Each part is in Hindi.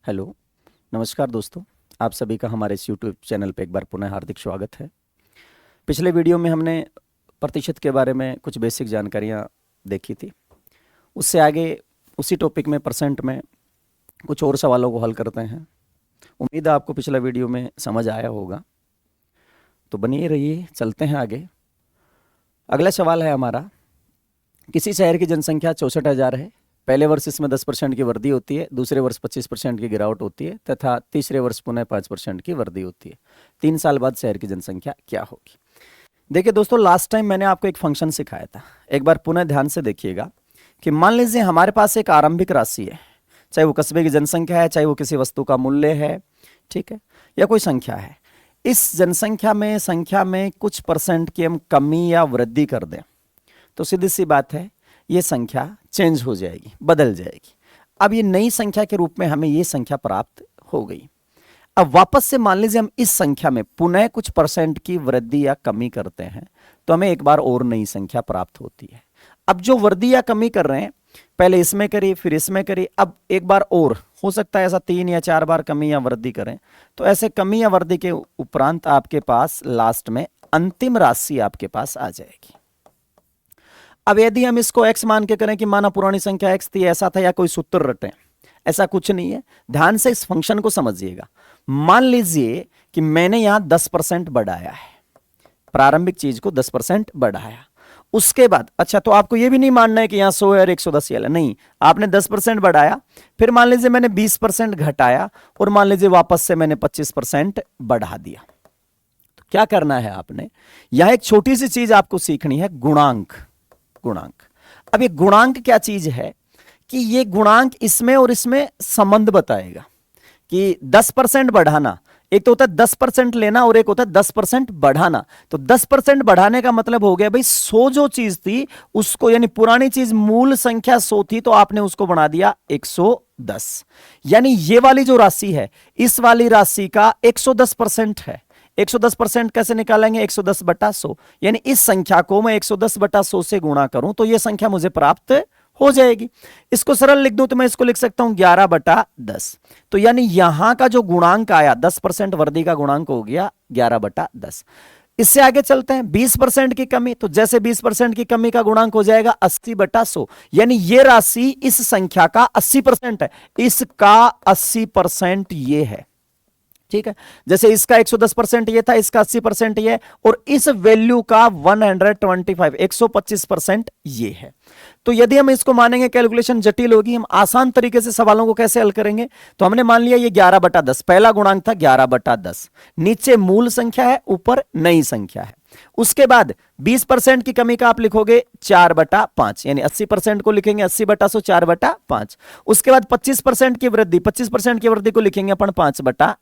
हेलो, नमस्कार दोस्तों। आप सभी का हमारे इस यूट्यूब चैनल पे एक बार पुनः हार्दिक स्वागत है। पिछले वीडियो में हमने प्रतिशत के बारे में कुछ बेसिक जानकारियाँ देखी थी। उससे आगे उसी टॉपिक में परसेंट में कुछ और सवालों को हल करते हैं। उम्मीद है आपको पिछला वीडियो में समझ आया होगा, तो बनिए रहिए, चलते हैं आगे। अगला सवाल है हमारा, किसी शहर की जनसंख्या 64,000 है। पहले वर्ष इसमें 10% की वृद्धि होती है, दूसरे वर्ष 25% की गिरावट होती है तथा तीसरे वर्ष पुनः 5% की वृद्धि होती है। 3 साल बाद शहर की जनसंख्या क्या होगी? देखिए दोस्तों, लास्ट टाइम मैंने आपको एक फंक्शन सिखाया था, एक बार पुनः ध्यान से देखिएगा कि मान लीजिए हमारे पास एक आरंभिक राशि है, चाहे वो कस्बे की जनसंख्या है, चाहे वो किसी वस्तु का मूल्य है, ठीक है, या कोई संख्या है। इस जनसंख्या संख्या में कुछ परसेंट की हम कमी या वृद्धि कर दें तो सीधी सी बात है, ये संख्या चेंज हो जाएगी, बदल जाएगी। अब ये नई संख्या के रूप में हमें ये संख्या प्राप्त हो गई। अब वापस से मान लीजिए हम इस संख्या में पुनः कुछ परसेंट की वृद्धि या कमी करते हैं तो हमें एक बार और नई संख्या प्राप्त होती है। अब जो वृद्धि या कमी कर रहे हैं, पहले इसमें करी, फिर इसमें करी, अब एक बार और हो सकता है ऐसा 3 या 4 बार कमी या वृद्धि करें, तो ऐसे कमी या वृद्धि के उपरांत आपके पास लास्ट में अंतिम राशि आपके पास आ जाएगी। अब यदि हम इसको x मान के करें कि माना पुरानी संख्या x थी, ऐसा था, या कोई सूत्र रटें, ऐसा कुछ नहीं है। ध्यान से इस फंक्शन को समझिएगा। मान लीजिए कि मैंने यहां 10% बढ़ाया है, प्रारंभिक चीज को 10% बढ़ाया। उसके बाद अच्छा, तो आपको यह भी नहीं मानना है कि यहां 100 और 110 है, नहीं, आपने 10% बढ़ाया, फिर मान लीजिए मैंने 20% घटाया, और मान लीजिए वापस से मैंने 25% बढ़ा दिया। तो क्या करना है आपने, यहां एक छोटी सी चीज आपको सीखनी है, गुणांक। गुणांक, अब ये गुणांक क्या चीज है कि ये गुणांक इसमें और इसमें संबंध बताएगा कि 10% बढ़ाना, एक तो होता है 10% लेना और एक होता है 10% बढ़ाना। तो 10% बढ़ाने का मतलब हो गया भाई 100 जो चीज थी उसको, यानी पुरानी चीज मूल संख्या 100 थी तो आपने उसको बना दिया 110। यानी ये वाली जो राशि है, इस वाली राशि का 110% है। 110% कैसे निकालेंगे? 110/100, यानी इस संख्या को मैं 110/100 से गुणा करूं तो यह संख्या मुझे प्राप्त हो जाएगी। इसको सरल लिख दूं तो मैं इसको लिख सकता हूं 11/10। तो यानी यहां का जो गुणांक आया 10% वृद्धि का गुणांक हो गया 11/10। इससे आगे चलते हैं, 20% की कमी, तो जैसे 20% की कमी का गुणांक हो जाएगा 80/100, यानी यह राशि इस संख्या का 80% है, इसका 80% ये है, ठीक है। जैसे इसका 110% ये था, इसका 80% ये है, और इस वैल्यू का 125% ये है। तो यदि हम इसको मानेंगे, कैलकुलेशन जटिल होगी, हम आसान तरीके से सवालों को कैसे हल करेंगे? तो हमने मान लिया ये 11/10, पहला गुणांक था 11/10, नीचे मूल संख्या है, ऊपर नई संख्या है। उसके बाद 20% की कमी का आप लिखोगे 4/5, यानी 80% को लिखेंगे 80/100, 4/5। उसके बाद 25% की वृद्धि, 25% की वृद्धि को लिखेंगे अपन 5/4।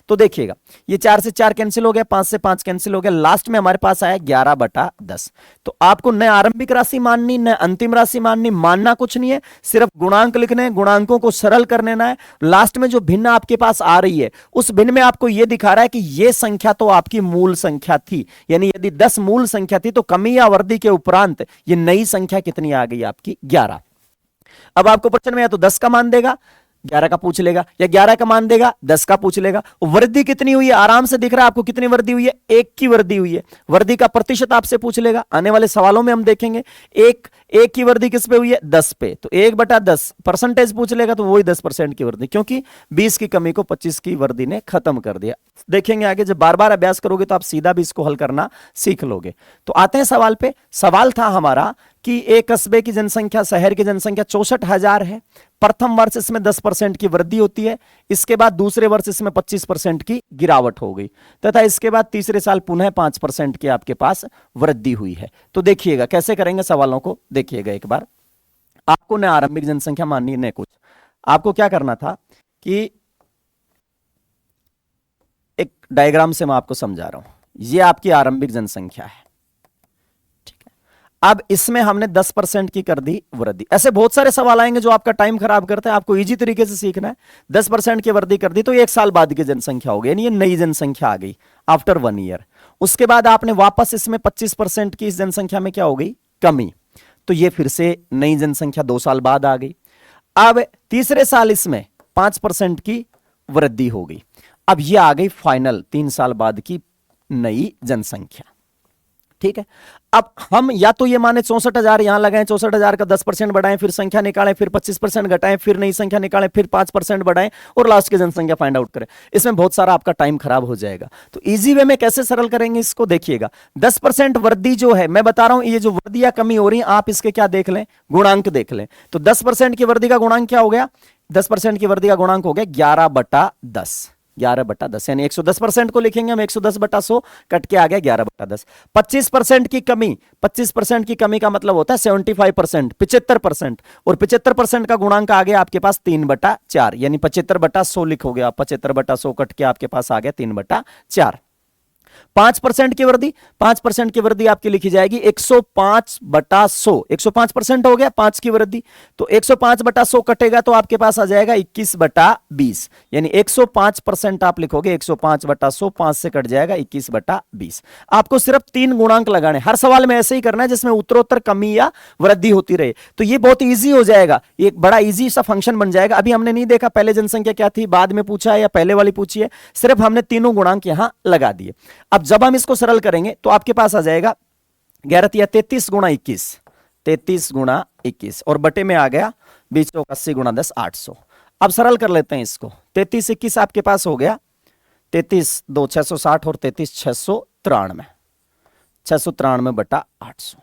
तो देखिएगा ये 4 से 4 कैंसिल हो गया, 5 से 5 कैंसिल हो गया, लास्ट में हमारे पास आया 11/10। तो आपको न आरंभिक राशि माननी, न अंतिम राशि माननी, मानना कुछ नहीं है, सिर्फ गुणांक लिखने हैं, गुणांकों को सरल कर लेना है। लास्ट में जो भिन्न आपके पास आ रही है उस भिन्न में आपको यह दिखा रहा है कि यह संख्या तो आपकी मूल संख्या थी, यानी यदि 10 मूल संख्या थी तो कमी या वृद्धि के उपरांत ये नई संख्या कितनी आ गई आपकी? 11। अब आपको प्रश्न में या तो 10 का मान देगा, 11 का पूछ लेगा, या 11 का मान देगा, 10 का पूछ लेगा। वृद्धि कितनी हुई है आराम से दिख रहा है आपको, कितनी वृद्धि हुई है? 1 की वृद्धि हुई है। वृद्धि का प्रतिशत आपसे पूछ लेगा, आने वाले सवालों में हम देखेंगे। एक की वृद्धि किस पे हुई है? 10 पे, तो 1/10 परसेंटेज पूछ लेगा तो वही 10% की वृद्धि, क्योंकि 20 की कमी को 25 की वृद्धि ने खत्म कर दिया। देखेंगे आगे, जब बार बार अभ्यास करोगे तो आप सीधा भी इसको हल करना सीख लोगे। तो आते हैं सवाल पे। सवाल था हमारा कि एक कस्बे की जनसंख्या, शहर की जनसंख्या 64,000 है। प्रथम वर्ष इसमें 10% की वृद्धि होती है, इसके बाद दूसरे वर्ष इसमें 25% की गिरावट हो गई, तथा इसके बाद तीसरे साल पुनः 5% की आपके पास वृद्धि हुई है। तो देखिएगा कैसे करेंगे सवालों को, देखिएगा एक बार। आपको न आरंभिक जनसंख्या माननी न कुछ, आपको क्या करना था कि एक डायग्राम से मैं आपको समझा रहा हूं। यह आपकी आरंभिक जनसंख्या है, अब इसमें हमने 10% की कर दी वृद्धि। ऐसे बहुत सारे सवाल आएंगे जो आपका टाइम खराब करते हैं, आपको इजी तरीके से सीखना है। 10% की वृद्धि कर दी तो 1 साल बाद की जनसंख्या हो गई, यानी ये नई जनसंख्या आ गई आफ्टर 1 ईयर। उसके बाद आपने वापस इसमें 25% की इस जनसंख्या में क्या हो गई? कमी, तो ये फिर से नई जनसंख्या 2 साल बाद आ गई। अब तीसरे साल इसमें 5% की वृद्धि होगी। अब ये आ गई फाइनल 3 साल बाद की नई जनसंख्या। ठीक है, अब हम या तो ये माने 64,000 यहां लगाएं, 64,000 का 10% बढ़ाएं, फिर संख्या निकालें, फिर 25% घटाएं, फिर नई संख्या निकालें, फिर 5% बढ़ाएं और लास्ट की जनसंख्या फाइंड आउट करें। इसमें बहुत सारा आपका टाइम खराब हो जाएगा। तो इजी वे में कैसे सरल करेंगे इसको, देखिएगा 10% वृद्धि जो है, मैं बता रहा हूं ये जो वृद्धि या कमी हो रही है, आप इसके क्या देख लें, गुणांक देख लें। तो 10% की वृद्धि का गुणांक क्या हो गया, 10% की वृद्धि का गुणांक हो गया 11/10, 11/10 यानी 110% को लिखेंगे हम 110/100, कट के आ गया 11/10। 25% की कमी, 25% की कमी का मतलब होता है 75%, 75%, और 75% का गुणांक आ गया आपके पास 3/4 यानी 75/100 लिखोगे आप, 75/100 कट के आपके पास आ गया 3/4। 5% की वृद्धि, 5% की वृद्धि आपकी लिखी जाएगी 105/100, 105% हो गया 5 की वृद्धि, तो 105/100 कटेगा तो आपके पास आ जाएगा 21/20 यानी 105% आप लिखोगे 105/100, 5 से कट जाएगा 21/20। आपको सिर्फ 3 गुणांक लगाने, हर सवाल में ऐसे ही करना है जिसमें उत्तरोत्तर कमी या वृद्धि होती रहे, तो ये बहुत ईजी हो जाएगा, एक बड़ा ईजी सा फंक्शन बन जाएगा। अभी हमने नहीं देखा पहले जनसंख्या क्या थी, बाद में पूछा है या पहले वाली पूछी है, सिर्फ हमने तीनों गुणांक यहां लगा दिए। अब जब हम इसको सरल करेंगे तो आपके पास आ जाएगा 11 33 गुणा 21, 33 गुणा 21 और बटे में आ गया 20 गुणा 10 800। अब सरल कर लेते हैं इसको, 33 21 आपके पास हो गया 33 2 660 और 33 693, 693/800।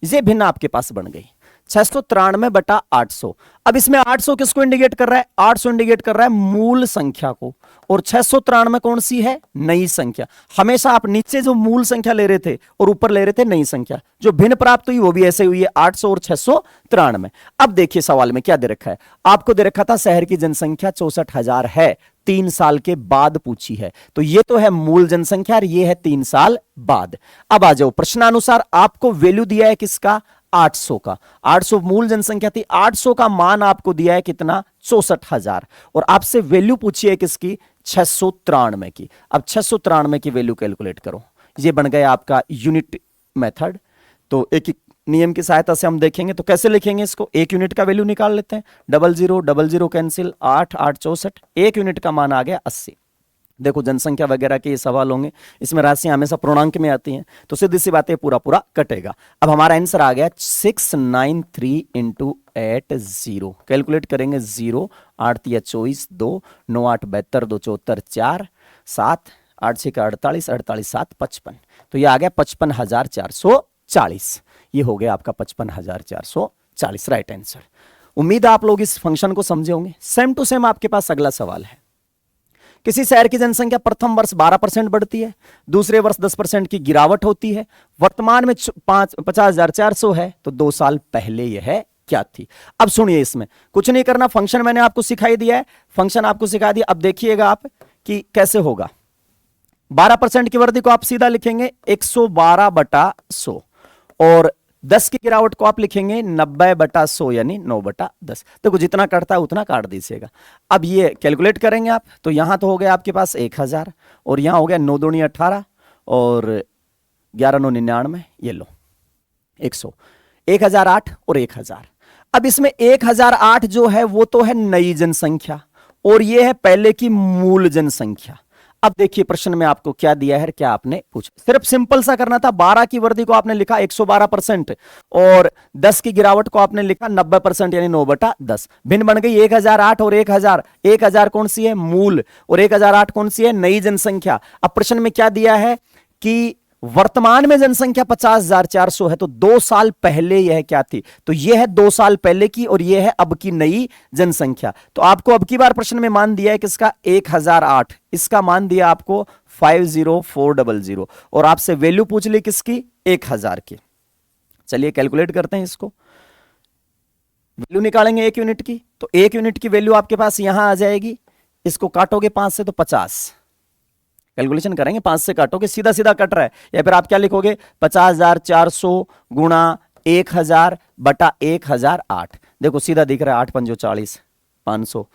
ये भिन्न आपके पास बन गई 693/800। अब इसमें 800 किसको इंडिकेट कर रहा है, 800 इंडिकेट कर रहा है मूल संख्या को, और 693 कौन सी है, नई संख्या। हमेशा आप नीचे जो मूल संख्या ले रहे थे और ऊपर ले रहे थे नई संख्या, जो भिन्न प्राप्त हुई वो भी ऐसे हुई है 800 और 693। अब देखिए सवाल में क्या दे रखा है, आपको दे रखा था शहर की जनसंख्या 64,000 है, 3 साल के बाद पूछी है, तो ये तो है मूल जनसंख्या और ये है 3 साल बाद। अब आ जाओ प्रश्नानुसार, आपको वैल्यू दिया है किसका, 800 का, 800 मूल जनसंख्या थी, 800 का मान आपको दिया है कितना, 64,000, और आपसे वैल्यू पूछी है किसकी, 693 की। अब 693 की वैल्यू कैलकुलेट करो, ये बन गया आपका यूनिट मेथड। तो एक नियम की सहायता से हम देखेंगे तो कैसे लिखेंगे इसको, 1 यूनिट का वैल्यू निकाल लेते हैं, 00 कैंसिल, 8 8 64, 1 यूनिट का मान आ गया 80। देखो जनसंख्या वगैरह के ये सवाल होंगे, इसमें राशियां हमेशा पूर्णांक में आती हैं, तो सीधी सी बात है पूरा पूरा कटेगा। अब हमारा आंसर आ गया 693 इंटू 80, कैलकुलेट करेंगे 0 8 3 24 2 9 8 72 2 74 4 7 8 6 48 48 7 55, तो ये आ गया 55,440। ये हो गया आपका 55,440 राइट आंसर। उम्मीद है आप लोग इस फंक्शन को समझे होंगे। सेम टू सेम आपके पास अगला सवाल है, किसी शहर की जनसंख्या प्रथम वर्ष 12% बढ़ती है, दूसरे वर्ष 10% की गिरावट होती है, वर्तमान में 50,400 है, तो 2 साल पहले यह क्या थी। अब सुनिए, इसमें कुछ नहीं करना, फंक्शन मैंने आपको सिखाई दिया है, फंक्शन आपको सिखा दिया। अब देखिएगा आप कि कैसे होगा। 12% की वृद्धि को आप सीधा लिखेंगे 112/100 और 10 की गिरावट को आप लिखेंगे 90/100 यानी 9/10। देखो जितना कटता है उतना काट दीजिएगा। अब ये कैलकुलेट करेंगे आप, तो यहां तो हो गया आपके पास 1000 और यहां हो गया 9 दूनी 18 और 11 9 99, ये लो 100, 1008 और 1000। अब इसमें 1008 जो है वो तो है नई जनसंख्या और ये है पहले की मूल जनसंख्या। अब देखिए प्रश्न में आपको क्या दिया है, क्या आपने पूछा, सिर्फ सिंपल सा करना था। 12 की वृद्धि को आपने लिखा 112% और 10 की गिरावट को आपने लिखा 90% यानी 9/10। भिन्न बन गई 1008 और 1000। 1000 कौन सी है, मूल, और 1008 कौन सी है, नई जनसंख्या। अब प्रश्न में क्या दिया है कि वर्तमान में जनसंख्या 50,400 है, तो 2 साल पहले यह क्या थी, तो यह है 2 साल पहले की और यह है अब की नई जनसंख्या। तो आपको अब की बार प्रश्न में मान दिया है किसका, 1008, इसका मान दिया आपको 50400 और आपसे वैल्यू पूछ ली किसकी, 1000 की। चलिए कैलकुलेट करते हैं इसको, वैल्यू निकालेंगे 1 यूनिट की, तो 1 यूनिट की वैल्यू आपके पास यहां आ जाएगी, इसको काटोगे 5 से तो 50, कैलकुलेशन करेंगे 5 से काटोगे, सीधा सीधा कट रहा है, या फिर आप क्या लिखोगे 50,400 गुणा 1000 बटा 1008। देखो सीधा दिख रहा है, 8 5 40, 500,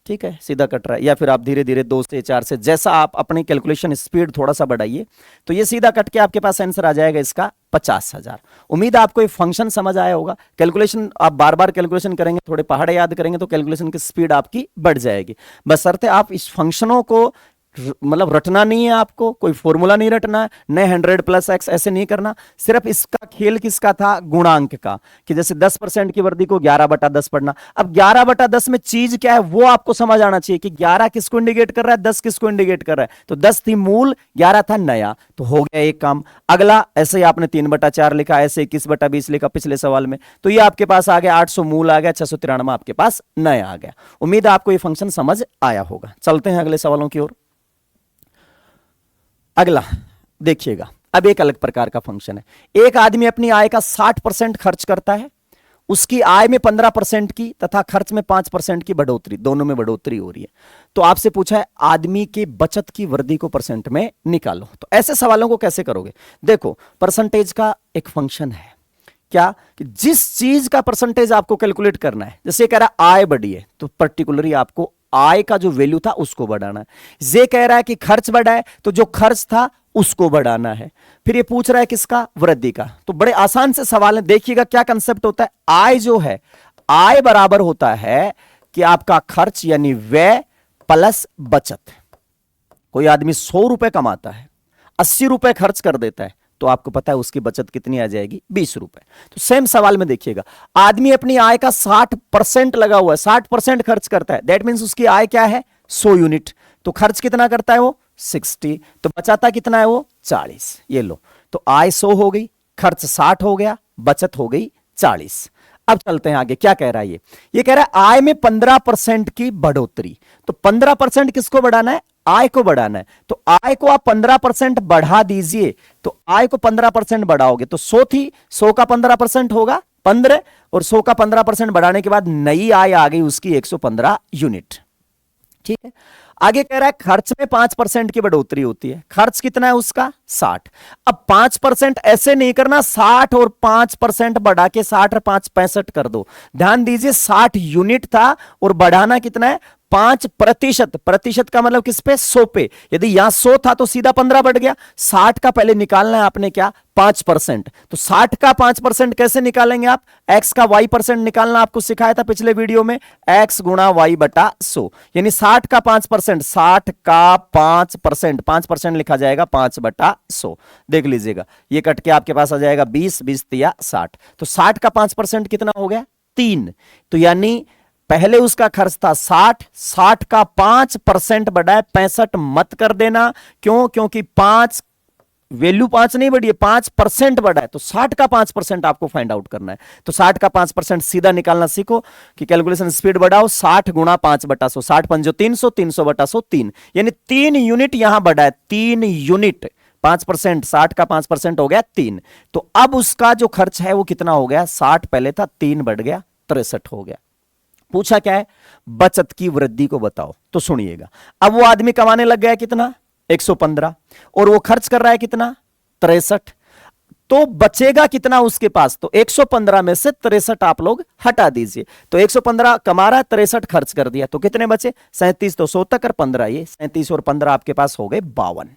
ठीक है, सीधा कट रहा है, या फिर आप धीरे धीरे 2 से 4 से, जैसा आप अपनी कैलकुलेशन स्पीड थोड़ा सा बढ़ाइए तो ये सीधा कट के आपके पास आंसर आ जाएगा इसका 50,000। उम्मीद है आपको ये फंक्शन समझ आया होगा। कैलकुलेशन आप बार बार कैलकुलेशन करेंगे, थोड़े पहाड़े याद करेंगे तो कैलकुलेशन की स्पीड आपकी बढ़ जाएगी। बशर्ते आप इस फंक्शनों को मतलब रटना नहीं है, आपको कोई फॉर्मूला नहीं रटना है, न 100 + x ऐसे नहीं करना। सिर्फ इसका खेल किसका था, गुणांक का, कि जैसे 10% की वृद्धि को 11/10 पढ़ना। अब 11/10 में चीज क्या है वो आपको समझ आना चाहिए कि 11 किसको इंडिकेट कर रहा है, 10 किसको इंडिकेट कर रहा है। तो 10 थी मूल, 11 था नया, तो हो गया एक काम। अगला ऐसे ही आपने 3/4 लिखा, ऐसे 21/20 लिखा पिछले सवाल में, तो ये आपके पास आ गया 800 मूल आ गया, 693 आपके पास नया आ गया। उम्मीद है आपको ये फंक्शन समझ आया होगा। चलते हैं अगले सवालों की ओर। अगला देखिएगा, अब एक अलग प्रकार का फंक्शन है। एक आदमी अपनी आय का 60% खर्च करता है, उसकी आय में 15% की तथा खर्च में 5% की बढ़ोतरी, दोनों में बढ़ोतरी हो रही है। तो आपसे पूछा है आदमी के बचत की वृद्धि को परसेंट में निकालो। तो ऐसे सवालों को कैसे करोगे, देखो परसेंटेज का एक फंक्शन है क्या, कि जिस चीज का परसेंटेज आपको कैलकुलेट करना है, जैसे कह रहा है आय बढ़ी है तो पर्टिकुलरली आपको आय का जो वैल्यू था उसको बढ़ाना है। ये कह रहा है कि खर्च बढ़ा है तो जो खर्च था उसको बढ़ाना है। फिर ये पूछ रहा है किसका, वृद्धि का। तो बड़े आसान से सवाल है, देखिएगा क्या कंसेप्ट होता है। आय जो है, आय बराबर होता है कि आपका खर्च यानी व्यय प्लस बचत। कोई आदमी 100 रुपए कमाता है, 80 रुपए खर्च कर देता है, तो आपको पता है उसकी बचत कितनी आ जाएगी, 20 रुपए। तो सेम सवाल में देखिएगा, आदमी अपनी आय का 60% लगा हुआ है, 60% खर्च करता है, दैट मीन्स उसकी आय क्या है, 100 यूनिट। तो खर्च कितना करता है वो, 60, तो बचाता कितना है वो, 40। ये लो, तो आय 100 हो गई, खर्च 60 हो गया, बचत हो गई 40। अब चलते हैं आगे, क्या कह रहा है ये कह रहा है आय में 15% की बढ़ोतरी। तो 15% किसको बढ़ाना है, आय को बढ़ाना है। तो आय को आप 15% बढ़ा दीजिए, तो आय को 15% बढ़ाओगे तो 100 थी, 100 का 15% होगा 15, और 100 का 15% बढ़ाने के बाद नई आय आ गई उसकी 115 यूनिट। ठीक है, आगे कह रहा है खर्च में 5% की बढ़ोतरी होती है। खर्च कितना है उसका, 60। अब 5% ऐसे नहीं करना, 60 और 5% बढ़ा के 60 और 5 65 कर दो। ध्यान दीजिए 60 यूनिट था और बढ़ाना कितना है, 5%। प्रतिशत का मतलब किस पे, 100 पे। यदि यहां 100 था तो सीधा 15 बढ़ गया। 60 का पहले निकालना है आपने क्या, 5%। तो 60 का 5% कैसे निकालेंगे आप, x का y% निकालना आपको सिखाया था पिछले वीडियो में, x गुणा y/100, यानी 60 का 5%, 60 का 5%, 5% लिखा जाएगा 5/100। देख लीजिएगा ये कट के आपके पास आ जाएगा 20, 20 तिया 60। तो 60 का 5% कितना हो गया, 3। तो यानी पहले उसका खर्च था 60, 60 का 5% बढ़ा है, 65 मत कर देना। क्यों, क्योंकि 5 वैल्यू 5 नहीं बढ़ी है, 5% बढ़ा है। तो 60 का 5% आपको फाइंड आउट करना है। तो 60 का 5% सीधा निकालना सीखो कि कैलकुलेशन स्पीड बढ़ाओ, 60 गुणा 5/100, 60 पंजो 300, 300/100 3, यानी 3 यूनिट यहां बढ़ा है, 3 यूनिट। 5%, 60 का 5% हो गया 3। तो अब उसका जो खर्च है वो कितना हो गया, 60 पहले था, 3 बढ़ गया 63 हो गया। पूछा क्या है, बचत की वृद्धि को बताओ। तो सुनिएगा, अब वो आदमी कमाने लग गया कितना, 115, और वो खर्च कर रहा है कितना, 63। तो बचेगा कितना उसके पास, तो 115 में से 63 आप लोग हटा दीजिए। तो 115 कमा रहा है, 63 खर्च कर दिया, तो कितने बचे, 37। तो 100 तक और 15, ये 37 और 15 आपके पास हो गए 52।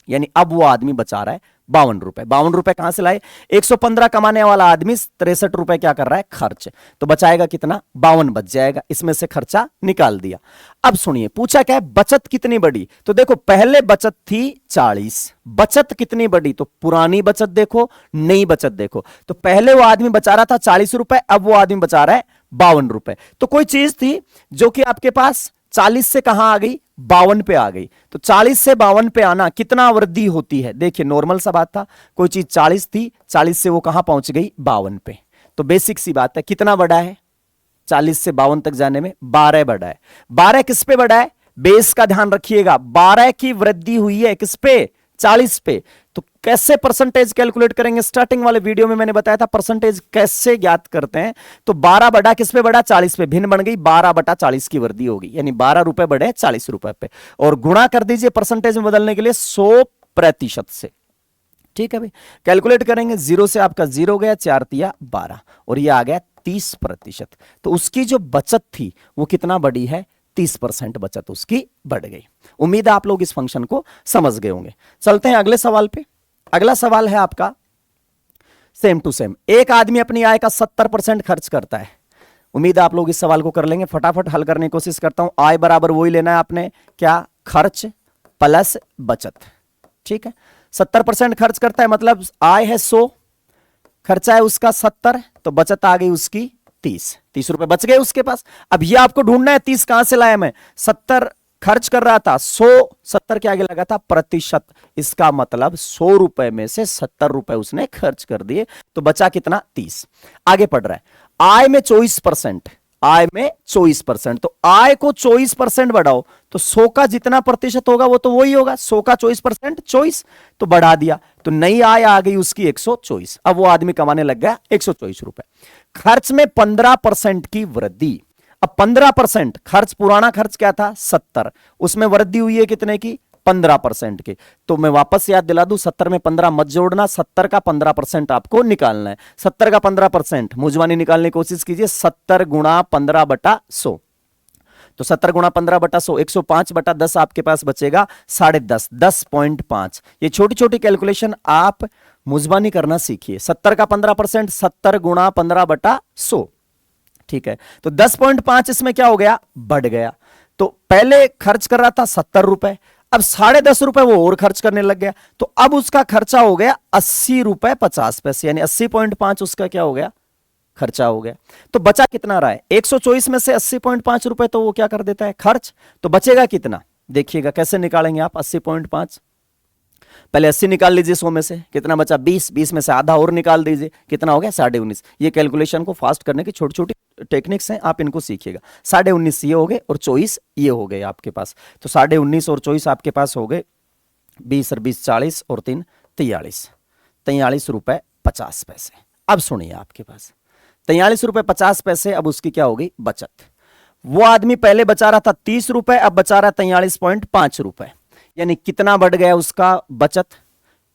यानी अब वो आदमी बचा रहा है 52 रुपए। 52 रुपए कहां से लाए, 115 कमाने वाला आदमी 63 रुपए क्या कर रहा है, खर्च। तो बचाएगा कितना, 52 बच जाएगा, इसमें से खर्चा निकाल दिया। अब सुनिए पूछा क्या है, बचत कितनी बढ़ी। तो देखो पहले बचत थी 40, बचत कितनी बढ़ी, तो पुरानी बचत देखो, नई बचत देखो। तो पहले वो आदमी बचा रहा था 40 रुपए, अब वो आदमी बचा रहा है 52 रुपए। तो कोई चीज थी जो कि आपके पास 40 से कहां आ गई, 52 पे आ गई। तो 40 से 52 पे आना कितना वृद्धि होती है, देखिए नॉर्मल सा बात था, कोई चीज 40 थी, 40 से वो कहां पहुंच गई, 52 पे। तो बेसिक सी बात है, कितना बढ़ा है, 40 से 52 तक जाने में 12 बढ़ा है। 12 किस पे बढ़ा है, बेस का ध्यान रखिएगा, 12 की वृद्धि हुई है किस पे, 40 पे। तो कैसे परसेंटेज कैलकुलेट करेंगे, स्टार्टिंग वाले वीडियो में मैंने बताया था परसेंटेज कैसे ज्ञात करते हैं। तो 12 बढ़ा किस पे बढ़ा, 40 पे, भिन्न बन गई, 12/40 की वृद्धि होगी, यानी 12 रुपए बढ़े 40 रुपए पे। और गुणा कर दीजिए परसेंटेज में बदलने के लिए 100% से। ठीक है भाई, कैलकुलेट करेंगे, 0 से आपका 0 गया, 4 तिया 12, और ये आ गया 30%। तो उसकी जो बचत थी वो कितना बढ़ी है, 30% बचत उसकी बढ़ गई। उम्मीद है आप लोग इस फंक्शन को समझ गए होंगे। चलते हैं अगले सवाल पे। अगला सवाल है आपका सेम टू सेम। एक आदमी अपनी आय का 70% खर्च करता है। उम्मीद है आप लोग इस सवाल को कर लेंगे। फटाफट हल करने की कोशिश करता हूं। आय बराबर वही लेना है आपने, क्या, खर्च प्लस बचत। ठीक है, 70% खर्च करता है मतलब आय है 100, खर्चा है उसका 70, तो बचत आ गई उसकी 30 रुपए बच गए उसके पास। अब ये आपको ढूंढना है 30 कहां से लाया मैं। 70 खर्च कर रहा था, 100 70 के आगे लगा था प्रतिशत, इसका मतलब 100 रुपए में से 70 रुपए उसने खर्च कर दिए, तो बचा कितना, 30। आगे पढ़ रहा है, आय में 24%, आय में 24%, तो आय को 24% बढ़ाओ तो 100 का जितना प्रतिशत होगा वो तो वही होगा, 100 का 24%, 24, तो बढ़ा दिया तो नई आय आ गई उसकी 124। अब वो आदमी कमाने लग गया 124 रुपए। खर्च में 15% की वृद्धि। अब 15% खर्च, पुराना खर्च क्या था 70, उसमें वृद्धि हुई है कितने की, 15% की। तो मैं वापस याद दिला दूं, 70 में 15 मत जोड़ना, 70 का 15% आपको निकालना है। 70 का 15% मुझवानी निकालने की कोशिश कीजिए, 70 गुणा 15 बटा 100, तो 70 गुणा 15 बटा 100, 105 बटा 10 आपके पास बचेगा 10.5, 10.5। ये छोटी छोटी कैलकुलेशन आप मुझबानी करना सीखिए। 70 का 15%, 70 गुणा 15 बटा 100, ठीक है, तो 10.5 इसमें क्या हो गया, बढ़ गया। तो पहले खर्च कर रहा था 70 रुपए, अब 10.5 रुपए वो और खर्च करने लग गया, तो अब उसका खर्चा हो गया 80 रुपए 50 पैसे, यानी 80.5 उसका क्या हो गया, खर्चा हो गया। तो बचा कितना रहा है, 124 में से 80.5 रुपए तो वो क्या कर देता है, खर्च, तो बचेगा कितना, देखिएगा कैसे निकालेंगे आप 80.5। पहले 80 निकाल लीजिए 100 में से, कितना बचा 20, 20 में से आधा और निकाल दीजिए, कितना हो गया 19.5। ये कैलकुलेशन को फास्ट करने की छोटी छोटी टेक्निक्स हैं, आप इनको सीखिएगा। 19.5 ये हो गए और 24 ये हो गए आपके पास, तो 19.5 और 24 आपके पास हो गए 20 और 20 40 और 3 43, 43 रुपए 50 पैसे। अब सुनिए आपके पास 43 रुपए 50 पैसे, अब उसकी क्या होगी बचत। वो आदमी पहले बचा रहा था 30 रुपए, अब बचा रहा 43.5 रुपए, यानी कितना बढ़ गया उसका बचत,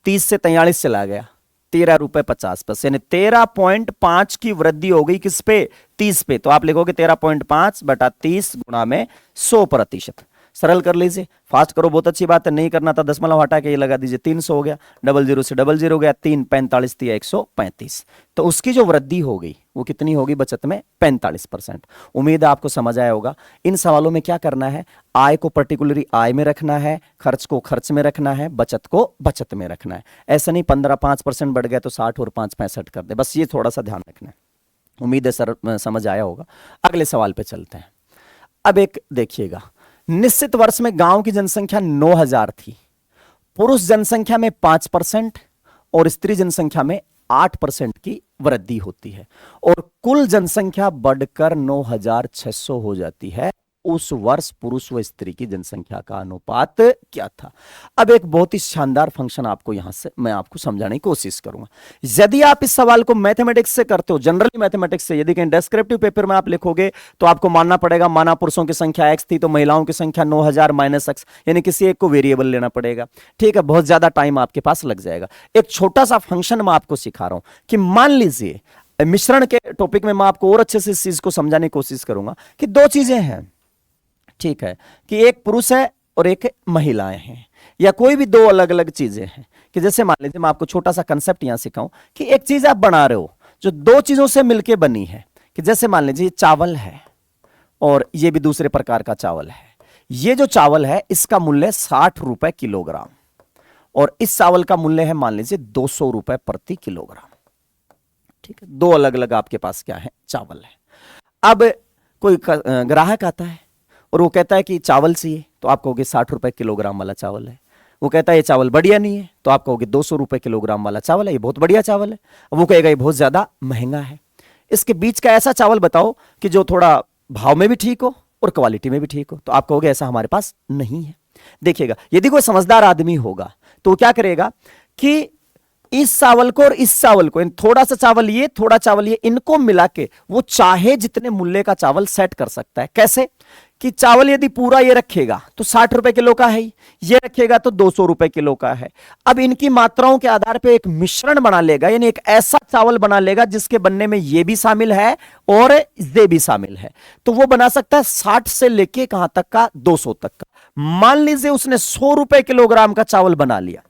30 से 43 चला गया 13 रुपए 50 पैसे, यानी 13.5 की वृद्धि हो गई किस पे, 30 पे। तो आप लिखोगे 13.5 बटा 30 गुणा में 100%। सरल कर लीजिए, फास्ट करो, बहुत अच्छी बात है। नहीं करना था दशमलव हटा के ये लगा दीजिए, 300 हो गया, 00 से 00 हो गया, 3 45 दिया 135, तो उसकी जो वृद्धि हो गई वो कितनी होगी बचत में, 45%। उम्मीद है आपको समझ आया होगा। इन सवालों में क्या करना है, आय को पर्टिकुलरली आय में रखना है, खर्च को खर्च में रखना है, बचत को बचत में रखना है। ऐसा नहीं 5% बढ़ गया तो 60 और 5 65 कर दे, बस ये थोड़ा सा ध्यान रखना है। उम्मीद है सर समझ आया होगा। अगले सवाल पे चलते हैं। अब एक देखिएगा, निश्चित वर्ष में गांव की जनसंख्या 9000 थी, पुरुष जनसंख्या में 5% और स्त्री जनसंख्या में 8% की वृद्धि होती है, और कुल जनसंख्या बढ़कर 9600 हो जाती है। उस वर्ष पुरुष व स्त्री की जनसंख्या का अनुपात क्या था। अब एक बहुत ही शानदार फंक्शन आपको यहां से मैं आपको समझाने की कोशिश करूंगा। यदि आप इस सवाल को मैथमेटिक्स से करते हो, जनरली मैथमेटिक्स से, यदि कहीं डेस्क्रिप्टिव पेपर में आप लिखोगे तो आपको मानना पड़ेगा, माना पुरुषों की संख्या x थी तो महिलाओं की संख्या 9000 माइनस x, यानी किसी एक को वेरिएबल लेना पड़ेगा। ठीक है, बहुत ज्यादा टाइम आपके पास लग जाएगा। एक छोटा सा फंक्शन मैं आपको सिखा रहा हूं कि मान लीजिए मिश्रण के टॉपिक में मैं आपको और अच्छे से इस चीज को समझाने की कोशिश करूंगा कि दो चीजें हैं, ठीक है, कि एक पुरुष है और एक महिलाएं हैं, या कोई भी दो अलग अलग चीजें हैं। कि जैसे मान लीजिए मैं आपको छोटा सा कंसेप्ट यहां सिखाऊं कि एक चीज आप बना रहे हो जो दो चीजों से मिलकर बनी है। कि जैसे मान लीजिए चावल है और ये भी दूसरे प्रकार का चावल है। ये जो चावल है इसका मूल्य 60 रुपए किलोग्राम, और इस चावल का मूल्य है मान लीजिए 200 रुपए प्रति किलोग्राम। ठीक है, दो अलग अलग आपके पास क्या है, चावल है। अब कोई ग्राहक आता है और वो कहता है कि चावल चाहिए, तो आप कहोगे 60 रुपए किलोग्राम वाला चावल है। वो कहता है ये चावल बढ़िया नहीं है, तो आप कहोगे 200 रुपए किलोग्राम वाला चावल है, ये बहुत बढ़िया चावल है। वो कहेगा ये बहुत ज्यादा महंगा है। इसके बीच का ऐसा चावल बताओ कि जो थोड़ा भाव में भी ठीक हो और क्वालिटी में भी ठीक हो, तो आप कहोगे ऐसा हमारे पास नहीं है। देखिएगा, यदि कोई समझदार आदमी होगा तो क्या करेगा कि इस चावल को और इस चावल को, थोड़ा सा चावल ये थोड़ा चावल ये, इनको मिला के वो चाहे जितने मूल्य का चावल सेट कर सकता है। कैसे कि चावल यदि पूरा ये रखेगा तो 60 रुपए किलो का है ही, ये रखेगा तो 200 रुपए किलो का है। अब इनकी मात्राओं के आधार पे एक मिश्रण बना लेगा, यानी एक ऐसा चावल बना लेगा जिसके बनने में ये भी शामिल है और ये भी शामिल है। तो वो बना सकता है 60 से लेके कहां तक का, 200 तक का। मान लीजिए उसने 100 रुपए किलोग्राम का चावल बना लिया,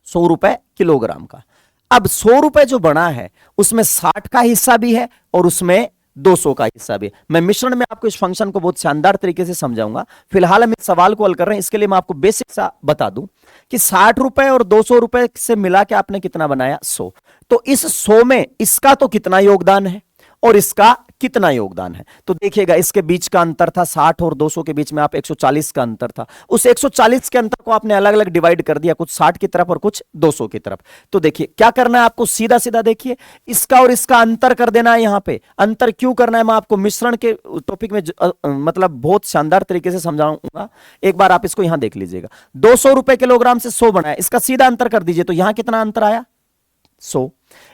100 रुपए किलोग्राम का। अब 100 रुपए जो बना है उसमें 60 का हिस्सा भी है और उसमें 200 का हिस्सा भी है। मैं मिश्रण में आपको इस फंक्शन को बहुत शानदार तरीके से समझाऊंगा। फिलहाल हम इस सवाल को हल कर रहे हैं, इसके लिए मैं आपको बेसिक सा बता दूं कि 60 रुपए और 200 रुपए से मिला के आपने कितना बनाया, 100। तो इस 100 में इसका तो कितना योगदान है और इसका कितना योगदान है। तो देखिएगा इसके बीच का अंतर था 60 और 200 के बीच में आप 140 का अंतर था। उस 140 के अंतर को आपने अलग अलग डिवाइड कर दिया, कुछ 60 की तरफ और कुछ 200 की तरफ। तो देखिए क्या करना है आपको, सीधा सीधा देखिए इसका और इसका अंतर कर देना है। यहां पे अंतर क्यों करना है मैं आपको मिश्रण के टॉपिक में मतलब बहुत शानदार तरीके से समझाऊंगा। एक बार आप इसको यहां देख लीजिएगा, 200 रुपए किलोग्राम से 100 बनाया, इसका सीधा अंतर कर दीजिए तो यहां कितना अंतर आया, 100।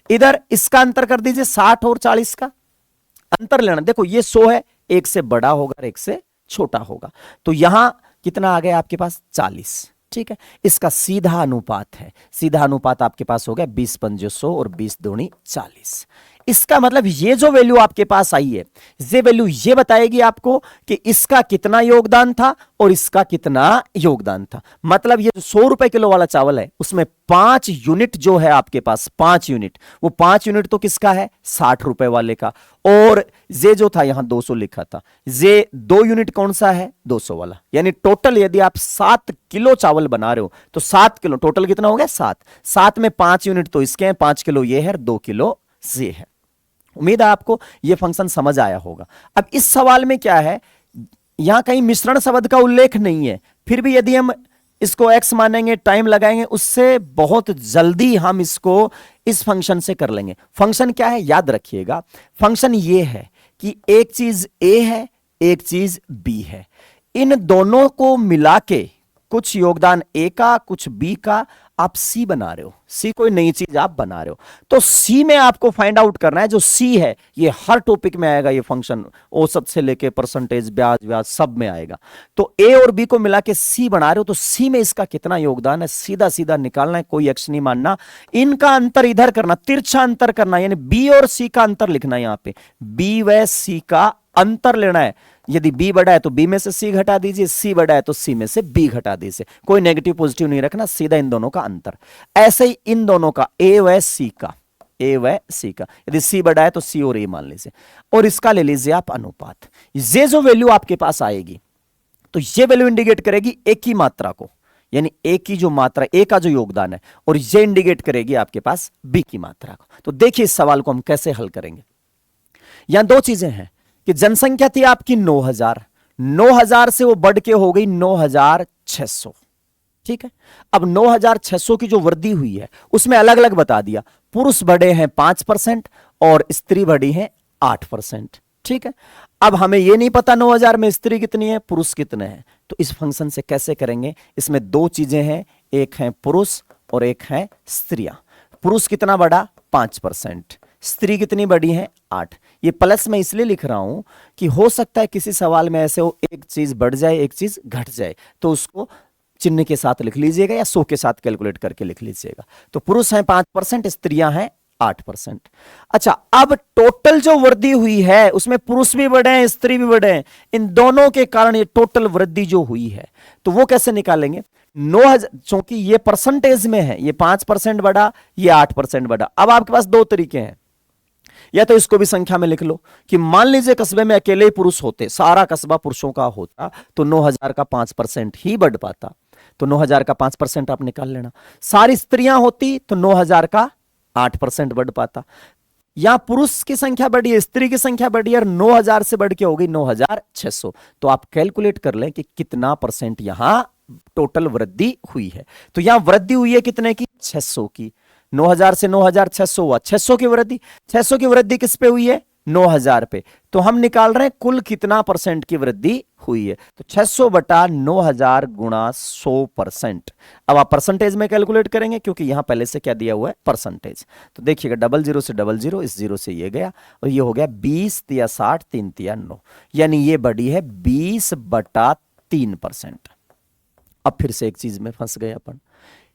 इधर इसका अंतर कर दीजिए 60 और 40 का अंतर लेना। देखो ये 100 है, एक से बड़ा होगा और एक से छोटा होगा, तो यहां कितना आ गया आपके पास, 40। ठीक है, इसका सीधा अनुपात है, सीधा अनुपात आपके पास हो गया 20 पंजे 100 और 20 दूनी 40। इसका मतलब ये जो वैल्यू आपके पास आई है, ये वैल्यू ये बताएगी आपको कि इसका कितना योगदान था और इसका कितना योगदान था। मतलब ये जो 100 रुपए किलो वाला चावल है उसमें 5 यूनिट जो है आपके पास, 5 यूनिट, वो 5 यूनिट तो किसका है, 60 रुपए वाले का। और ये जो था यहां 200 लिखा था, ये 2 यूनिट कौन सा है, 200 वाला। यानी टोटल यदि आप 7 किलो चावल बना रहे हो तो 7 किलो टोटल कितना हो गया, 7। 7 में 5 यूनिट तो इसके हैं, 5 किलो ये है, 2 किलो ये है। उम्मीद है आपको यह फंक्शन समझ आया होगा। अब इस सवाल में क्या है, यहां कहीं मिश्रण शब्द का उल्लेख नहीं है, फिर भी यदि हम इसको x मानेंगे, टाइम लगाएंगे, उससे बहुत जल्दी हम इसको इस फंक्शन से कर लेंगे। फंक्शन क्या है याद रखिएगा, फंक्शन ये है कि एक चीज a है, एक चीज b है, इन दोनों को मिला के कुछ योगदान a का कुछ b का आप c बना रहे हो। c कोई नई चीज आप बना रहे हो, तो c में आपको फाइंड आउट करना है। जो c है ये हर टॉपिक में आएगा, ये फंक्शन औसत से लेके परसेंटेज, ब्याज व्याज सब में आएगा। तो a और b को मिला के c बना रहे हो, तो c में इसका कितना योगदान है सीधा सीधा निकालना है, कोई एक्स नहीं मानना। इनका अंतर इधर करना, तिरछा अंतर करना, यानी b और c का अंतर लिखना है। यहां पे b व c का अंतर लेना है। यदि b बड़ा है तो b में से c घटा दीजिए, c बड़ा है तो c में से b घटा दीजिए, कोई नेगेटिव पॉजिटिव नहीं रखना, सीधा इन दोनों का अंतर। ऐसे ही इन दोनों का a व c का, a व c का, यदि c बड़ा है तो c और a मान लीजिए, और इसका ले लीजिए आप अनुपात। ये जो वैल्यू आपके पास आएगी तो ये वैल्यू इंडिकेट करेगी a की मात्रा को, यानी a की जो मात्रा, a का जो योगदान है, और ये इंडिकेट करेगी आपके पास b की मात्रा को। तो देखिए इस सवाल को हम कैसे हल करेंगे। यहां दो चीजें हैं कि जनसंख्या थी आपकी 9000, 9000 से वो बढ़ के हो गई 9600। ठीक है, अब 9600 की जो वृद्धि हुई है उसमें अलग अलग बता दिया, पुरुष बढ़े हैं 5% और स्त्री बढ़ी हैं 8%। ठीक है, अब हमें यह नहीं पता 9000 में स्त्री कितनी है, पुरुष कितने हैं, तो इस फंक्शन से कैसे करेंगे। इसमें दो चीजें हैं, एक है पुरुष और एक है स्त्रियां। पुरुष कितना बढ़ा, 5%, स्त्री कितनी बड़ी है, 8। ये प्लस में इसलिए लिख रहा हूं कि हो सकता है किसी सवाल में ऐसे हो एक चीज बढ़ जाए एक चीज घट जाए, तो उसको चिन्ह के साथ लिख लीजिएगा या 100 के साथ कैलकुलेट करके लिख लीजिएगा। तो पुरुष हैं 5%, स्त्रियां हैं 8%। अच्छा, अब टोटल जो वृद्धि हुई है उसमें पुरुष भी बढ़े हैं स्त्री भी बढ़े हैं, इन दोनों के कारण ये टोटल वृद्धि जो हुई है तो वो कैसे निकालेंगे। 9000, चूंकि ये परसेंटेज में है, ये 5% बढ़ा, ये 8% बढ़ा। अब आपके पास दो तरीके हैं, या तो इसको भी संख्या में लिख लो कि मान लीजिए कस्बे में अकेले ही पुरुष होते, सारा कस्बा पुरुषों का होता, तो 9000 का 5% ही बढ़ पाता, तो 9000 का 5% आप निकाल लेना। सारी स्त्रियां होती तो 9000 का 8% बढ़ पाता। यहां पुरुष की संख्या बढ़ी है, स्त्री की संख्या बढ़ी है, और 9000 से बढ़ के हो गई 9600। तो आप कैलकुलेट कर लें कि कितना परसेंट यहां टोटल वृद्धि हुई है। तो यहां वृद्धि हुई है कितने की, 600 की। 9000 से 9600 हुआ, 600 की वृद्धि। 600 की वृद्धि किस पे हुई है, 9,000 पे, तो हम निकाल रहे हैं कुल कितना परसेंट की वृद्धि हुई है। तो 600 बटा 9,000 गुणा 100%। अब आप परसेंटेज में कैलकुलेट करेंगे क्योंकि यहां पहले से क्या दिया हुआ है, परसेंटेज। तो देखिएगा, 00 से 00, इस 0 से ये गया और ये हो गया 20 तिया 60, 3 तिया 9, यानी ये बढ़ी है 20 बटा 3%। अब फिर से एक चीज में फंस गए अपन,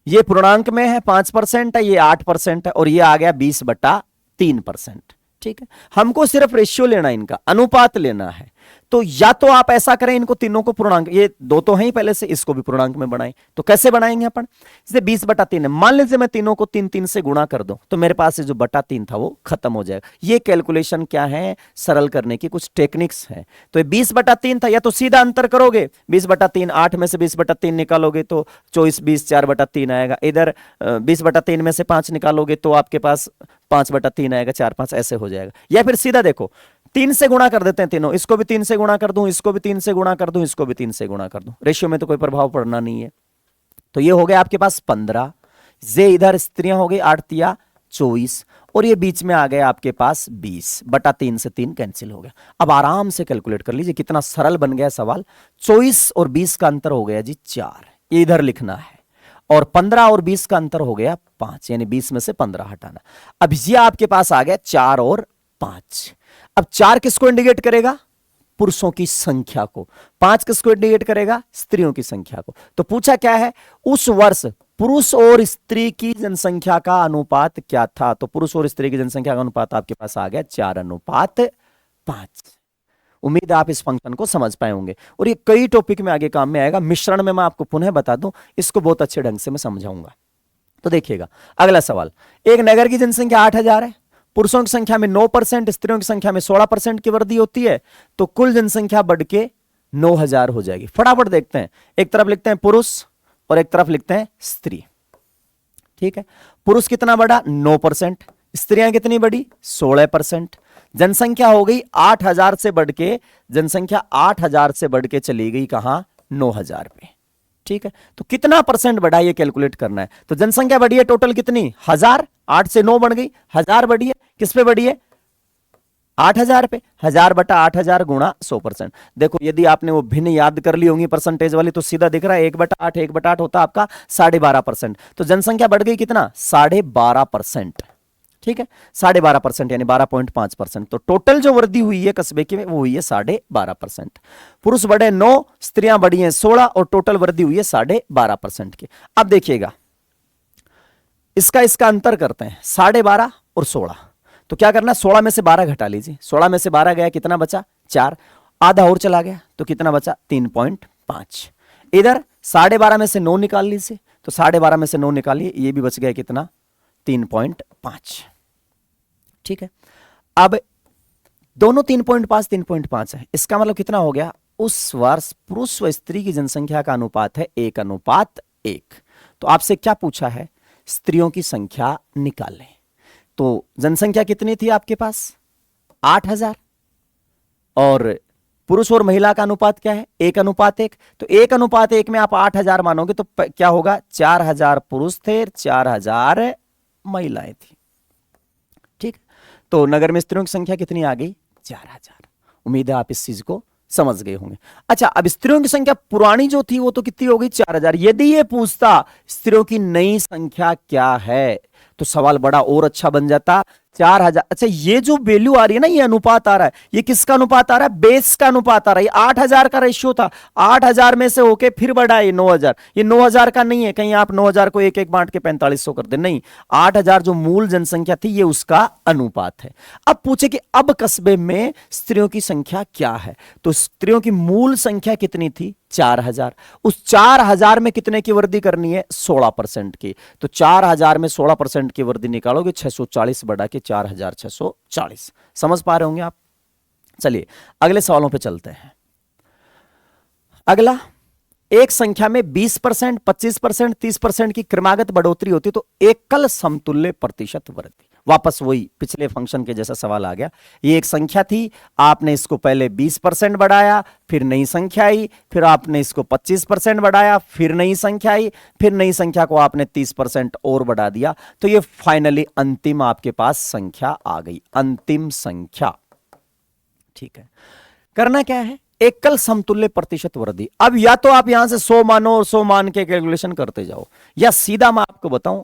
ये पूर्णांक में है 5% है, ये 8% है और ये आ गया 20 बटा 3%। ठीक है, हमको सिर्फ रेशियो लेना है, इनका अनुपात लेना है। तो या तो आप ऐसा करें, इनको तीनों को पूर्णांक, ये दो तो हैं ही पहले से, इसको भी पूर्णांक में बनाएं। तो कैसे बनाएंगे अपन, जैसे 20 बटा 3 है, मान लीजिए मैं तीनों को 3 से गुणा कर दूं, तो मेरे पास जो बटा 3 था वो खत्म हो जाएगा। ये कैलकुलेशन क्या है, सरल करने की कुछ टेक्निक्स है। तो ये 20 बटा 3 था, या तो सीधा अंतर करोगे, 20 बटा 3, 8 में से 20 बटा 3 निकालोगे तो 24, 20, 4 बटा 3 आएगा। इधर 20 बटा 3 में से 5 निकालोगे तो आपके पास 5 बटा 3 आएगा, 4, 5 ऐसे हो जाएगा। या फिर सीधा देखो, 3 से गुणा कर देते हैं तीनों, इसको भी 3 से गुणा कर दूं, इसको भी 3 से गुणा कर दूं, इसको भी 3 से गुणा कर दूं, रेशियो में तो कोई प्रभाव पड़ना नहीं है। तो ये हो गया आपके पास 15, जे इधर स्त्रियां हो गई 8 तिया 24, और ये बीच में आ गया आपके पास 20 बटा 3 से 3 कैंसिल हो गया। अब आराम से कैलकुलेट कर लीजिए कितना सरल बन गया सवाल। 24 और 20 का अंतर हो गया जी 4, ये इधर लिखना है, और 15 और 20 का अंतर हो गया 5, यानी 20 में से 15 हटाना। अब ये आपके पास आ गया 4 और 5। अब 4 किसको इंडिकेट करेगा, पुरुषों की संख्या को, 5 किसको इंडिकेट करेगा, स्त्रियों की संख्या को। तो पूछा क्या है, उस वर्ष पुरुष और स्त्री की जनसंख्या का अनुपात क्या था। तो पुरुष और स्त्री की जनसंख्या का अनुपात आपके पास आ गया 4:5। उम्मीद है आप इस फंक्शन को समझ पाए होंगे, और ये कई टॉपिक में आगे काम में आएगा। मिश्रण में मैं आपको पुनः बता दूं, इसको बहुत अच्छे ढंग से मैं समझाऊंगा। तो देखिएगा अगला सवाल, एक नगर की जनसंख्या 8,000 है, पुरुषों की संख्या में 9%, स्त्रियों की संख्या में 16% की वृद्धि होती है, तो कुल जनसंख्या बढ़ के 9,000 हो जाएगी। फटाफट देखते हैं, एक तरफ लिखते हैं पुरुष और एक तरफ लिखते हैं स्त्री। ठीक है, पुरुष कितना बढ़ा, 9%, स्त्रियां कितनी बढ़ी, 16%। जनसंख्या हो गई 8,000 से बढ़ के, जनसंख्या 8,000 से बढ़ के चली गई कहां, 9,000 पे। ठीक है, तो कितना परसेंट बढ़ा ये कैलकुलेट करना है। तो जनसंख्या बढ़ी है टोटल कितनी, 1000, 8 से 9 बढ़ गई, 1000 बढ़ी है, किस पे बढ़ी है, 8,000 पे। 1000 बटा 8,000 गुणा 100%। देखो यदि आपने वो भिन्न याद कर ली होंगी परसेंटेज वाली, तो सीधा दिख रहा है 1/8, 1/8 होता आपका 12.5%। तो जनसंख्या बढ़ गई कितना, 12.5%। ठीक है, 12.5% यानी 12.5%। तो टोटल जो वृद्धि हुई है कस्बे की वो हुई है 12.5%। पुरुष बढ़े 9, स्त्रियां बढ़ी हैं 16, और टोटल वृद्धि हुई है 12.5% की। अब देखिएगा, इसका अंतर करते हैं, 12.5 और 16। तो क्या करना, 16 में से 12 घटा लीजिए, 16 में से 12 गया, कितना बचा, 4, आधा और चला गया तो कितना बचा, 3.5। इधर 12.5 में से 9 निकाल लीजिए, तो 12.5 में से 9 निकालिए, ये भी बच गया कितना, 3.5। ठीक है, अब दोनों 3.5 3.5 है, इसका मतलब कितना हो गया, उस वर्ष पुरुष व स्त्री की जनसंख्या का अनुपात है 1:1। तो आपसे क्या पूछा है, स्त्रियों की संख्या निकालें। तो जनसंख्या कितनी थी आपके पास, 8,000, और पुरुष और महिला का अनुपात क्या है, 1:1। तो 1:1 में आप 8,000 मानोगे तो क्या होगा, 4,000 पुरुष थे, 4,000 महिलाएं थी। ठीक, तो नगर में स्त्रियों की संख्या कितनी आ गई, 4,000। उम्मीद है आप इस चीज को समझ गए होंगे। अच्छा, अब स्त्रियों की संख्या पुरानी जो थी वो तो कितनी हो गई, 4,000। यदि ये पूछता स्त्रियों की नई संख्या क्या है, तो सवाल बड़ा और अच्छा बन जाता, 4,000। अच्छा, ये जो वैल्यू आ रही है ना, ये अनुपात आ रहा है, ये किसका अनुपात आ रहा है, बेस का अनुपात आ रहा है। ये 8,000 का रेशियो था, 8,000 में से होके फिर बढ़ा ये 9,000। ये 9,000 का नहीं है, कहीं आप 9,000 को एक एक बांट के 4500 कर दे, नहीं, 8,000 जो मूल जनसंख्या थी ये उसका अनुपात है। अब पूछे कि अब कस्बे में स्त्रियों की संख्या क्या है, तो स्त्रियों की मूल संख्या कितनी थी, 4,000। उस 4,000 में कितने की वृद्धि करनी है, 16% की। तो 4,000 में 16% की वृद्धि निकालोगे, 640 बढ़ा के 4,640। समझ पा रहे होंगे आप। चलिए अगले सवालों पे चलते हैं। अगला, एक संख्या में 20%, 25%, 30% की क्रमागत बढ़ोतरी होती है तो एकल समतुल्य प्रतिशत वृद्धि। वापस वही पिछले फंक्शन के जैसा सवाल आ गया। ये एक संख्या थी, आपने इसको पहले 20% बढ़ाया, फिर नई संख्या आई, फिर आपने इसको 25% बढ़ाया, फिर नई संख्या आई, फिर नई संख्या को आपने 30% और बढ़ा दिया, तो ये फाइनली अंतिम आपके पास संख्या आ गई, अंतिम संख्या। ठीक है, करना क्या है, एकल समतुल्य प्रतिशत वृद्धि। अब या तो आप यहां से 100 मानो और 100 मान के कैलकुलेशन करते जाओ, या सीधा मैं आपको बताऊं,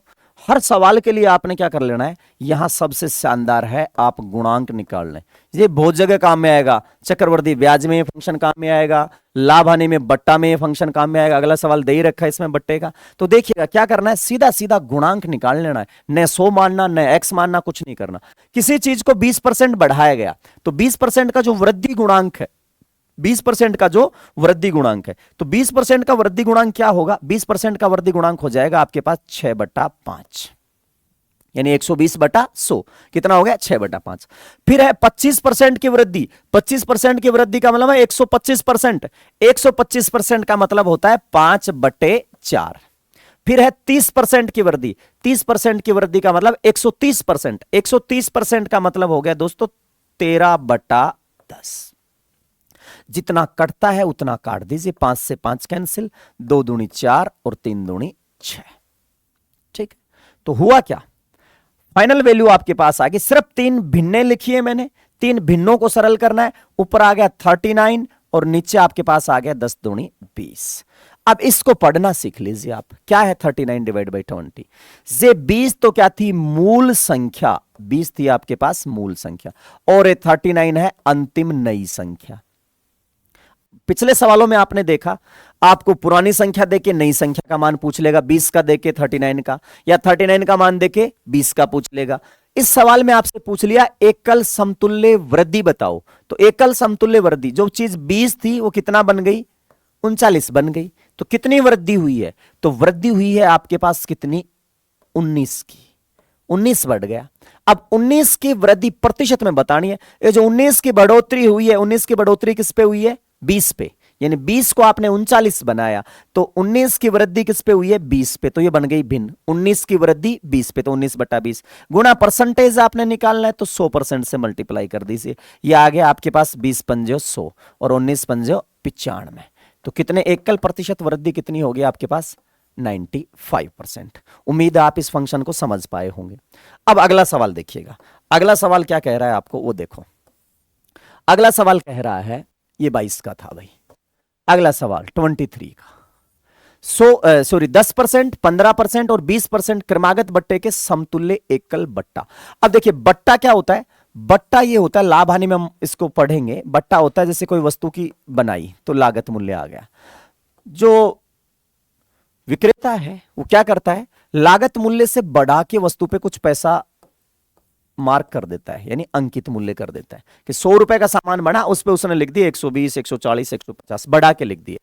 हर सवाल के लिए आपने क्या कर लेना है, यहां सबसे शानदार है आप गुणांक निकाल लें। ये बहुत जगह काम में आएगा, चक्रवृद्धि ब्याज में ये फंक्शन काम में आएगा, लाभ हानि में बट्टा में ये फंक्शन काम में आएगा। अगला सवाल दे ही रखा है इसमें बट्टे का, तो देखिएगा क्या करना है, सीधा सीधा गुणांक निकाल लेना है, न 100 मानना न एक्स मानना, कुछ नहीं करना। किसी चीज को 20% बढ़ाया गया तो 20% का जो वृद्धि गुणांक है, 20% का जो वृद्धि गुणांक है, तो 20% का वृद्धि गुणांक क्या होगा, 20% का वृद्धि गुणांक हो जाएगा आपके पास 6/5, यानी 120/100 कितना हो गया, 6/5। फिर है 25% की वृद्धि, 25% की वृद्धि का मतलब है 125%, 125% का मतलब होता है 5/4। फिर है 30% की वृद्धि, 30% की वृद्धि का मतलब 130%, 130% का मतलब हो गया दोस्तों 13/10। जितना कटता है उतना काट दीजिए, 5 से 5 कैंसिल, 2 दूनी 4 और 3 दूनी 6। ठीक, तो हुआ क्या, फाइनल वैल्यू आपके पास आ गई। सिर्फ 3 भिन्ने लिखी है मैंने, 3 भिन्नों को सरल करना है। ऊपर आ गया 39 और नीचे आपके पास आ गया 10 दूनी 20। अब इसको पढ़ना सीख लीजिए आप, क्या है 39 डिवाइड बाई 20। ये 20 तो क्या थी, मूल संख्या, 20 थी आपके पास मूल संख्या, और ये 39 है अंतिम नई संख्या। पिछले सवालों में आपने देखा, आपको पुरानी संख्या देके नई संख्या का मान पूछ लेगा, 20 का देके 39 का, या 39 का मान देके 20 का पूछ लेगा। इस सवाल में आपसे पूछ लिया एकल समतुल्य वृद्धि बताओ, तो एकल समतुल्य वृद्धि, जो चीज 20 थी वो कितना बन गई, 39 बन गई। तो कितनी वृद्धि हुई है, तो वृद्धि हुई है आपके पास कितनी, 19 की, 19 बढ़ गया। अब 19 की वृद्धि प्रतिशत में बतानी है। ये जो 19 की बढ़ोतरी हुई है, 19 की बढ़ोतरी किस पे हुई है, 20 पे, यानी 20 को आपने 39 बनाया तो 19 की वृद्धि किस पे हुई है, 20 पे, तो ये बन गई भिन्न। 19 की वृद्धि 20 पे, तो 19/20 गुणा परसेंटेज आपने निकालना है तो 100% से मल्टीप्लाई कर दीजिए। ये आ गया आपके पास 20×5 100 और 19×5 95। तो कितने एकल प्रतिशत वृद्धि कितनी होगी आपके पास, 95%। उम्मीद है आप इस फंक्शन को समझ पाए होंगे। अब अगला सवाल देखिएगा, अगला सवाल क्या कह रहा है आपको वो देखो। अगला सवाल कह रहा है, ये 22 का था भाई, अगला सवाल 23 का। 10%, 15% और 20% क्रमागत बट्टे के समतुल्य एकल बट्टा। अब देखिए बट्टा क्या होता है, बट्टा ये होता है, लाभ हानि में हम इसको पढ़ेंगे। बट्टा होता है जैसे कोई वस्तु की बनाई तो लागत मूल्य आ गया, जो विक्रेता है वो क्या करता है, लागत मूल्य से बढ़ा के वस्तु पे कुछ पैसा मार्क कर देता है, यानी अंकित मूल्य कर देता है कि 100 रुपए का सामान बना, उस पे उसने लिख दिया 120, 140, 150 बढ़ा के लिख दिए।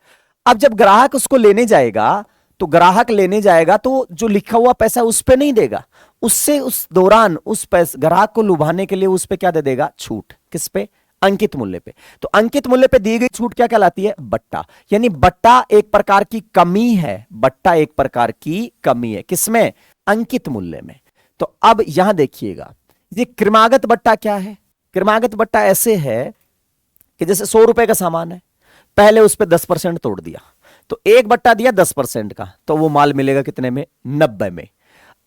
अब जब ग्राहक उसको लेने जाएगा तो ग्राहक लेने जाएगा तो जो लिखा हुआ पैसा उस पे नहीं देगा, उससे उस दौरान उस पैसे ग्राहक को लुभाने के लिए उस पे क्या दे देगा, छूट। किस पे, अंकित मूल्य पे। तो अंकित मूल्य पे दी गई छूट क्या कहलाती है, बट्टा। यानी बट्टा एक प्रकार की कमी है, बट्टा एक प्रकार की कमी है किसमें, अंकित मूल्य में। तो अब यहां देखिएगा, ये क्रमागत बट्टा क्या है, क्रमागत बट्टा ऐसे है कि जैसे 100 रुपए का सामान है, पहले उस पे 10% तोड़ दिया तो एक बट्टा दिया 10% का, तो वो माल मिलेगा कितने में, 90 में।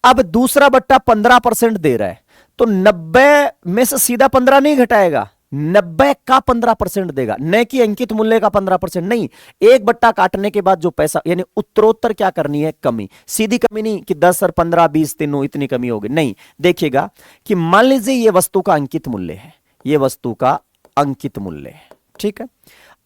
अब दूसरा बट्टा 15% दे रहा है तो 90 में से सीधा 15 नहीं घटाएगा, 90 का 15% देगा, न कि अंकित मूल्य का 15% नहीं। एक बट्टा काटने के बाद जो पैसा, यानी उत्तरोत्तर क्या करनी है, कमी, सीधी कमी नहीं कि 10 और 15 20 तीनों इतनी कमी होगी, नहीं। देखिएगा कि मान लीजिए ये वस्तु का अंकित मूल्य है, ये वस्तु का अंकित मूल्य है, ठीक है।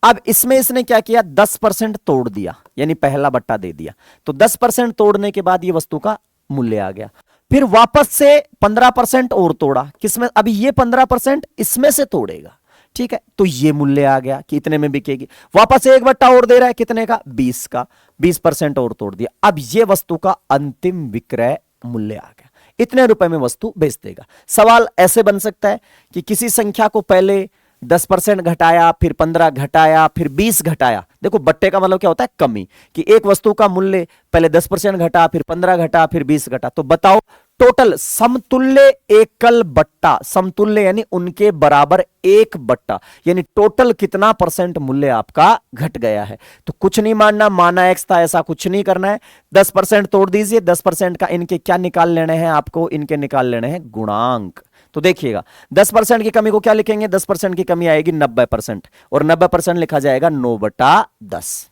अब इसमें इसने क्या किया, 10% तोड़ दिया, यानी पहला बट्टा दे दिया, तो 10% तोड़ने के बाद ये वस्तु का मूल्य आ गया। फिर वापस से 15% और तोड़ा, किसमें, अभी ये 15% इसमें से तोड़ेगा, ठीक है, तो ये मूल्य आ गया कि इतने में बिकेगी। वापस से एक बट्टा और दे रहा है, कितने का, 20 का, 20% और तोड़ दिया। अब ये वस्तु का अंतिम विक्रय मूल्य आ गया, इतने रुपए में वस्तु बेच देगा। सवाल ऐसे बन सकता है कि किसी संख्या को पहले 10% घटाया, फिर 15 घटाया, फिर 20 घटाया। देखो बट्टे का मतलब क्या होता है, कमी, कि एक वस्तु का मूल्य पहले 10% घटा, फिर 15 घटा, फिर 20 घटा। तो बताओ टोटल समतुल्य एकल बट्टा, समतुल्य यानी उनके बराबर एक बट्टा, यानी टोटल कितना परसेंट मूल्य आपका घट गया है। तो कुछ नहीं मानना, माना एक्स था ऐसा कुछ नहीं करना है, 10% तोड़ दीजिए, 10% का इनके क्या निकाल लेने हैं आपको, इनके निकाल लेने हैं गुणांक। तो देखिएगा 10% की कमी को क्या लिखेंगे, 10% की कमी आएगी 90%, और 90% लिखा जाएगा 9/10।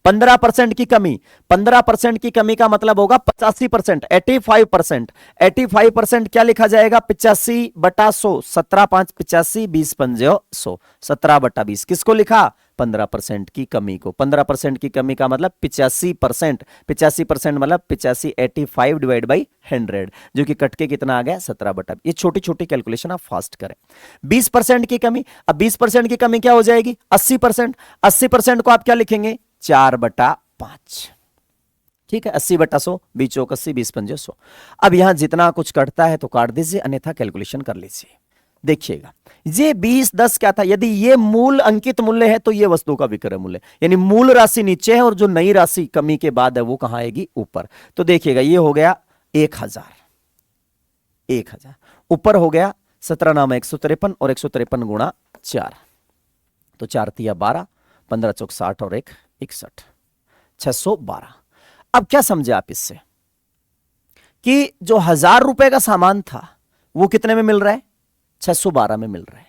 15% की कमी, 15% की कमी का मतलब होगा 85%, 85%। 85% क्या लिखा जाएगा, 85/100, 17×5 85, 20×5 100, 17/20। किसको लिखा, 15% की कमी को। 15% की कमी का मतलब 85%, 85% मतलब 85, 85 डिवाइड बाई 100, जो कि कट के कितना आ गया, 17/20। ये छोटी छोटी कैलकुलेशन आप फास्ट करें। 20% की कमी, अब 20% की कमी क्या हो जाएगी, 80%। 80% को आप क्या लिखेंगे, 4/5। ठीक है, 80/100, 20 चौक 80, 20×5 100। अब यहां जितना कुछ कटता है तो काट दीजिए, अन्यथा कैलकुलेशन कर लीजिए। देखिएगा ये 20/10 क्या था, यदि ये मूल अंकित मूल्य है तो ये वस्तु का विक्रय मूल्य, यानी मूल राशि नीचे है और जो नई राशि कमी के बाद है वो कहां आएगी, ऊपर। तो देखिएगा ये हो गया 1000, 1000 ऊपर हो गया 17 नाम 153 और 153 गुणा 4, तो 4 तिया 12, 15 चौक 60 और 1 61, 612। अब क्या समझे आप इससे कि जो 1000 रुपए का सामान था वो कितने में मिल रहा है, 612 में मिल रहा है।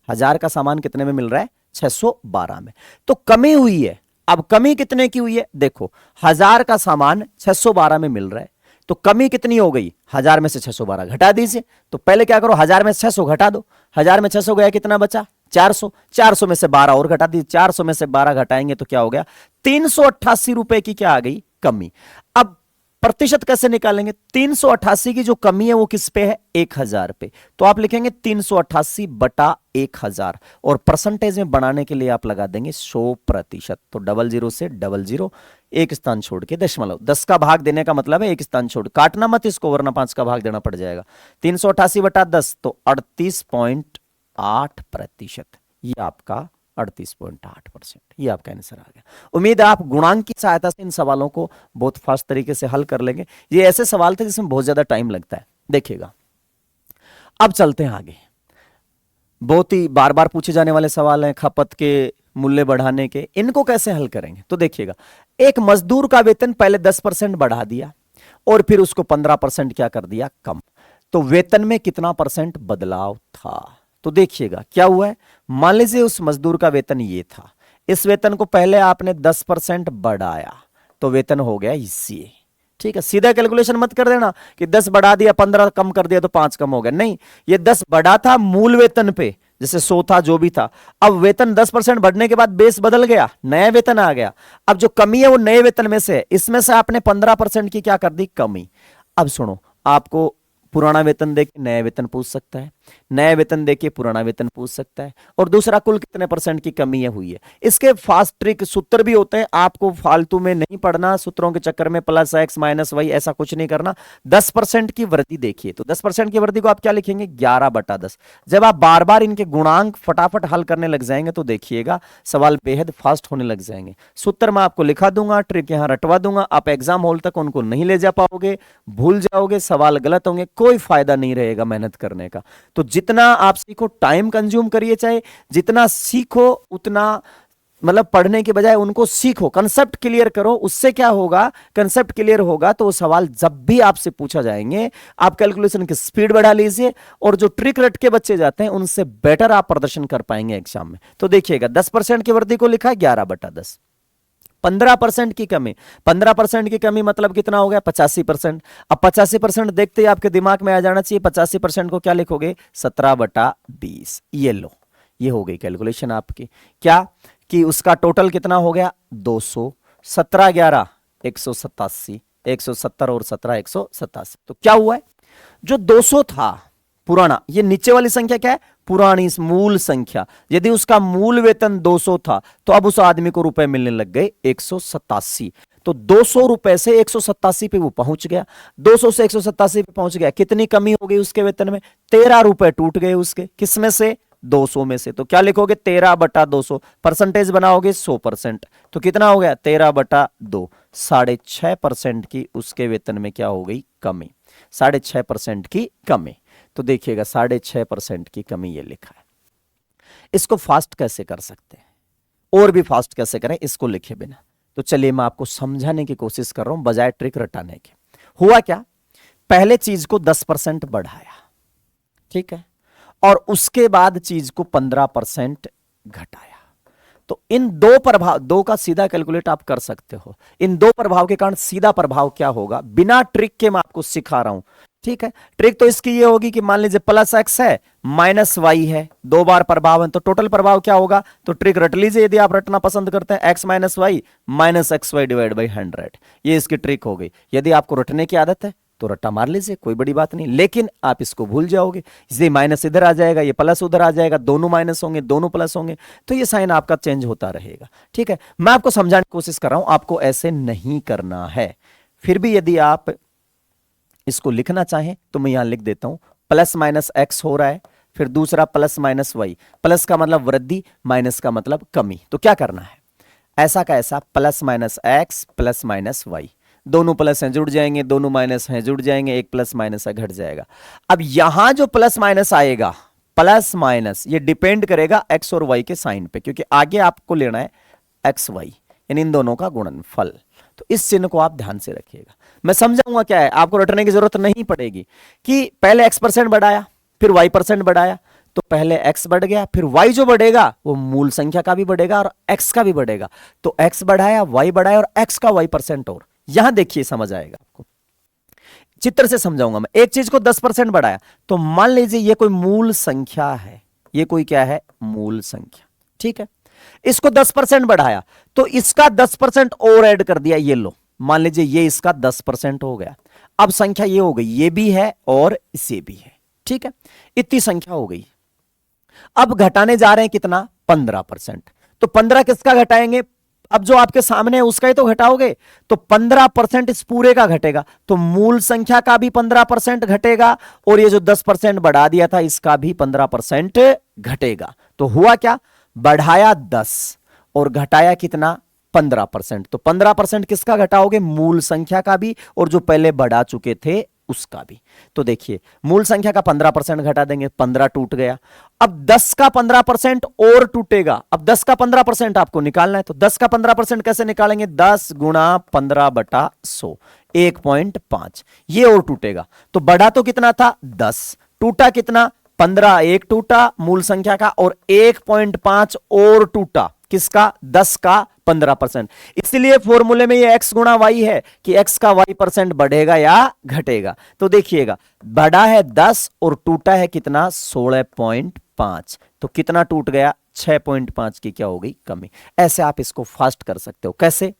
1000 का सामान कितने में मिल रहा है, 612 में। तो कमी हुई है। अब कमी कितने की हुई है, देखो 1000 का सामान 612 में मिल रहा है, तो कमी कितनी हो गई, 1000 में से 612 घटा दीजिए। तो पहले क्या करो, 1000 में 600 घटा दो, 1000 में 600 गया, कितना बचा, 400। 400 में से 12 और घटा दीजिए, 400 में से 12 घटाएंगे तो क्या हो गया, 388 रुपए की क्या आ गई, कमी। अब प्रतिशत कैसे निकालेंगे, 388 की जो कमी है वो किस पे है, 1000 पे। तो आप लिखेंगे 388/1000, और परसेंटेज में बनाने के लिए आप लगा देंगे 100%। तो 00 से 00, एक स्थान छोड़ के दशमलव, 10 का भाग देने का मतलब है एक स्थान छोड़, काटना मत इसको वरना 5 का भाग देना पड़ जाएगा। 388/10 तो 38.8%, ये आपका 38.8%, ये आपका आंसर आ गया। उम्मीद है आप गुणांक की सहायता से इन सवालों को बहुत फास्ट तरीके से हल कर लेंगे। ये ऐसे सवाल थे जिसमें बहुत ज्यादा टाइम लगता है। देखिएगा अब चलते हैं आगे, बहुत ही बार बार पूछे जाने वाले सवाल हैं, खपत के मूल्य बढ़ाने के, इनको कैसे हल करेंगे। तो देखिएगा, एक मजदूर का वेतन पहले 10% बढ़ा दिया और फिर उसको 15% क्या कर दिया, कम, तो वेतन में कितना परसेंट बदलाव था। तो देखिएगा क्या हुआ है, मान लीजिए उस मजदूर का वेतन ये था, इस वेतन को पहले आपने 10% बढ़ाया तो वेतन हो गया इससे। ठीक है, सीधा कैलकुलेशन मत कर देना कि 10 बढ़ा दिया 15 कम कर दिया तो 5 कम हो गया, नहीं, ये 10 बढ़ा था मूल वेतन पे, जैसे 100 था जो भी था। अब वेतन 10% बढ़ने के बाद बेस बदल गया, नया वेतन आ गया। अब जो कमी है वो नए वेतन में से है, इसमें से आपने 15% की क्या कर दी, कमी। अब सुनो, आपको पुराना वेतन देके नया वेतन पूछ सकता है, नया वेतन देके पुराना वेतन पूछ सकता है, और दूसरा कुल कितने परसेंट की कमी हुई है। इसके फास्ट ट्रिक सूत्र भी होते हैं, आपको फालतू में नहीं पढ़ना, सूत्रों के चक्कर में प्लस एक्स माइनस वाई ऐसा कुछ नहीं करना। 10% की वृद्धि देखिए, तो 10% की वृद्धि को आप क्या लिखेंगे, 11/10। जब आप बार बार इनके गुणांक फटाफट हल करने लग जाएंगे तो देखिएगा सवाल बेहद फास्ट होने लग जाएंगे। सूत्र मैं आपको लिखा दूंगा, ट्रिक यहां रटवा दूंगा, आप एग्जाम हॉल तक उनको नहीं ले जा पाओगे, भूल जाओगे, सवाल गलत होंगे, कोई फायदा नहीं रहेगा मेहनत करने का। तो जितना आप सीखो टाइम कंज्यूम करिए, चाहे जितना सीखो उतना, मतलब पढ़ने के बजाय उनको सीखो, कंसेप्ट क्लियर करो। उससे क्या होगा, कंसेप्ट क्लियर होगा तो वो सवाल जब भी आपसे पूछा जाएंगे आप कैलकुलेशन की स्पीड बढ़ा लीजिए, और जो ट्रिक रट के बच्चे जाते हैं उनसे बेटर आप प्रदर्शन कर पाएंगे एग्जाम में। तो देखिएगा 10% की वृद्धि को लिखा है 11/10। 15% की कमी, 15% की कमी मतलब कितना हो गया, 85%। अब 85% देखते ही आपके दिमाग में आ जाना चाहिए, 85% को क्या लिखोगे, 17/20। ये लो, ये हो गई कैलकुलेशन आपकी, क्या कि उसका टोटल कितना हो गया, 200, 17 11 187, 170 और 17 187। तो क्या हुआ है, जो 200 था पुराना, ये नीचे वाली संख्या क्या है, पुरानी मूल संख्या, यदि उसका मूल वेतन 200 था तो अब उस आदमी को रुपए मिलने लग गए 187। तो 200 रुपए से 187 पे वो पहुंच गया, 200 से 187 पे पहुंच गया, कितनी कमी हो गई उसके वेतन में, 13 रुपए टूट गए उसके, किसमें से, 200 में से। तो क्या लिखोगे, 13/200, परसेंटेज बनाओगे 100%, तो कितना हो गया, 13/2, 6.5% की उसके वेतन में क्या हो गई, कमी, 6.5% की कमी। तो देखिएगा 6.5% की कमी ये लिखा है। इसको फास्ट कैसे कर सकते हैं, और भी फास्ट कैसे करें इसको लिखे बिना, तो चलिए मैं आपको समझाने की कोशिश कर रहा हूं बजाय ट्रिक रटाने के। हुआ क्या, पहले चीज को 10% बढ़ाया, ठीक है, और उसके बाद चीज को 15% घटाया। तो इन दो प्रभाव, दो का सीधा कैलकुलेट आप कर सकते हो। इन दो प्रभाव के कारण सीधा प्रभाव क्या होगा, बिना ट्रिक के मैं आपको सिखा रहा हूं। ठीक है, ट्रिक तो इसकी ये होगी कि मान लीजिए प्लस एक्स है माइनस वाई है, दो बार प्रभाव है, तो टोटल प्रभाव क्या होगा, तो ट्रिक रट लीजिए यदि आप रटना पसंद करते हैं, X minus Y minus X Y divide by 100, ये इसकी ट्रिक हो गई। यदि आपको रटने की आदत है तो रट्टा मार लीजिए, कोई बड़ी बात नहीं, लेकिन आप इसको भूल जाओगे, इसलिए माइनस इधर आ जाएगा, ये प्लस उधर आ जाएगा, दोनों माइनस होंगे, दोनों प्लस होंगे, तो ये साइन आपका चेंज होता रहेगा। ठीक है, मैं आपको समझाने की कोशिश कर रहा हूं, आपको ऐसे नहीं करना है। फिर भी यदि आप इसको लिखना चाहें तो मैं यहां लिख देता हूं, प्लस माइनस एक्स हो रहा है, फिर दूसरा प्लस माइनस वाई, प्लस का मतलब वृद्धि, माइनस का मतलब कमी। तो क्या करना है, ऐसा का ऐसा plus minus X plus minus Y, दोनों प्लस हैं जुड़ जाएंगे, दोनों माइनस हैं जुड़ जाएंगे, एक प्लस माइनस है घट जाएगा। अब यहां जो प्लस माइनस आएगा, प्लस माइनस ये डिपेंड करेगा एक्स और वाई के साइन पे, क्योंकि आगे आपको लेना है एक्स वाई, इन दोनों का गुणनफल। तो इस चिन्ह को आप ध्यान से रखिएगा, मैं समझाऊंगा क्या है, आपको रटने की जरूरत नहीं पड़ेगी कि पहले एक्स परसेंट बढ़ाया फिर वाई परसेंट बढ़ाया, तो पहले एक्स बढ़ गया, फिर वाई जो बढ़ेगा वो मूल संख्या का भी बढ़ेगा और एक्स का भी बढ़ेगा, तो एक्स बढ़ाया वाई बढ़ाया और एक्स का वाई परसेंट। और यहां देखिए समझ आएगा आपको, चित्र से समझाऊंगा मैं। एक चीज को 10% बढ़ाया, तो मान लीजिए ये कोई मूल संख्या है, ये कोई क्या है, मूल संख्या। ठीक है, इसको 10% बढ़ाया तो इसका 10% और ऐड कर दिया, ये लो, मान लीजिए ये इसका 10% हो गया। अब संख्या ये हो गई, ये भी है और इसे भी है। ठीक है, इतनी संख्या हो गई। अब घटाने जा रहे हैं कितना, 15%। तो 15 किसका घटाएंगे, अब जो आपके सामने है उसका ही तो घटाओगे, तो 15% इस पूरे का घटेगा, तो मूल संख्या का भी 15% घटेगा और ये जो 10% बढ़ा दिया था इसका भी 15% घटेगा। तो हुआ क्या, बढ़ाया 10 और घटाया कितना, 15%। तो 15% किसका घटाओगे, मूल संख्या का भी और जो पहले बढ़ा चुके थे उसका भी। तो देखिए मूल संख्या का 15% घटा देंगे, 15 टूट गया। अब 10 का 15% और टूटेगा, अब 10 का 15% आपको निकालना है, तो 10 का 15% कैसे निकालेंगे, 10 गुणा 15/100, 1.5, ये और टूटेगा। तो बढ़ा तो कितना था 10, टूटा कितना 15, एक टूटा मूल संख्या का और 1.5 और टूटा किसका, 10 का 15%। इसलिए फॉर्मूले में ये x गुणा वाई है कि x का y परसेंट बढ़ेगा या घटेगा। तो देखिएगा बढ़ा है 10 और टूटा है कितना, 16.5, तो कितना टूट गया, 6.5 की क्या हो गई, कमी। ऐसे आप इसको फास्ट कर सकते हो। कैसे,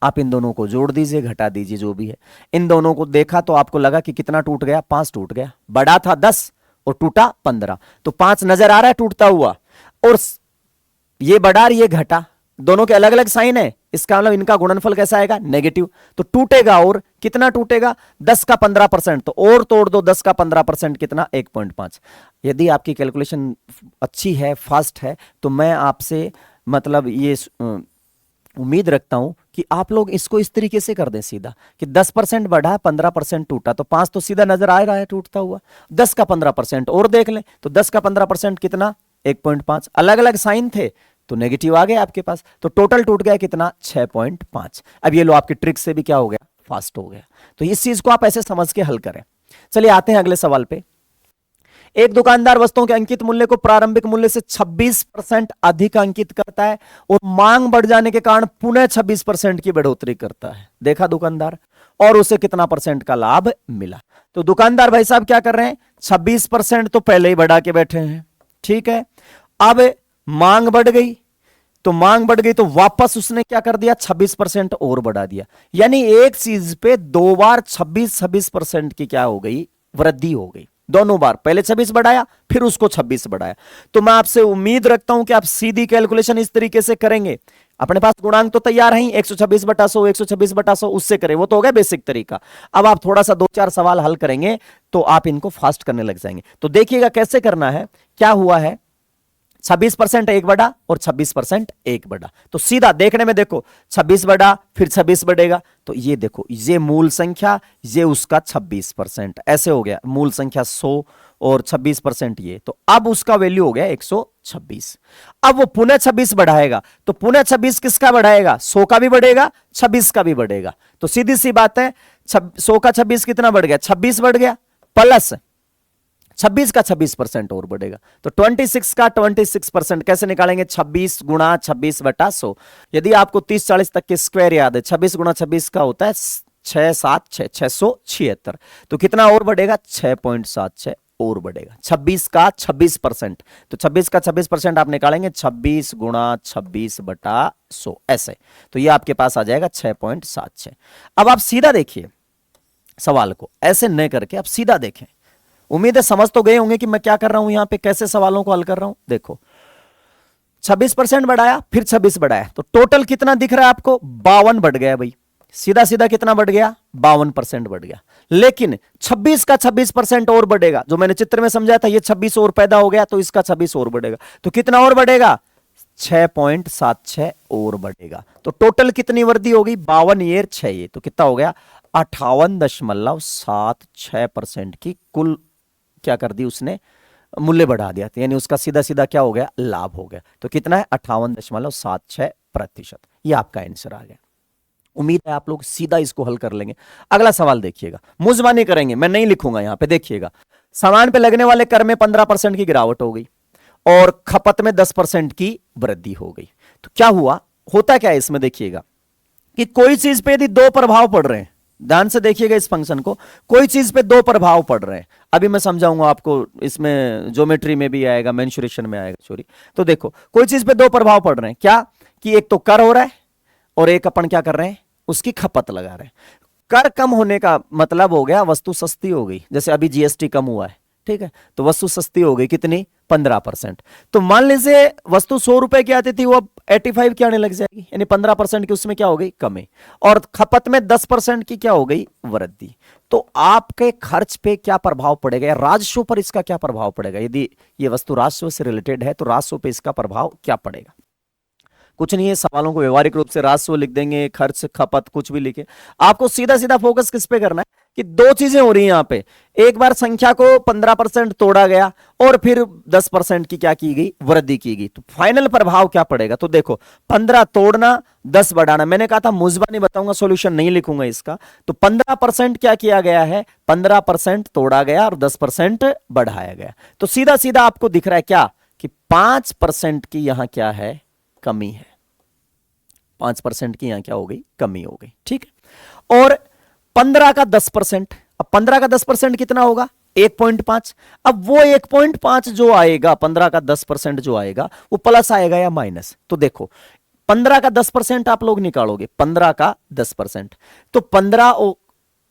आप इन दोनों को जोड़ दीजिए, घटा दीजिए, जो भी है, इन दोनों को देखा तो आपको लगा कि कितना टूट गया, 5 टूट गया। बढ़ा था 10 और टूटा 15, तो 5 नजर आ रहा है टूटता हुआ, और ये बढ़ा और ये घटा, दोनों के अलग अलग साइन है, इसका मतलब इनका गुणनफल कैसा आएगा, नेगेटिव। तो टूटेगा, और कितना टूटेगा, 10 का 15%, तो और तोड़ दो 10 का 15% कितना, 1.5। यदि आपकी कैलकुलेशन अच्छी है, फास्ट है, तो मैं आपसे मतलब ये उम्मीद रखता हूं कि आप लोग इसको इस तरीके से कर दें सीधा कि 10% बढ़ा 15% टूटा, तो 5 तो सीधा नजर आ रहा है टूटता हुआ, 10 का 15% और देख लें, तो 10 का 15% कितना, 1.5। अलग अलग साइन थे तो नेगेटिव आ गया आपके पास, तो टोटल टूट गया कितना, 6.5। अब ये लो आपकी ट्रिक से भी क्या हो गया, फास्ट हो गया। तो इस चीज को आप ऐसे समझ के हल करें। चलिए आते हैं अगले सवाल पे। एक दुकानदार वस्तुओं के अंकित मूल्य को प्रारंभिक मूल्य से 26% अधिक अंकित करता है और मांग बढ़ जाने के कारण पुनः 26% की बढ़ोतरी करता है। देखा दुकानदार, और उसे कितना परसेंट का लाभ मिला। तो दुकानदार भाई साहब क्या कर रहे हैं, 26% तो पहले ही बढ़ा के बैठे हैं। ठीक है, अब मांग बढ़ गई, तो मांग बढ़ गई तो वापस उसने क्या कर दिया, 26% और बढ़ा दिया। यानी एक चीज पे दो बार 26% की क्या हो गई, वृद्धि हो गई। दोनों बार, पहले 26 बढ़ाया फिर उसको 26 बढ़ाया। तो मैं आपसे उम्मीद रखता हूं कि आप सीधी कैलकुलेशन इस तरीके से करेंगे। अपने पास गुणांक तो तैयार है ही, 126/100, 126/100, उससे करें, वो तो हो गया बेसिक तरीका। अब आप थोड़ा सा 2-4 सवाल हल करेंगे तो आप इनको फास्ट करने लग जाएंगे। तो देखिएगा कैसे करना है। क्या हुआ है, 26% एक बढ़ा और 26% एक बढ़ा, तो सीधा देखने में देखो 26 बढ़ा फिर 26 बढ़ेगा, तो ये देखो ये मूल संख्या, ये उसका 26%, ऐसे हो गया मूल संख्या 100 और 26% ये, तो अब उसका वैल्यू हो गया 126। अब वो पुनः 26 बढ़ाएगा, तो पुनः 26 किसका बढ़ाएगा, 100 का भी बढ़ेगा 26 का भी बढ़ेगा। तो सीधी सी बात है 100 का 26 कितना बढ़ गया, 26 बढ़ गया, प्लस 26 का 26% और बढ़ेगा। तो 26 का 26% कैसे निकालेंगे? 26 गुणा 26 बटा 100। यदि आपको 30-40 तक के स्क्वायर याद है, 26 गुणा 26 का होता है 676, 676। तो कितना और बढ़ेगा? 6.76 और बढ़ेगा। 26 का 26%, तो 26 का 26% आप निकालेंगे 26 गुणा 26 बटा 100 ऐसे। तो ये आपके पास आ जाएगा 6.76। अब आप सीधा देखिए सवाल को, ऐसे न करके आप सीधा देखें। उम्मीद है समझ तो गए होंगे कि मैं क्या कर रहा हूं यहां पे, कैसे सवालों को हल कर रहा हूं। देखो 26% बढ़ाया, फिर 26 बढ़ाया, तो टोटल कितना दिख रहा है आपको? 52 बढ़ गया भाई। सीधा सीधा कितना बढ़ गया? 52% बढ़ गया। लेकिन 26 का 26% और बढ़ेगा, जो मैंने चित्र में समझाया था, ये 26 और पैदा हो गया, तो इसका 26 और बढ़ेगा। तो कितना और बढ़ेगा? 6.76 और बढ़ेगा। तो टोटल कितनी वृद्धि होगी? 52 ये 6 ये, तो कितना हो गया? 58.76% की कुल क्या कर दी उसने? मूल्य बढ़ा दिया। यानी उसका सीधा सीधा क्या हो गया? लाभ हो गया। तो कितना है? 58.76%। ये आपका आंसर आ गया। उम्मीद है आप लोग सीधा इसको हल कर लेंगे। अगला सवाल देखिएगा, मुजबानी करेंगे, मैं नहीं लिखूंगा यहां पे। देखिएगा, सामान पे लगने वाले कर में 15% की गिरावट हो गई और खपत में 10% की वृद्धि हो गई। तो क्या हुआ? होता क्या है इसमें? देखिएगा कि कोई चीज पे यदि दो प्रभाव पड़ रहे हैं, ध्यान से देखिएगा इस फंक्शन को, कोई चीज पे दो प्रभाव पड़ रहे हैं। अभी मैं समझाऊंगा आपको, इसमें ज्योमेट्री में भी आएगा, मेंसुरेशन में आएगा, सॉरी। तो देखो कोई चीज पे दो प्रभाव पड़ रहे हैं, क्या कि एक तो कर हो रहा है और एक अपन क्या कर रहे हैं? उसकी खपत लगा रहे हैं। कर कम होने का मतलब हो गया वस्तु सस्ती हो गई। जैसे अभी जीएसटी कम हुआ है, ठीक है, तो वस्तु सस्ती हो गई। कितनी? 15%। तो मान लीजिए वस्तु 100 रुपए की आती थी, वो अब 85 की आने लग जाएगी, यानी 15% की उसमें क्या हो गई? कमी। और खपत में 10% की क्या हो गई? वृद्धि। तो आपके खर्च पे क्या प्रभाव पड़ेगा? राजस्व पर इसका क्या प्रभाव पड़ेगा? यदि ये वस्तु राजस्व से रिलेटेड है तो राजस्व पे इसका प्रभाव क्या पड़ेगा? कुछ नहीं है, सवालों को व्यवहारिक रूप से राजस्व लिख देंगे, खर्च खपत कुछ भी लिखे। आपको सीधा सीधा फोकस किस पे करना है कि दो चीजें हो रही हैं यहां पे। एक बार संख्या को 15% तोड़ा गया और फिर 10% की क्या की गई? वृद्धि की गई। तो फाइनल प्रभाव क्या पड़ेगा? तो देखो 15 तोड़ना, 10 बढ़ाना। मैंने कहा था मुजबानी बताऊंगा, सॉल्यूशन नहीं लिखूंगा इसका। तो 15% क्या किया गया है? 15% तोड़ा गया और 10% बढ़ाया गया। तो सीधा सीधा आपको दिख रहा है क्या कि 5% की यहां क्या है? कमी है। 5% की यहां क्या हो गई? कमी हो गई, ठीक है। और 15 का 10%, अब 15 का 10% कितना होगा? 1.5। अब वो 1.5 जो आएगा, 15 का 10% जो आएगा, वो प्लस आएगा या माइनस? तो देखो 15 का 10% आप लोग निकालोगे, 15 का 10%, तो 15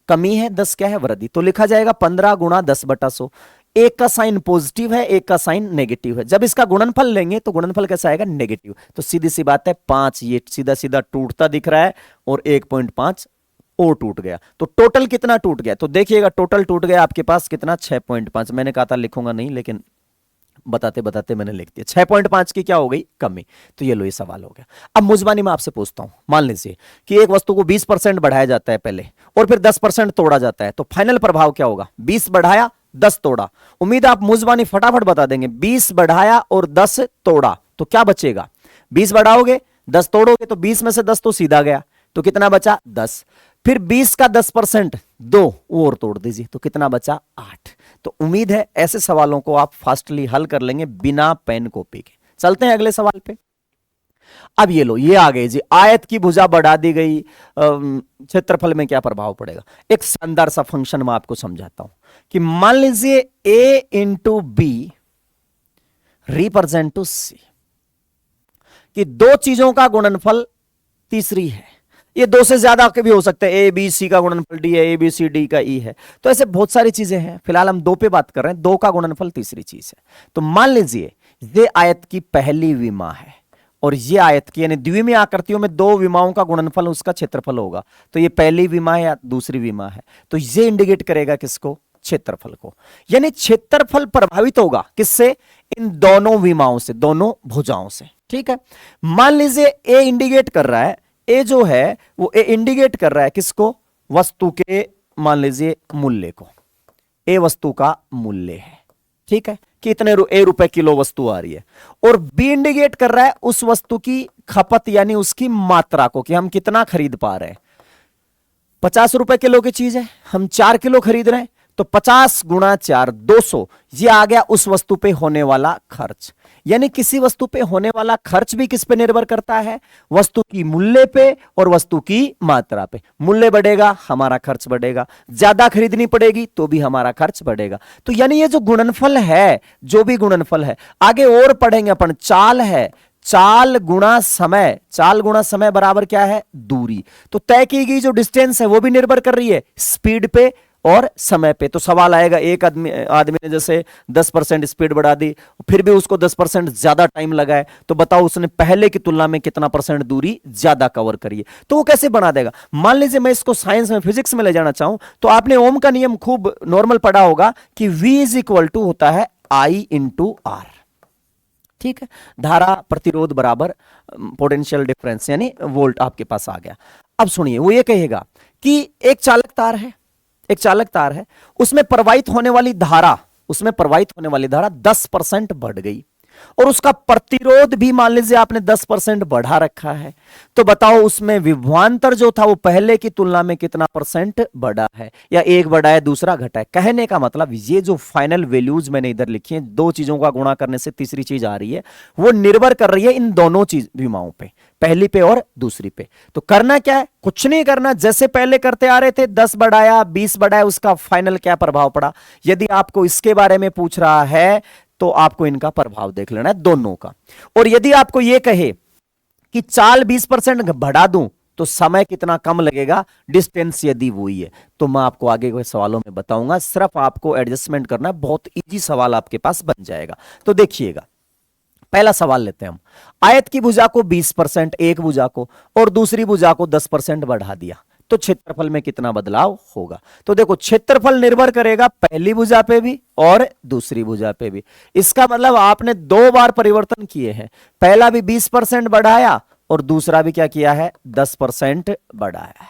कमी है, 10 क्या है? वृद्धि। तो लिखा जाएगा 15 गुणा 10 बटा 100। एक का साइन पॉजिटिव है, एक का साइन नेगेटिव है। जब इसका गुणनफल लेंगे तो गुणनफल कैसा आएगा? नेगेटिव। तो सीधी सी बात है 5 ये सीधा सीधा टूटता दिख रहा है और 1.5 और टूट गया। तो टोटल कितना टूट गया? तो देखिएगा टोटल टूट गया आपके पास कितना? 6.5। मैंने कहा था लिखूंगा नहीं, लेकिन बताते बताते मैंने लिख दिया। 6.5 की क्या हो गई? कमी। तो ये लो, ये सवाल हो गया। अब मुजबानी में आपसे पूछता हूं, मान लीजिए कि एक वस्तु को 20% बढ़ाया जाता है पहले और फिर 10% तोड़ा जाता है, तो फाइनल प्रभाव क्या होगा? 20 बढ़ाया, 10 तोड़ा। उम्मीद आप मुजबानी फटाफट बता देंगे। 20 बढ़ाया और 10 तोड़ा तो क्या बचेगा? 20 बढ़ाओगे, 10 तोड़ोगे, तो 20 में से 10 तो सीधा गया, तो कितना बचा? 10। फिर 20 का 10% 2 और तोड़ दीजिए, तो कितना बचा? 8। तो उम्मीद है ऐसे सवालों को आप फास्टली हल कर लेंगे बिना पेन कॉपी के। चलते हैं अगले सवाल पे। अब ये लो, ये आ गए जी, आयत की भुजा बढ़ा दी गई, क्षेत्रफल में क्या प्रभाव पड़ेगा? एक शानदार सा फंक्शन मैं आपको समझाता हूं कि मान लीजिए a into B represent to C, कि दो चीजों का गुणनफल तीसरी है। ये दो से ज्यादा के भी हो सकते हैं, ए बी सी का गुणनफल डी है, ए बी सी डी का ई है। तो ऐसे बहुत सारी चीजें हैं, फिलहाल हम दो पे बात कर रहे हैं। दो का गुणनफल तीसरी चीज है। तो मान लीजिए ये आयत की पहली विमा है और ये आयत की यानी द्विमीय आकृतियों में दो विमाओं का गुणनफल उसका क्षेत्रफल होगा। तो ये पहली विमा है या दूसरी विमा है, तो ये इंडिकेट करेगा किसको? क्षेत्रफल को। यानी क्षेत्रफल प्रभावित होगा किससे? इन दोनों विमाओं से, दोनों भुजाओं से, ठीक है। मान लीजिए ए इंडिकेट कर रहा है, ए जो है वो ए इंडिकेट कर रहा है किसको? वस्तु के मान लीजिए मूल्य को। ए वस्तु का मूल्य है, ठीक है, कि इतने ए रुपए किलो वस्तु आ रही है। और बी इंडिकेट कर रहा है उस वस्तु की खपत यानी उसकी मात्रा को, कि हम कितना खरीद पा रहे हैं। 50 रुपए किलो की चीज है, हम 4 किलो खरीद रहे हैं, तो 50 गुणा 4 200, ये आ गया उस वस्तु पे होने वाला खर्च। यानी किसी वस्तु पे होने वाला खर्च भी किस पे निर्भर करता है? वस्तु की मूल्य पे और वस्तु की मात्रा पे। मूल्य बढ़ेगा हमारा खर्च बढ़ेगा, ज्यादा खरीदनी पड़ेगी तो भी हमारा खर्च बढ़ेगा। तो यानी ये जो गुणनफल है, जो भी गुणनफल है, आगे और पढ़ेंगे अपन, चाल है, चाल गुणा समय, चाल गुणा समय बराबर क्या है? दूरी। तो तय की गई जो डिस्टेंस है वो भी निर्भर कर रही है स्पीड पे और समय पे। तो सवाल आएगा, एक आदमी ने जैसे 10% स्पीड बढ़ा दी, फिर भी उसको 10% ज्यादा टाइम लगा है, तो बताओ उसने पहले की तुलना में कितना परसेंट दूरी ज्यादा कवर करी है। तो वो कैसे बना देगा? मान लीजिए मैं इसको साइंस में, फिजिक्स में ले जाना चाहूं, तो आपने ओम का नियम खूब नॉर्मल पढ़ा होगा कि V इज इक्वल टू होता है I इंटू आर। ठीक है, धारा प्रतिरोध बराबर पोटेंशियल डिफरेंस, यानी वोल्ट आपके पास आ गया। अब सुनिए, वो ये कहेगा कि एक चालक तार है, एक चालक तार है, उसमें प्रवाहित होने वाली धारा, उसमें प्रवाहित होने वाली धारा 10% बढ़ गई और उसका प्रतिरोध भी मान लीजिए आपने 10% बढ़ा रखा है। तो बताओ उसमें विभवांतर जो था वो पहले की तुलना में कितना परसेंट बढ़ा है, या एक बढ़ा है दूसरा घटा है? कहने का मतलब ये जो फाइनल वैल्यूज मैंने इधर लिखी है, दो चीजों का गुणा करने से तीसरी चीज आ रही है, वो निर्भर कर रही है इन दोनों चीज विमाओं पे, पहली पे और दूसरी पे। तो करना क्या है? कुछ नहीं करना, जैसे पहले करते आ रहे थे, 10 बढ़ाया 20 बढ़ाया, उसका फाइनल क्या प्रभाव पड़ा। यदि आपको इसके बारे में पूछ रहा है तो आपको इनका प्रभाव देख लेना है दोनों का। और यदि आपको यह कहे कि चाल 20% बढ़ा दूं तो समय कितना कम लगेगा, डिस्टेंस यदि वही है, तो मैं आपको आगे के सवालों में बताऊंगा। सिर्फ आपको एडजस्टमेंट करना है, बहुत इजी सवाल आपके पास बन जाएगा। तो देखिएगा, पहला सवाल लेते हैं हम। आयत की भुजा को 20%, एक भुजा को, और दूसरी भुजा को 10% बढ़ा दिया, तो क्षेत्रफल में कितना बदलाव होगा? तो देखो, क्षेत्रफल निर्भर करेगा पहली भुजा पे भी और दूसरी भुजा पे भी। इसका मतलब आपने दो बार परिवर्तन किए हैं, पहला भी 20% बढ़ाया और दूसरा भी क्या किया है? 10% बढ़ाया है।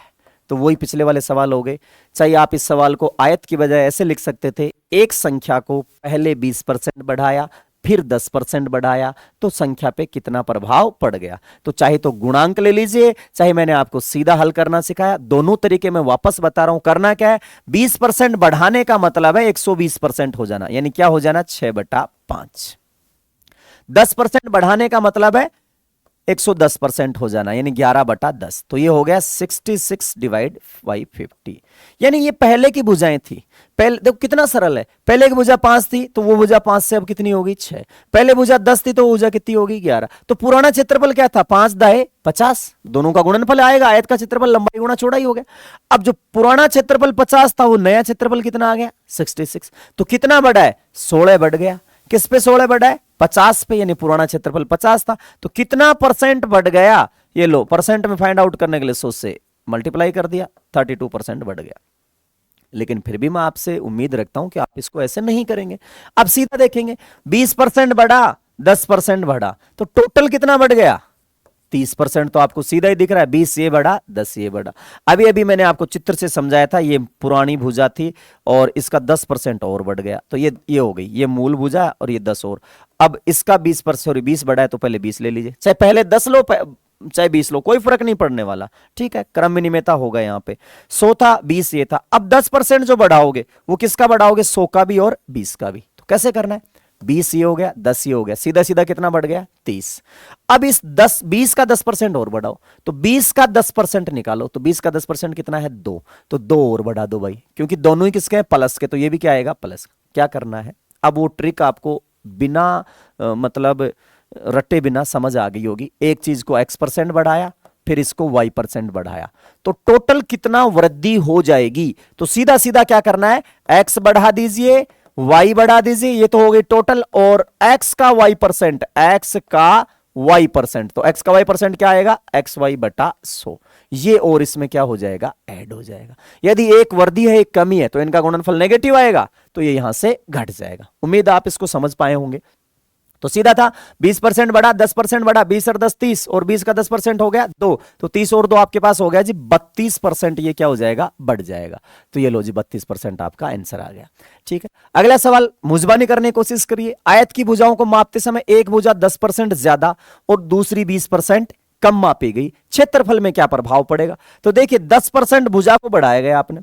तो वही पिछले वाले सवाल हो गए। चाहे आप इस सवाल को आयत की बजाय ऐसे लिख सकते थे, एक संख्या को पहले 20% बढ़ाया फिर 10% बढ़ाया, तो संख्या पे कितना प्रभाव पड़ गया। तो चाहे तो गुणांक ले लीजिए, चाहे मैंने आपको सीधा हल करना सिखाया, दोनों तरीके में वापस बता रहा हूं। करना क्या है? 20% बढ़ाने का मतलब है 120% हो जाना, यानी क्या हो जाना? 6/5। 10% बढ़ाने का मतलब है 110% हो जाना, यानी 11/10। तो ये हो गया 66 डिवाइड बाई 50। यानी ये पहले की भुजाएं थी। पहले देखो कितना सरल है, पहले की भुजा 5 थी तो वो भुजा 5 से अब कितनी होगी? 6। पहले भुजा 10 थी तो वो भुजा कितनी होगी? 11। तो पुराना क्षेत्रफल क्या था? 5 दाए 50, दोनों का गुणनफल आएगा। आयत का क्षेत्रफल लंबाई गुणा चौड़ाई हो गया। अब जो पुराना क्षेत्रफल 50 था, वो नया क्षेत्रफल कितना आ गया? 66। तो कितना बढ़ा है? 16 बढ़ गया। किस पे 16 बढ़ा है? 50 पे, यानी पुराना क्षेत्रफल 50 था, तो कितना परसेंट बढ़ गया? ये लो, परसेंट में फाइंड आउट करने के लिए 100 से मल्टीप्लाई कर दिया, 32% बढ़ गया। लेकिन फिर भी मैं आपसे उम्मीद रखता हूं कि आप इसको ऐसे नहीं करेंगे। अब सीधा देखेंगे, 20% बढ़ा, 10% बढ़ा, तो टोटल कितना बढ़ गया? 30%। तो आपको सीधा ही दिख रहा है, 20 ये बढ़ा, 10 ये बढ़ा। अभी अभी मैंने आपको चित्र से समझाया था, ये पुरानी भुजा थी और इसका 10% और बढ़ गया, तो ये हो गई, ये मूल भुजा और ये 10 और। अब इसका 20%, 20 बढ़ा है तो पहले 20 ले लीजिए, चाहे पहले 10 लो चाहे 20 लो, कोई फर्क नहीं पड़ने वाला। ठीक है, क्रम विनिमयता होगा यहाँ पे। 100 था, 20 ये था। अब 10% जो बढ़ाओगे वो किसका बढ़ाओगे? 100 का भी और 20 का भी। तो कैसे करना है? 20 ये हो गया, 10 ये हो गया, सीधा सीधा कितना बढ़ गया? 30। अब इस 20 का 10% और बढ़ाओ, तो 20 का 10% निकालो, तो 20 का 10% कितना है? 2। तो 2 और बढ़ा दो भाई, क्योंकि दोनों ही किसके हैं? प्लस के, तो ये भी क्या आएगा? प्लस। क्या करना है? अब वो ट्रिक आपको बिना मतलब रट्टे बिना समझ आ गई होगी। एक चीज को x% बढ़ाया, फिर इसको y% बढ़ाया, तो टोटल कितना वृद्धि हो जाएगी? तो सीधा सीधा क्या करना है? x बढ़ा दीजिए, y बढ़ा दीजिए, ये तो हो गई टोटल, और x का y%, x का y%, तो x का y% क्या आएगा? xy/100। ये और इसमें क्या हो जाएगा? ऐड हो जाएगा। यदि एक वृद्धि है एक कमी है तो इनका गुणनफल नेगेटिव आएगा, तो ये यहां से घट जाएगा। उम्मीद आप इसको समझ पाए होंगे। तो सीधा था, 20% बढ़ा, 10% बढ़ा, 20 और 10 30, और 20 का 10% हो गया 2, तो 30 और 2 आपके पास हो गया जी 32%। ये क्या हो जाएगा? बढ़ जाएगा। तो ये लो जी 32% आपका आंसर आ गया। ठीक है, अगला सवाल मुजबानी करने की कोशिश करिए। आयत की भुजाओं को मापते समय एक भुजा 10% ज्यादा और दूसरी 20% कम मापी गई, क्षेत्रफल में क्या प्रभाव पड़ेगा? तो देखिए 10% भुजा को बढ़ाया गया आपने,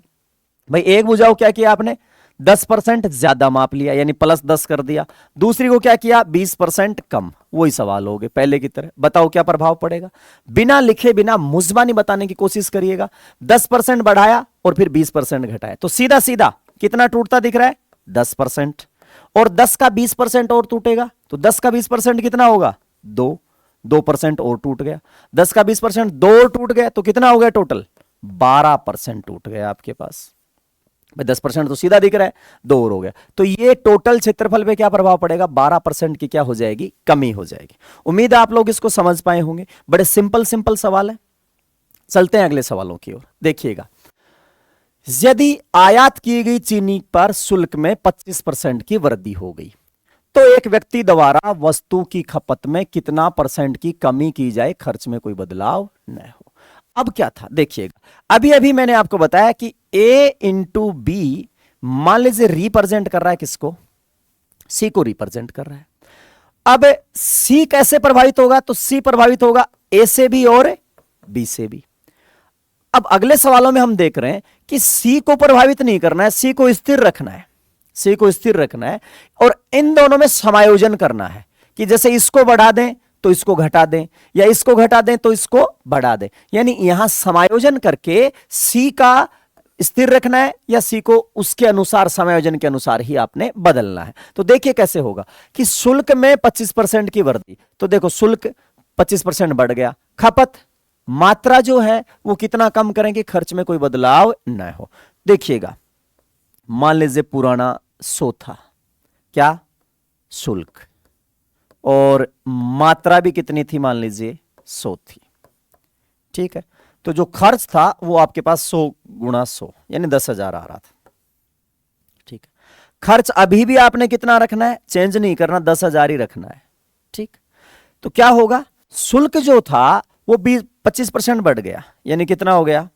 भाई एक भुजा को क्या किया आपने? 10% ज्यादा माप लिया यानी +10 कर दिया, दूसरी को क्या किया 20% कम। वही सवाल हो गए पहले की तरह। बताओ क्या प्रभाव पड़ेगा? बिना लिखे बिना मुजबानी बताने की कोशिश करिएगा। 10% बढ़ाया और फिर 20% घटाया तो सीधा सीधा कितना टूटता दिख रहा है? 10%। और 10 का 20% और टूटेगा तो 10 का 20% कितना होगा? 2% और टूट गया। 10 का 20% 2 और टूट गया तो कितना हो गया टोटल? 12% टूट गया आपके पास। 10% तो सीधा दिख रहा है, 2 और हो गया। तो ये टोटल क्षेत्रफल पे क्या प्रभाव पड़ेगा? 12% की क्या हो जाएगी? कमी हो जाएगी। उम्मीद है आप लोग इसको समझ पाए होंगे। बड़े सिंपल सवाल है। चलते हैं अगले सवालों की ओर। देखिएगा, यदि आयात की गई चीनी पर शुल्क में 25% की वृद्धि हो गई तो एक व्यक्ति द्वारा वस्तु की खपत में कितना % की कमी की जाए, खर्च में कोई बदलाव न हो। अब क्या था देखिएगा, अभी अभी मैंने आपको बताया कि A इंटू बी मान लीजिए रिप्रेजेंट कर रहा है किसको? C को रिप्रेजेंट कर रहा है। अब C कैसे प्रभावित होगा? तो C प्रभावित होगा A से भी और B से भी। अब अगले सवालों में हम देख रहे हैं कि C को प्रभावित नहीं करना है, C को स्थिर रखना है, C को स्थिर रखना है और इन दोनों में समायोजन करना है कि जैसे इसको बढ़ा दें तो इसको घटा दें या इसको घटा दें तो इसको बढ़ा दें। यानी यहां समायोजन करके C का स्थिर रखना है या C को उसके अनुसार समायोजन के अनुसार ही आपने बदलना है। तो देखिए कैसे होगा कि शुल्क में 25% की वृद्धि, तो देखो शुल्क 25% बढ़ गया, खपत मात्रा जो है वो कितना कम करेंगे, खर्च में कोई बदलाव न हो। देखिएगा, मान लीजिए पुराना 100 था, क्या? शुल्क, और मात्रा भी कितनी थी? मान लीजिए 100 थी। ठीक है, तो जो खर्च था वो आपके पास 100 गुणा 100 यानी 10,000 आ रहा था। ठीक है, खर्च अभी भी आपने कितना रखना है? चेंज नहीं करना, 10,000 ही रखना है। ठीक, तो क्या होगा? शुल्क जो था वो 25% बढ़ गया यानी कितना हो गया?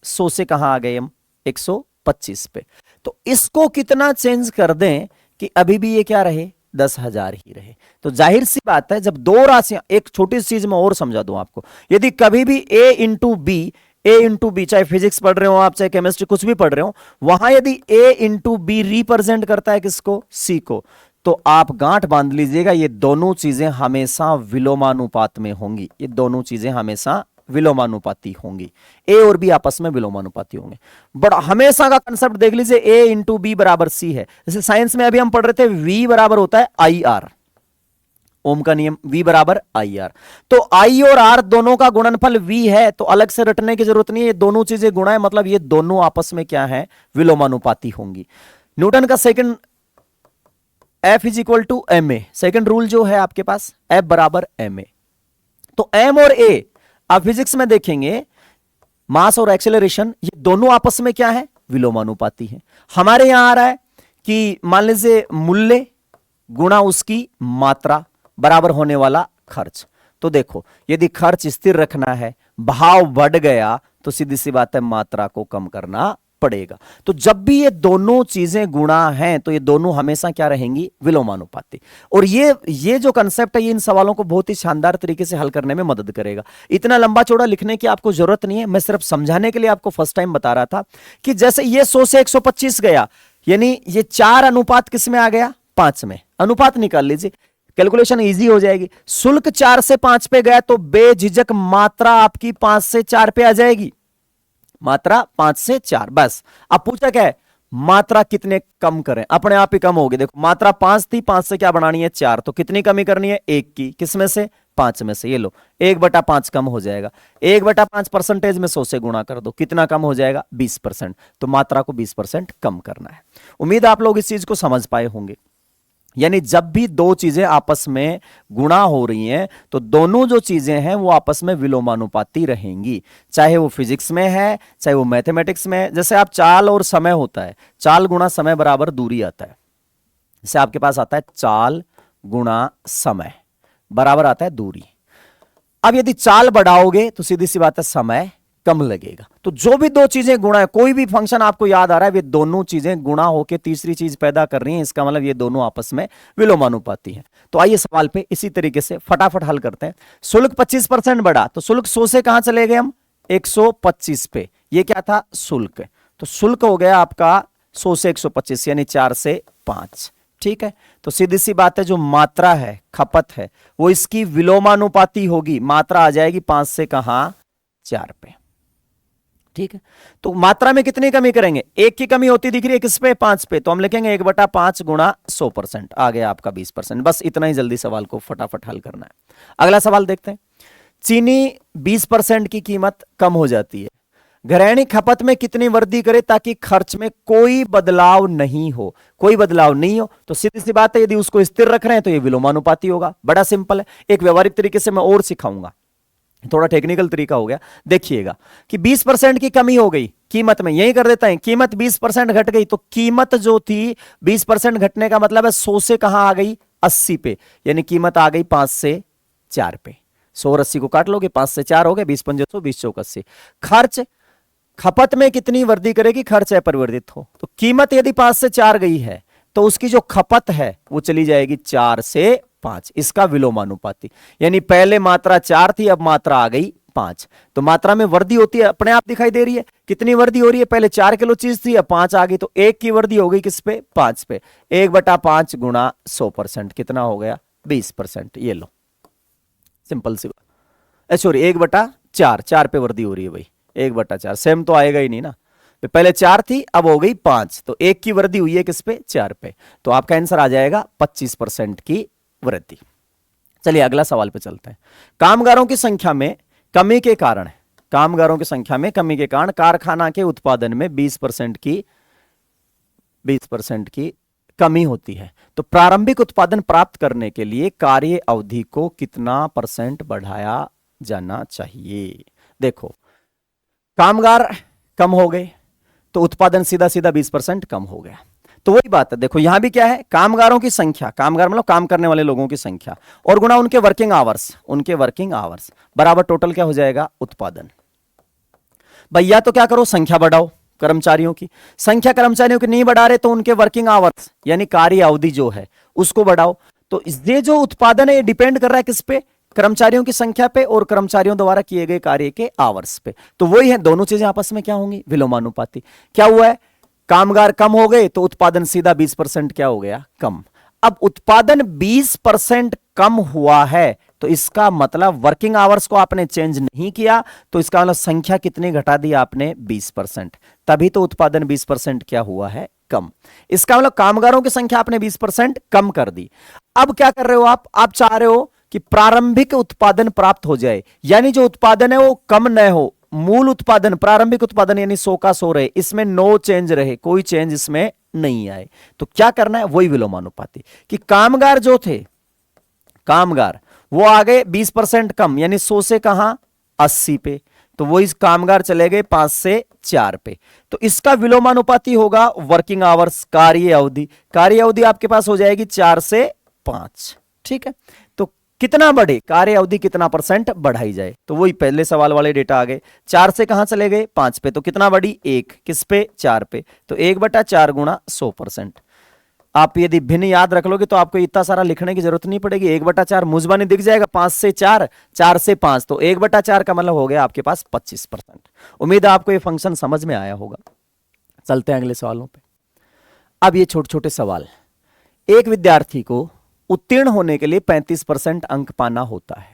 100 से कहां आ गए हम? 125 पे। तो इसको कितना चेंज कर दें कि अभी भी ये क्या रहे? 10,000 ही रहे। तो जाहिर सी बात है, जब दो राशियां, एक छोटी सी चीज में और समझा दूं आपको, यदि कभी भी A इंटू बी, चाहे फिजिक्स पढ़ रहे हो आप, चाहे केमिस्ट्री कुछ भी पढ़ रहे हो, वहां यदि A इंटू बी रिप्रेजेंट करता है किसको? C को, तो आप गांठ बांध लीजिएगा, ये दोनों चीजें हमेशा विलोमानुपात में होंगी। ये दोनों चीजें हमेशा विलोमानुपाती होंगी। ए और बी आपस में विलोमानुपाती होंगे। बड़ा हमेशा का कंसेप्ट देख लीजिए, ए इंटू बी बराबर सी है। जैसे साइंस में अभी हम पढ़ रहे थे, वी बराबर होता है आई आर, ओम का नियम, V बराबर आई आर। तो I और R दोनों का गुणनफल V है, तो अलग से रटने की जरूरत नहीं है, ये दोनों चीजें गुणा है, मतलब ये दोनों आपस में क्या है? विलोमानुपाती होंगी। न्यूटन का second F is equal to M A, second rule जो है आपके पास, F बराबर एम ए। तो M और A आप फिजिक्स में देखेंगे, मास और एक्सेलरेशन, ये दोनों आपस में क्या है? विलोमानुपाती है। हमारे यहां आ रहा है कि मान लीजिए मूल्य गुणा उसकी मात्रा बराबर होने वाला खर्च। तो देखो, यदि खर्च स्थिर रखना है, भाव बढ़ गया, तो सीधी सी बात है मात्रा को कम करना पड़ेगा। तो जब भी ये दोनों चीजें गुणा हैं तो ये दोनों हमेशा क्या रहेंगी? विलोमानुपाती। और ये जो कंसेप्ट है, ये इन सवालों को बहुत ही शानदार तरीके से हल करने में मदद करेगा। इतना लंबा चौड़ा लिखने की आपको जरूरत नहीं है, मैं सिर्फ समझाने के लिए आपको फर्स्ट टाइम बता रहा था कि जैसे ये 100 से 125 गया, यानी ये 4 अनुपात किस में आ गया? 5 में। अनुपात निकाल लीजिए, कैलकुलेशन इजी हो जाएगी। शुल्क 4 से 5 पे गया तो बेझिझक मात्रा आपकी 5 से 4 पे आ जाएगी। मात्रा 5 से 4, बस। अब पूछा क्या है? मात्रा कितने कम करें? अपने आप ही कम होगी। देखो, मात्रा 5 थी, 5 से क्या बढ़ानी है? 4। तो कितनी कमी करनी है? 1 की। किसमें से? 5 में से। ये लो, 1/5 कम हो जाएगा। 1/5 परसेंटेज में 100 से गुणा कर दो, कितना कम हो जाएगा? 20%। तो मात्रा को 20% कम करना है। उम्मीद आप लोग इस चीज को समझ पाए होंगे। यानी जब भी दो चीजें आपस में गुणा हो रही हैं तो दोनों जो चीजें हैं वो आपस में विलोमानुपाती रहेंगी, चाहे वो फिजिक्स में है, चाहे वो मैथमेटिक्स में है। जैसे आप चाल और समय होता है, चाल गुणा समय बराबर दूरी आता है। जैसे आपके पास आता है चाल गुणा समय बराबर आता है दूरी। अब यदि चाल बढ़ाओगे तो सीधी सी बात है समय कम लगेगा। तो जो भी दो चीजें गुणा है, कोई भी फंक्शन आपको याद आ रहा है, वे दोनों चीजें गुणा होकर तीसरी चीज पैदा कर रही हैं, इसका मतलब ये दोनों आपस में विलोमानुपाती हैं। तो आइए सवाल पे इसी तरीके से फटाफट हल करते हैं। शुल्क 25% बढ़ा, तो शुल्क 100 से कहां चले गए हम? 125 पे। ये क्या था? शुल्क। तो शुल्क हो गया आपका 100 से 125 यानी 4 से 5। ठीक है, तो सीधी सी बात है, जो मात्रा है, खपत है, वो इसकी विलोमानुपाती होगी। मात्रा आ जाएगी 5 से कहां, 4 पे। ठीक है, तो मात्रा में कितनी कमी करेंगे, 1 की कमी होती दिख रही है किस पे, 5 पे, तो हम लिखेंगे 1/5 गुणा 100%, आ गया आपका 20%। बस इतना ही जल्दी सवाल को फटाफट हल करना है। अगला सवाल देखते हैं। चीनी 20% की कीमत कम हो जाती है, घरेलू खपत में कितनी वृद्धि करे ताकि खर्च में कोई बदलाव नहीं हो। कोई बदलाव नहीं हो तो सीधी सी बात है, यदि उसको स्थिर रख रहे हैं तो ये विलोमानुपाती होगा। बड़ा सिंपल है, एक व्यवहारिक तरीके से मैं और सिखाऊंगा, थोड़ा टेक्निकल तरीका हो गया। देखिएगा कि 20% की कमी हो गई कीमत में, यही कर देता है, कीमत 20% घट गई, तो कीमत जो थी 20% घटने का मतलब है 100 से कहां आ गई, 80 पे, यानी कीमत आ गई 5 से 4 पे। 100 और 80 को काट लोगे, 5 से 4 हो गए, 20 पंजे 100, 20 चौक 80। खर्च, खपत में कितनी वृद्धि करेगी, खर्च अपरिवर्तित हो, तो कीमत यदि 5 से 4 गई है तो उसकी जो खपत है वो चली जाएगी 4 से 5, इसका विलोमानुपाती। यानी पहले मात्रा 4 थी, अब मात्रा आ गई 5, तो मात्रा में वृद्धि होती है, अपने आप दिखाई दे रही है। कितनी वृद्धि हो रही है, पहले 4 किलो चीज थी, अब 5 आ गई, तो 1 की वृद्धि हो गई किस पे, 5 पे। 1/5 गुणा 100% कितना हो गया, 20%। ये लो, सिंपल सी बात, सॉरी 1/4, 4 पे वृद्धि हो रही है भाई, 1/4, सेम तो आएगा ही नहीं ना, तो पहले 4 थी, अब हो गई 5, तो 1 की वृद्धि हुई है किस पे, 4 पे, तो आपका आंसर आ जाएगा 25% की वृद्धि। चलिए अगला सवाल पे चलते हैं। कामगारों की संख्या में कमी के कारण, कामगारों की संख्या में कमी के कारण कारखाना के उत्पादन में 20% की कमी होती है, तो प्रारंभिक उत्पादन प्राप्त करने के लिए कार्य अवधि को कितना % बढ़ाया जाना चाहिए। देखो, कामगार कम हो गए तो उत्पादन सीधा सीधा 20% कम हो गया, तो वही बात है। देखो यहां भी क्या है, कामगारों की संख्या, कामगार मतलब काम करने वाले लोगों की संख्या, और गुणा उनके वर्किंग आवर्स, बराबर टोटल क्या हो जाएगा, उत्पादन। भैया तो क्या करो, संख्या बढ़ाओ कर्मचारियों की, संख्या कर्मचारियों की नहीं बढ़ा रहे तो उनके वर्किंग आवर्स यानी कार्य अवधि जो है उसको बढ़ाओ। तो ये जो उत्पादन है ये डिपेंड कर रहा है किस पे, कर्मचारियों की संख्या पे और कर्मचारियों द्वारा किए गए कार्य के आवर्स पे। तो वही है, दोनों चीजें आपस में क्या होंगी, विलोमानुपाती। क्या हुआ है, कामगार कम हो गए तो उत्पादन सीधा 20% क्या हो गया, कम। अब उत्पादन 20% कम हुआ है तो इसका मतलब वर्किंग आवर्स को आपने चेंज नहीं किया, तो इसका मतलब संख्या कितनी घटा दी आपने, 20%, तभी तो उत्पादन 20% क्या हुआ है, कम। इसका मतलब कामगारों की संख्या आपने 20% कम कर दी। अब क्या कर रहे हो आप चाह रहे हो कि प्रारंभिक उत्पादन प्राप्त हो जाए, यानी जो उत्पादन है वो कम न हो, मूल उत्पादन, प्रारंभिक उत्पादन यानी 100 का 100 रहे, इसमें नो चेंज रहे, कोई चेंज इसमें नहीं आए। तो क्या करना है, वही विलोमानुपाती, कि कामगार जो थे, कामगार वो आ गए 20% कम, यानी 100 से कहां, 80 पे, तो वो इस कामगार चले गए 5 से 4 पे, तो इसका विलोमानुपाती होगा वर्किंग आवर्स, कार्य अवधि। कार्य अवधि आपके पास हो जाएगी 4 से 5। ठीक है, तो कितना बढ़े, कार्य अवधि कितना % बढ़ाई जाए, तो वही पहले सवाल वाले डेटा आ गए। 4 से कहां चले गए, 5 पे, तो कितना बढ़ी, 1 किस पे, 4 पे, तो 1/4 गुणा 100%। आप यदि भिन्न याद रख लोगे तो आपको इतना सारा लिखने की जरूरत नहीं पड़ेगी, 1/4 मुजबानी दिख जाएगा, 5 से 4, 4 से 5, तो 1/4 का मतलब हो गया आपके पास 25%। उम्मीद है आपको ये फंक्शन समझ में आया होगा। चलते हैं अगले सवालों पे। अब ये छोटे छोटे सवाल, एक विद्यार्थी को उत्तीर्ण होने के लिए 35% अंक पाना होता है,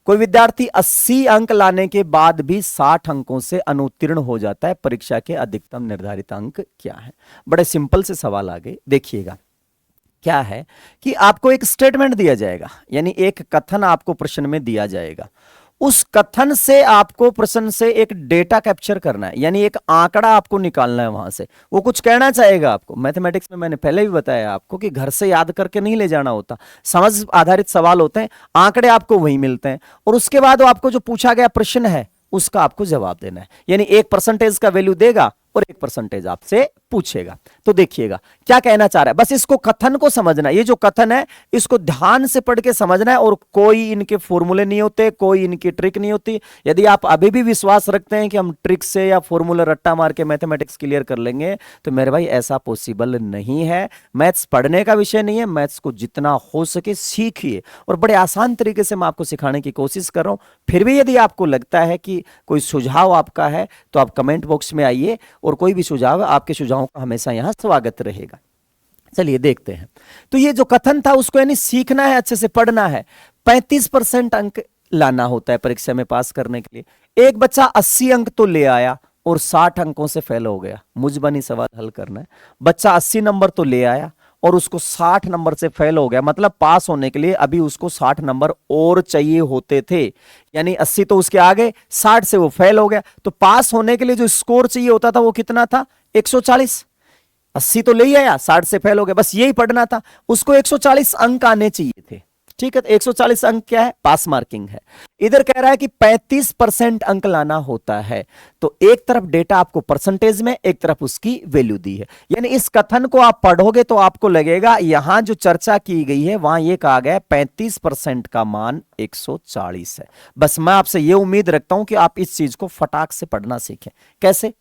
कोई विद्यार्थी 80 अंक लाने के बाद भी 60 अंकों से अनुत्तीर्ण हो जाता है, परीक्षा के अधिकतम निर्धारित अंक क्या है। बड़े सिंपल से सवाल आ गए, देखिएगा क्या है कि आपको एक स्टेटमेंट दिया जाएगा, यानी एक कथन आपको प्रश्न में दिया जाएगा, उस कथन से आपको प्रश्न से एक डेटा कैप्चर करना है, यानी एक आंकड़ा आपको निकालना है, वहां से वो कुछ कहना चाहेगा आपको। मैथमेटिक्स में मैंने पहले भी बताया आपको कि घर से याद करके नहीं ले जाना होता, समझ आधारित सवाल होते हैं, आंकड़े आपको वही मिलते हैं, और उसके बाद वो आपको जो पूछा गया प्रश्न है उसका आपको जवाब देना है, यानी 1% का वैल्यू देगा और 1% आपसे पूछेगा। तो देखिएगा क्या कहना चाह रहा है, बस इसको कथन को समझना है, ये जो कथन है इसको ध्यान से पढ़ के समझना है, और कोई इनके फॉर्मूले नहीं होते, कोई इनकी ट्रिक नहीं होती। यदि आप अभी भी विश्वास रखते हैं कि हम ट्रिक से या फॉर्मूला रट्टा मार के मैथमेटिक्स क्लियर कर लेंगे, तो मेरे भाई ऐसा पॉसिबल नहीं है। मैथ्स पढ़ने का विषय नहीं है, मैथ्स को जितना हो सके सीखिए, और बड़े आसान तरीके से मैं आपको सिखाने की कोशिश कर रहा हूं। फिर भी यदि आपको लगता है कि कोई सुझाव आपका है तो आप कमेंट बॉक्स में आइए, और कोई भी सुझाव, आपके सुझाव परीक्षाओं का हमेशा यहाँ स्वागत रहेगा। चलिए देखते हैं। तो ये जो कथन था उसको यानी सीखना है, अच्छे से पढ़ना है। 35% अंक लाना होता है परीक्षा में पास करने के लिए। एक बच्चा 80 अंक तो ले आया और 60 अंकों से फेल हो गया। मुझ बनी सवाल हल करना है। बच्चा 80 नंबर तो ले आया और उसको 60 नंबर से फेल हो गया, मतलब पास होने के लिए अभी उसको 60 नंबर और चाहिए होते थे। यानी 80 तो उसके आगे, 60 से वो फेल हो गया। तो पास होने के लिए जो स्कोर चाहिए होता था वो कितना था? 140। 80 तो ले ही आया, 60 से फेल हो गया, बस यही पढ़ना था। उसको 140 अंक आने चाहिए थे। ठीक है, तो 140 अंक क्या है? पास मार्किंग है। इधर कह रहा है कि 35% अंक लाना होता है। तो एक तरफ डेटा आपको परसेंटेज में, एक तरफ उसकी वैल्यू दी है। यानी इस कथन को आप पढ़ोगे तो आपको लगेगा यहां जो चर्चा की गई है वहां ये कहा गया 35% का मान 140 है। बस मैं आपसे ये उम्मीद रखता हूं कि आप इस चीज को फटाक से पढ़ना सीखें। कैसे?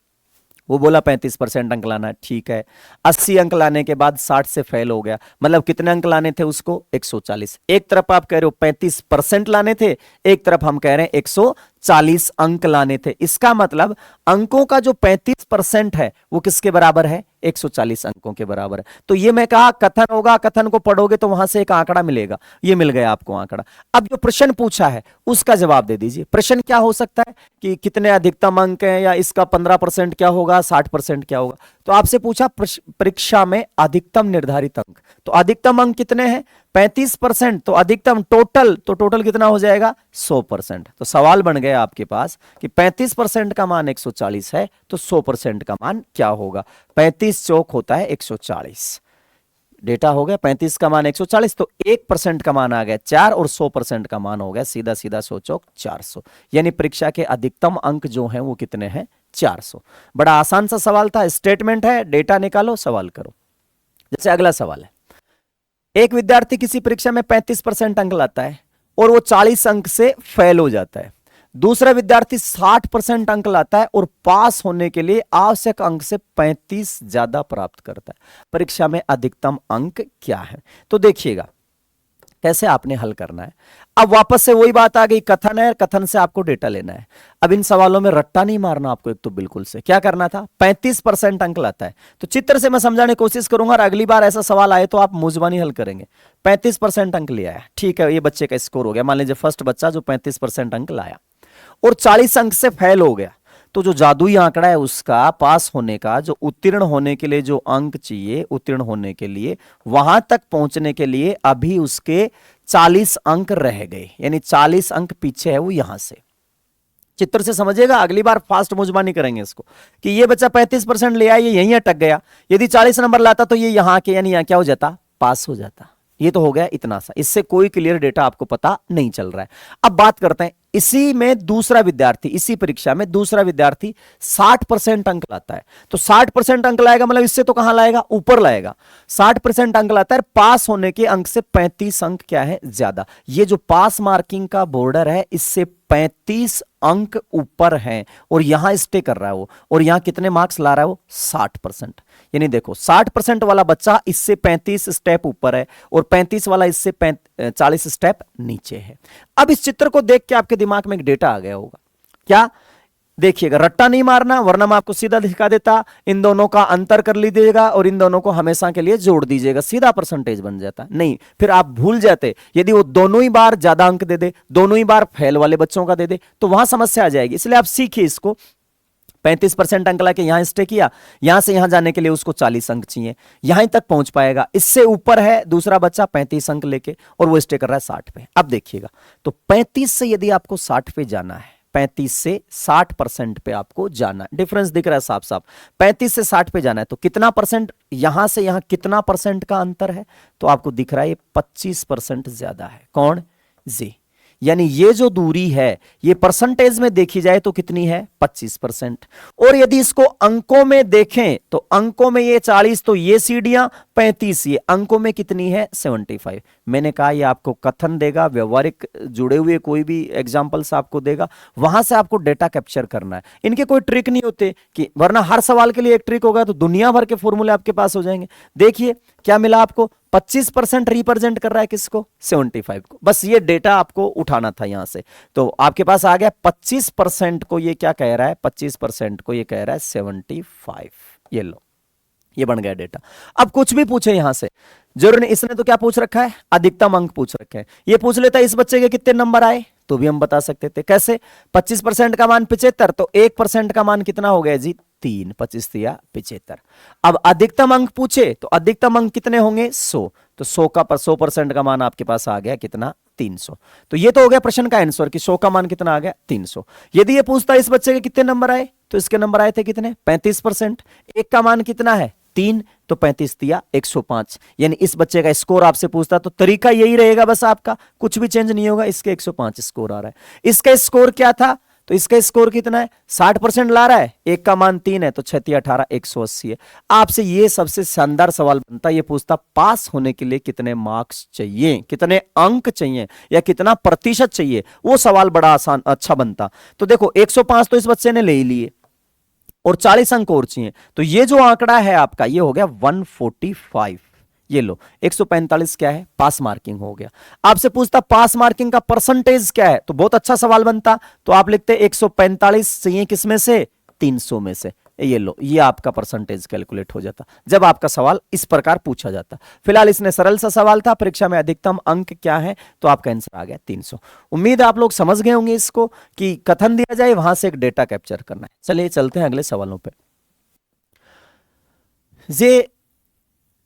वो बोला 35% अंक लाना है, ठीक है। 80 अंक लाने के बाद 60 से फेल हो गया, मतलब कितने अंक लाने थे उसको? 140। एक तरफ आप कह रहे हो 35% लाने थे, एक तरफ हम कह रहे हैं 140 अंक लाने थे। इसका मतलब अंकों का जो 35% है वो किसके बराबर है? 140 अंकों के बराबर है। तो ये मैं कहा कथन होगा, कथन को पढ़ोगे तो वहां से एक आंकड़ा मिलेगा। ये मिल गया आपको आंकड़ा। अब जो प्रश्न पूछा है उसका जवाब दे दीजिए। प्रश्न क्या हो सकता है कि कितने अधिकतम अंक हैं, या इसका 15% क्या होगा, 60% क्या होगा। तो आपसे पूछा परीक्षा में अधिकतम निर्धारित अंक, तो अधिकतम अंक कितने हैं? 35%। तो अधिकतम टोटल, तो टोटल कितना हो जाएगा? 100%। तो सवाल बन गया आपके पास कि 35% का मान 140 है, तो 100% का मान क्या होगा? 35 चौक होता है 140। डेटा हो गया 35 का मान 140, तो 1% का मान आ गया 4 और 100% का मान हो गया सीधा सीधा 100 चौक 400। यानी परीक्षा के अधिकतम अंक जो हैं वो कितने हैं? 400। बड़ा आसान सा सवाल था, स्टेटमेंट है, डेटा निकालो, सवाल करो। जैसे अगला सवाल है, एक विद्यार्थी किसी परीक्षा में 35% अंक लाता है और वो 40 अंक से फेल हो जाता है। दूसरा विद्यार्थी 60% अंक लाता है और पास होने के लिए आवश्यक अंक से 35 ज्यादा प्राप्त करता है। परीक्षा में अधिकतम अंक क्या है? तो देखिएगा कैसे आपने हल करना है। अब वापस से वही बात आ गई, कथन है, कथन से आपको डेटा लेना है। अब इन सवालों में रट्टा नहीं मारना आपको, एक तो बिल्कुल से क्या करना था? 35% अंक लाता है, तो चित्र से मैं समझाने की कोशिश करूंगा और अगली बार ऐसा सवाल आए तो आप मुजबानी हल करेंगे। 35% अंक ले आया, ठीक है, ये बच्चे का स्कोर हो गया। मान लीजिए फर्स्ट बच्चा जो 35% अंक लाया और 40 अंक से फेल हो गया, तो जो जादुई आंकड़ा है उसका पास होने का, जो उत्तीर्ण होने के लिए जो अंक चाहिए, उत्तीर्ण होने के लिए वहां तक पहुंचने के लिए अभी उसके 40 अंक रह गए, यानी 40 अंक पीछे है वो। यहां से चित्र से समझिएगा, अगली बार फास्ट मुजबानी करेंगे इसको कि ये बच्चा 35% ले आया, ये यहीं अटक गया। यदि 40 नंबर लाता तो ये यहां के, यानी यहां क्या हो जाता? पास हो जाता। ये तो हो गया इतना सा, इससे कोई क्लियर डेटा आपको पता नहीं चल रहा है। अब बात करते हैं इसी में दूसरा विद्यार्थी, इसी परीक्षा में दूसरा विद्यार्थी 60% अंक लाता है। तो 60% अंक लाएगा, मतलब इससे तो कहां लाएगा? ऊपर लाएगा। 60% अंक लाता है, पास होने के अंक से 35 अंक क्या है? ज्यादा। ये जो पास मार्किंग का बॉर्डर है इससे 35 अंक ऊपर हैं और यहां स्टे कर रहा है वो, और यहां कितने मार्क्स ला रहा है वो? 60%। यानी देखो 60% वाला बच्चा इससे 35 स्टेप ऊपर है और 35 वाला इससे 40 स्टेप नीचे है। अब इस चित्र को देख के आपके दिमाग में एक डेटा आ गया होगा, क्या? देखिएगा, रट्टा नहीं मारना, वरना मैं आपको सीधा दिखा देता, इन दोनों का अंतर कर लीजिएगा और इन दोनों को हमेशा के लिए जोड़ दीजिएगा, सीधा परसेंटेज बन जाता। नहीं, फिर आप भूल जाते। यदि वो दोनों ही बार ज्यादा अंक दे दे, दोनों ही बार फेल वाले बच्चों का दे दे, तो वहां समस्या आ जाएगी। इसलिए आप सीखिए इसको। 35% अंक लाके यहां स्टे किया, यहां से यहां जाने के लिए उसको 40 अंक चाहिए, यहां तक पहुंच पाएगा। इससे ऊपर है दूसरा बच्चा 35 अंक लेके और वो स्टे कर रहा है 60 पे। अब देखिएगा, तो 35 से यदि आपको 60 पे जाना है, 35 से 60% पे आपको जाना, डिफरेंस दिख रहा है साफ साफ। 35 से 60 पे जाना है तो कितना परसेंट, यहां से यहां कितना परसेंट का अंतर है? तो आपको दिख रहा है ये 25% ज्यादा है। कौन? जी। यानी ये जो दूरी है ये परसेंटेज में देखी जाए तो कितनी है? 25%। और यदि इसको अंकों में देखें तो अंकों में ये 40, तो ये सीढ़ियां 35, ये अंकों में कितनी है? 75। मैंने कहा ये आपको कथन देगा, व्यवहारिक जुड़े हुए कोई भी एग्जांपल्स आपको देगा, वहां से आपको डेटा कैप्चर करना है। इनके कोई ट्रिक नहीं होते कि, वरना हर सवाल के लिए एक ट्रिक होगा तो दुनिया भर के फॉर्मूले आपके पास हो जाएंगे। देखिए क्या मिला आपको? 25% रिप्रेजेंट कर रहा है किसको? 75 को। बस ये डेटा आपको उठाना था यहां से, तो आपके पास आ गया 25% को ये क्या कह रहा है? 25% को ये कह रहा है 75। ये लो, ये बन गया डेटा। अब कुछ भी पूछे यहां से, जरूर नहीं, इसने तो क्या पूछ रखा है, अधिकतम अंक पूछ रखे हैं। ये पूछ लेता है इस बच्चे के कितने नंबर आए, तो भी हम बता सकते थे। कैसे, 25% का मान 75, तो 1% का मान कितना हो गया जी, 3, 25 या 75। अब अधिकतम अंक पूछे तो अधिकतम अंक कितने होंगे, 100, तो 100 का 100% का मान आपके पास आ गया कितना, 300। तो ये तो हो गया प्रश्न का आंसर कि 100 का मान कितना आ गया, 300। यदि ये पूछता इस बच्चे के कितने नंबर आए, तो इसके नंबर आए थे कितने, 35%। एक का मान कितना है, 3, तो 35 या 105, यानी इस बच्चे का स्कोर आपसे पूछता तो तरीका यही रहेगा, बस आपका कुछ भी चेंज नहीं होगा। इसके 105 स्कोर आ रहा है। इसका स्कोर क्या था, तो इसका स्कोर कितना है, 60% ला रहा है, एक का मान 3 है, तो 6 18 180 है। आपसे ये सबसे शानदार सवाल बनता, ये पूछता पास होने के लिए कितने मार्क्स चाहिए, कितने अंक चाहिए, या कितना प्रतिशत चाहिए, वो सवाल बड़ा आसान अच्छा बनता। तो देखो 105 तो इस बच्चे ने ले ही लिए, और 40 अंक और चाहिए, तो ये जो आंकड़ा है आपका ये हो गया 145। ये लो 145 क्या है, पास मार्किंग हो गया। आपसे पूछता पास मार्किंग का परसेंटेज क्या है, तो बहुत अच्छा सवाल बनता, तो आप लिखते 145 चाहिए किसमें से, 300 में से। ये लो, ये आपका परसेंटेज कैलकुलेट हो जाता जब आपका सवाल इस प्रकार पूछा जाता। फिलहाल इसने सरल सा सवाल था, परीक्षा में अधिकतम अंक क्या है, तो आपका आंसर आ गया 300। उम्मीद है आप लोग समझ गए होंगे इसको कि कथन दिया जाए वहां से एक डेटा कैप्चर करना है। चलिए चलते हैं अगले सवालों पे। ये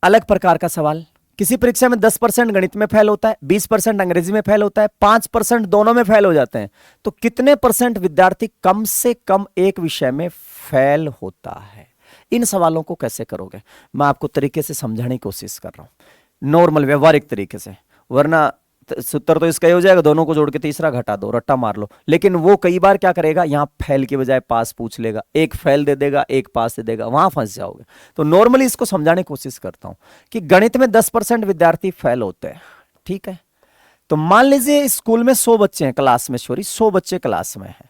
अलग प्रकार का सवाल, किसी परीक्षा में 10% गणित में फेल होता है, 20% अंग्रेजी में फेल होता है, 5% दोनों में फेल हो जाते हैं, तो कितने परसेंट विद्यार्थी कम से कम एक विषय में फेल होता है। इन सवालों को कैसे करोगे, मैं आपको तरीके से समझाने की कोशिश कर रहा हूं, नॉर्मल व्यवहारिक तरीके से, वरना सूत्र तो इसका ही हो जाएगा, दोनों को जोड़ के तीसरा घटा दो, रट्टा मार लो। लेकिन वो कई बार क्या करेगा, यहां फेल के बजाय पास पूछ लेगा, एक फेल दे देगा एक पास दे देगा, वहां फंस जाओगे। तो नॉर्मली इसको समझाने की कोशिश करता हूं कि गणित में 10% विद्यार्थी फेल होते हैं, ठीक है। तो मान लीजिए स्कूल में 100 बच्चे हैं, क्लास में, सॉरी 100 बच्चे क्लास में हैं।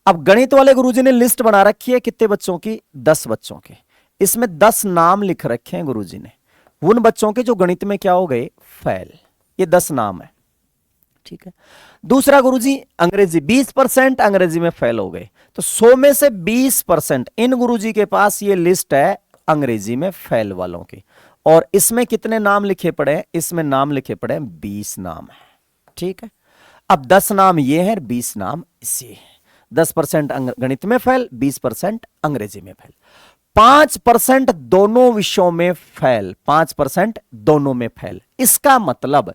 अब गणित वाले गुरुजी ने लिस्ट बना रखी है कितने बच्चों की, 10 बच्चों की। इसमें 10 नाम लिख रखे हैं गुरुजी ने उन बच्चों के जो गणित में क्या हो गए, फेल। ये 10 नाम है, ठीक है। दूसरा गुरुजी अंग्रेजी, 20% अंग्रेजी में फेल हो गए, तो 100 में से 20% इन गुरुजी के पास ये लिस्ट है अंग्रेजी में फेल वालों की। और इसमें कितने नाम लिखे पड़े, इसमें नाम लिखे पड़े 20 नाम है, ठीक है। अब 10 नाम ये है, 20 नाम इसी है। 10% गणित में फेल, 20% अंग्रेजी में फेल, 5% दोनों विषयों में फेल, 5% दोनों में फेल। इसका मतलब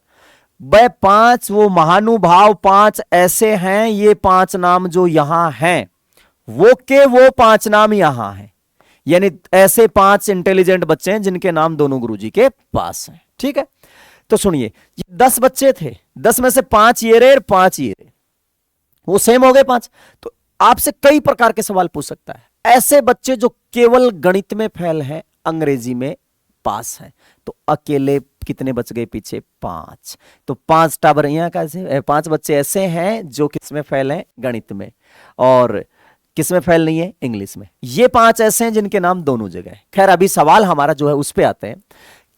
वह 5 वो महानुभाव 5 ऐसे हैं, ये 5 नाम जो यहां हैं वो 5 नाम यहां हैं, यानी ऐसे 5 इंटेलिजेंट बच्चे हैं जिनके नाम दोनों गुरुजी के पास हैं, ठीक है। तो सुनिए, 10 बच्चे थे, 10 में से 5 ये रहे, 5 ये रहे, वो सेम हो गए 5। तो आपसे कई प्रकार के सवाल पूछ सकता है। ऐसे बच्चे जो केवल गणित में फेल है, अंग्रेजी में पास है, तो अकेले कितने बच गए पीछे, 5। तो 5 टावर यहां कैसे, 5 बच्चे ऐसे हैं जो किसमें फेल हैं, गणित में, और किसमें फेल नहीं है, इंग्लिश में। ये 5 ऐसे हैं जिनके नाम दोनों जगह है। खैर अभी सवाल हमारा जो है उस पे आते हैं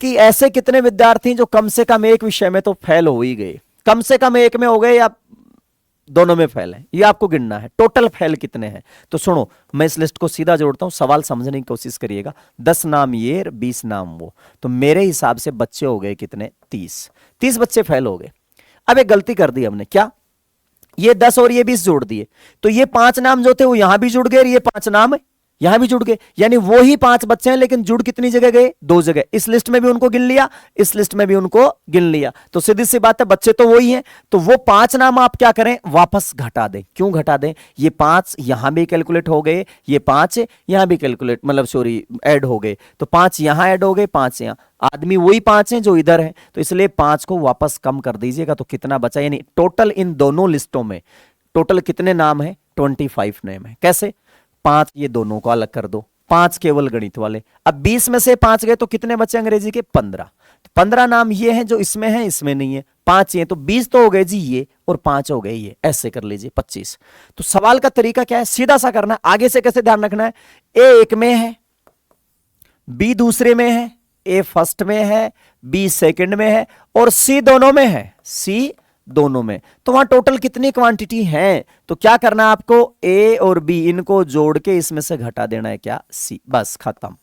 कि ऐसे कितने विद्यार्थी जो कम से कम एक विषय में तो फेल हो ही गए, कम से कम एक में हो गए या दोनों में फेल है, ये आपको गिनना है। टोटल फेल कितने हैं, तो सुनो मैं इस लिस्ट को सीधा जोड़ता हूं, सवाल समझने की कोशिश करिएगा। 10 नाम ये, 20 नाम वो, तो मेरे हिसाब से बच्चे हो गए कितने, 30 बच्चे फेल हो गए। अब एक गलती कर दी हमने, क्या, ये 10 और ये 20 जोड़ दिए, तो ये 5 नाम जो थे वो यहां भी जुड़ गए, ये 5 नाम यहां भी जुड़ गए, यानी वो ही 5 बच्चे हैं, लेकिन जुड़ कितनी जगह गए, 2 जगह। इस लिस्ट में भी उनको गिन लिया, इस लिस्ट में भी उनको गिन लिया, तो सीधी सी बात है बच्चे तो वही हैं। तो वो 5 नाम आप क्या करें, वापस घटा दें। क्यों घटा दें, ये 5 यहां भी कैलकुलेट हो गए, ये 5 यहां भी कैलकुलेट मतलब सॉरी ऐड हो गए, तो 5 यहां ऐड हो गए, 5 यहां, आदमी वही 5 हैं जो इधर है, तो इसलिए 5 को वापस कम कर दीजिएगा, तो कितना बचा, यानी टोटल इन दोनों लिस्टों में टोटल कितने नाम है, 25 नाम है। कैसे, 5 ये दोनों को अलग कर दो, 5 केवल गणित वाले। अब 20 में से 5 गए तो कितने बचे अंग्रेजी के, 15। 15 नाम ये हैं जो इसमें हैं, इसमें नहीं है, 5 ये, तो 20 तो हो गए जी ये, और 5 हो गए ये, ऐसे कर लीजिए 25। तो सवाल का तरीका क्या है, सीधा सा करना है। आगे से कैसे ध्यान रखना है, ए एक में है, बी दूसरे में है, ए फर्स्ट में है, बी सेकंड में है, और सी दोनों में है, सी दोनों में। तो वहां टोटल कितनी क्वांटिटी है, तो क्या करना है आपको, ए और बी इनको जोड़ के इसमें से घटा देना है क्या, सी, बस खत्म।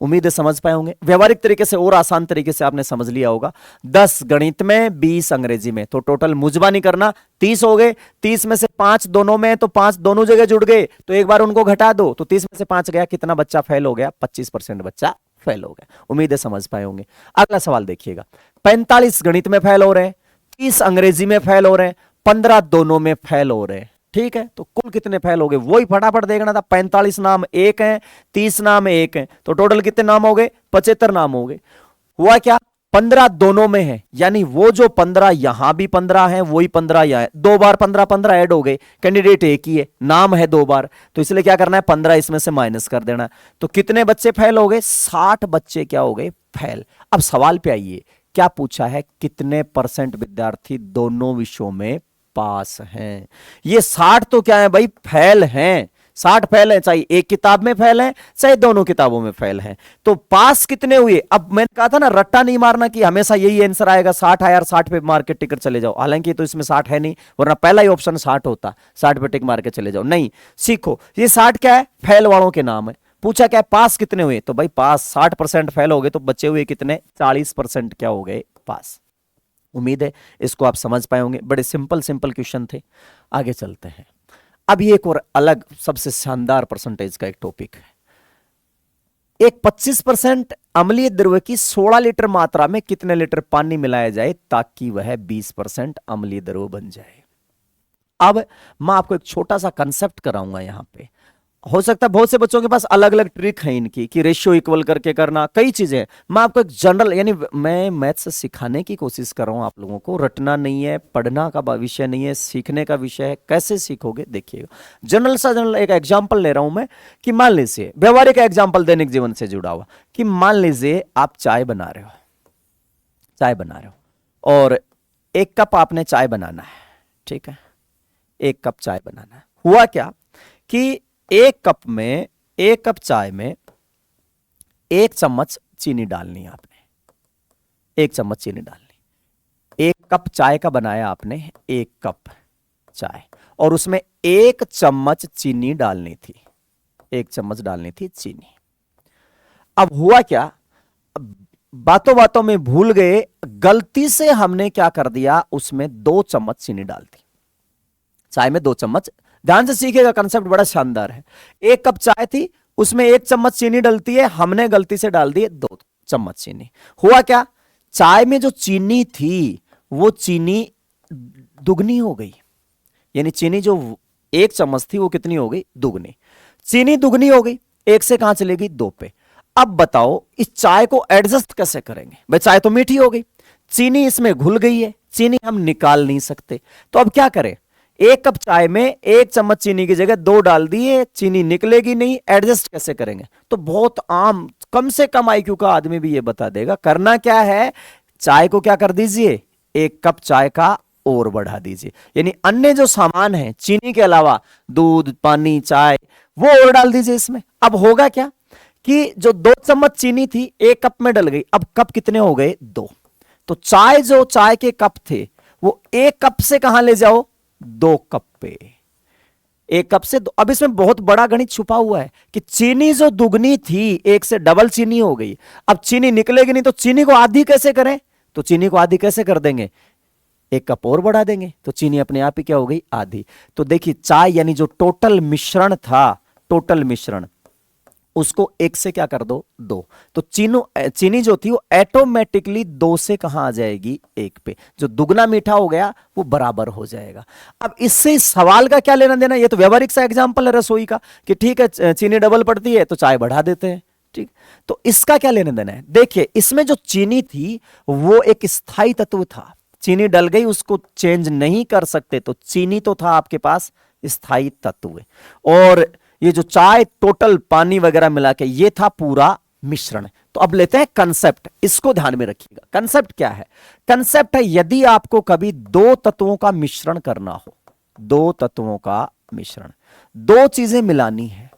उम्मीद है समझ पाए होंगे। व्यवहारिक तरीके से और आसान तरीके से आपने समझ लिया होगा। 10 गणित में, 20 अंग्रेजी में, तो टोटल मुजबा नहीं करना, 30 हो गए। 30 में से 5 दोनों में, तो 5 दोनों जगह जुड़ गए, तो एक बार उनको घटा दो, तो 30 में से 5 गया, कितना बच्चा फेल हो गया? 25% बच्चा फेल हो गया। उम्मीद है समझ पाए होंगे। अगला सवाल देखिएगा। 45 गणित में फेल हो रहे हैं, 30 अंग्रेजी में फेल हो रहे हैं, 15 दोनों में फेल हो रहे हैं। ठीक है, तो कुल कितने फेल हो गए वही फटाफट देखना था। 45 नाम एक हैं, 30 नाम एक हैं, तो टोटल कितने नाम हो गए? 75 नाम हो गए। हुआ क्या? 15 दोनों में है, यानी वो जो 15 यहां भी 15 है, वही 15 यहां है, 2 बार 15 15 ऐड हो गए। कैंडिडेट एक ही है, नाम है 2 बार, तो इसलिए क्या करना है? 15 इसमें से माइनस कर देना। तो कितने बच्चे फेल हो गए? 60 बच्चे क्या हो गए? फेल। अब सवाल पे आइए, क्या पूछा है? कितने % विद्यार्थी दोनों विषयों में पास हैं? ये 60 तो क्या है भाई? फेल हैं। 60 फेल है, चाहे एक किताब में फेल है, चाहे दोनों किताबों में फेल है। तो पास कितने हुए? अब मैंने कहा था ना, रट्टा नहीं मारना कि हमेशा यही आंसर आएगा 60 है यार, 60 पे मार के टिक चले जाओ। हालांकि तो इसमें 60 है नहीं, वरना पहला ही ऑप्शन 60 होता, 60 पे टिक मार के चले जाओ। नहीं, सीखो ये 60 क्या है? फेल वालों के नाम है। पूछा क्या है? पास कितने हुए? तो भाई पास 60% फेल हो गए, तो बचे हुए कितने? 40% क्या हो गए? पास। उम्मीद है इसको आप समझ पाए होंगे। बड़े सिंपल सिंपल क्वेश्चन थे। आगे चलते हैं। अब ये एक और अलग सबसे शानदार परसेंटेज का एक टॉपिक है। एक 25% अम्लीय द्रव्य की 16 लीटर मात्रा में कितने लीटर पानी मिलाया जाए ताकि वह 20% अम्लीय द्रव्य बन जाए? अब मैं आपको एक छोटा सा कंसेप्ट कराऊंगा यहां पे। हो सकता है बहुत से बच्चों के पास अलग अलग ट्रिक है इनकी कि रेशियो इक्वल करके करना, कई चीजें। मैं आपको एक जनरल, यानी मैं मैथ्स सिखाने की कोशिश कर रहा हूं आप लोगों को, रटना नहीं है, पढ़ना का विषय नहीं है, सीखने का विषय है। कैसे सीखोगे देखिएगा। जनरल एक एग्जाम्पल ले रहा हूं मैं कि मान लीजिए, व्यवहारिक एग्जाम्पल दैनिक जीवन से जुड़ा हुआ, कि मान लीजिए आप चाय बना रहे हो और 1 कप आपने चाय बनाना है। ठीक है, 1 कप चाय बनाना है। हुआ क्या कि 1 कप चाय में 1 चम्मच चीनी डालनी है आपने। 1 चम्मच चीनी डालनी। 1 कप चाय का बनाया आपने, 1 कप चाय, और उसमें 1 चम्मच चीनी डालनी थी। 1 चम्मच डालनी थी चीनी। अब हुआ क्या? बातों बातों में भूल गए, गलती से हमने क्या कर दिया? उसमें 2 चम्मच चीनी डाल दी। चाय में 2 चम्मच। ध्यान से सीखिएगा, कंसेप्ट बड़ा शानदार है। 1 कप चाय थी, उसमें 1 चम्मच चीनी डलती है, हमने गलती से डाल दी 2 चम्मच चीनी। हुआ क्या? चाय में जो चीनी थी वो चीनी दुगनी हो गई। यानी चीनी जो 1 चम्मच थी वो कितनी हो गई? दुगनी। चीनी दुगनी हो गई, 1 से कहां चलेगी? 2 पे। अब बताओ इस चाय को एडजस्ट कैसे करेंगे? भाई चाय तो मीठी हो गई, चीनी इसमें घुल गई है, चीनी हम निकाल नहीं सकते, तो अब क्या करें? 1 कप चाय में 1 चम्मच चीनी की जगह 2 डाल दिए, चीनी निकलेगी नहीं, एडजस्ट कैसे करेंगे? तो बहुत आम, कम से कम IQ का आदमी भी ये बता देगा। करना क्या है? चाय को क्या कर दीजिए? 1 कप चाय का और बढ़ा दीजिए, यानी अन्य जो सामान है चीनी के अलावा, दूध, पानी, चाय, वो और डाल दीजिए इसमें। अब होगा क्या कि जो 2 चम्मच चीनी थी 1 कप में डल गई, अब कप कितने हो गए? 2। तो जो चाय के कप थे वो 1 कप से कहां ले जाओ? 2 कप पे। 1 कप से 2। अब इसमें बहुत बड़ा गणित छुपा हुआ है कि चीनी जो दुगनी थी 1 से डबल चीनी हो गई। अब चीनी निकलेगी नहीं, तो चीनी को आधी कैसे करें? तो चीनी को आधी कैसे कर देंगे? 1 कप और बढ़ा देंगे, तो चीनी अपने आप ही क्या हो गई? आधी। तो देखिए चाय यानी जो टोटल मिश्रण था, टोटल मिश्रण, उसको 1 से क्या कर दो? 2। तो चीनी जो थी वो ऑटोमेटिकली 2 से कहां आ जाएगी? 1 पे। जो दुगना मीठा हो गया वो बराबर हो जाएगा। अब इससे इस सवाल का क्या लेना देना? ये तो व्यवहारिक सा एग्जांपल है रसोई का कि ठीक है चीनी डबल पड़ती है तो चाय बढ़ा देते हैं। ठीक, तो इसका क्या लेना देना है? देखिए इसमें जो चीनी थी वो एक स्थायी तत्व था। चीनी डल गई, उसको चेंज नहीं कर सकते, तो चीनी तो था आपके पास स्थायी तत्व। और ये जो चाय टोटल पानी वगैरह मिला के ये था पूरा मिश्रण। तो अब लेते हैं कंसेप्ट, इसको ध्यान में रखिएगा। कंसेप्ट क्या है? कंसेप्ट है यदि आपको कभी 2 तत्वों का मिश्रण करना हो, 2 तत्वों का मिश्रण, 2 चीजें मिलानी है,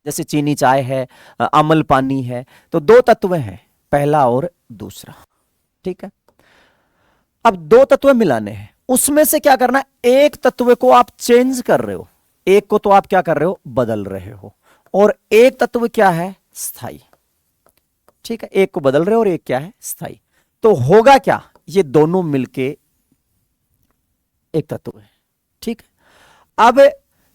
जैसे चीनी चाय है, अम्ल पानी है, तो 2 तत्व हैं, पहला और दूसरा। ठीक है, अब 2 तत्व मिलाने हैं, उसमें से क्या करना है? एक तत्व को आप चेंज कर रहे हो, एक को तो आप क्या कर रहे हो? बदल रहे हो, और एक तत्व क्या है? स्थायी। ठीक है, एक को बदल रहे हो और एक क्या है, स्थायी। तो होगा क्या, ये दोनों मिलके एक तत्व है। ठीक है, अब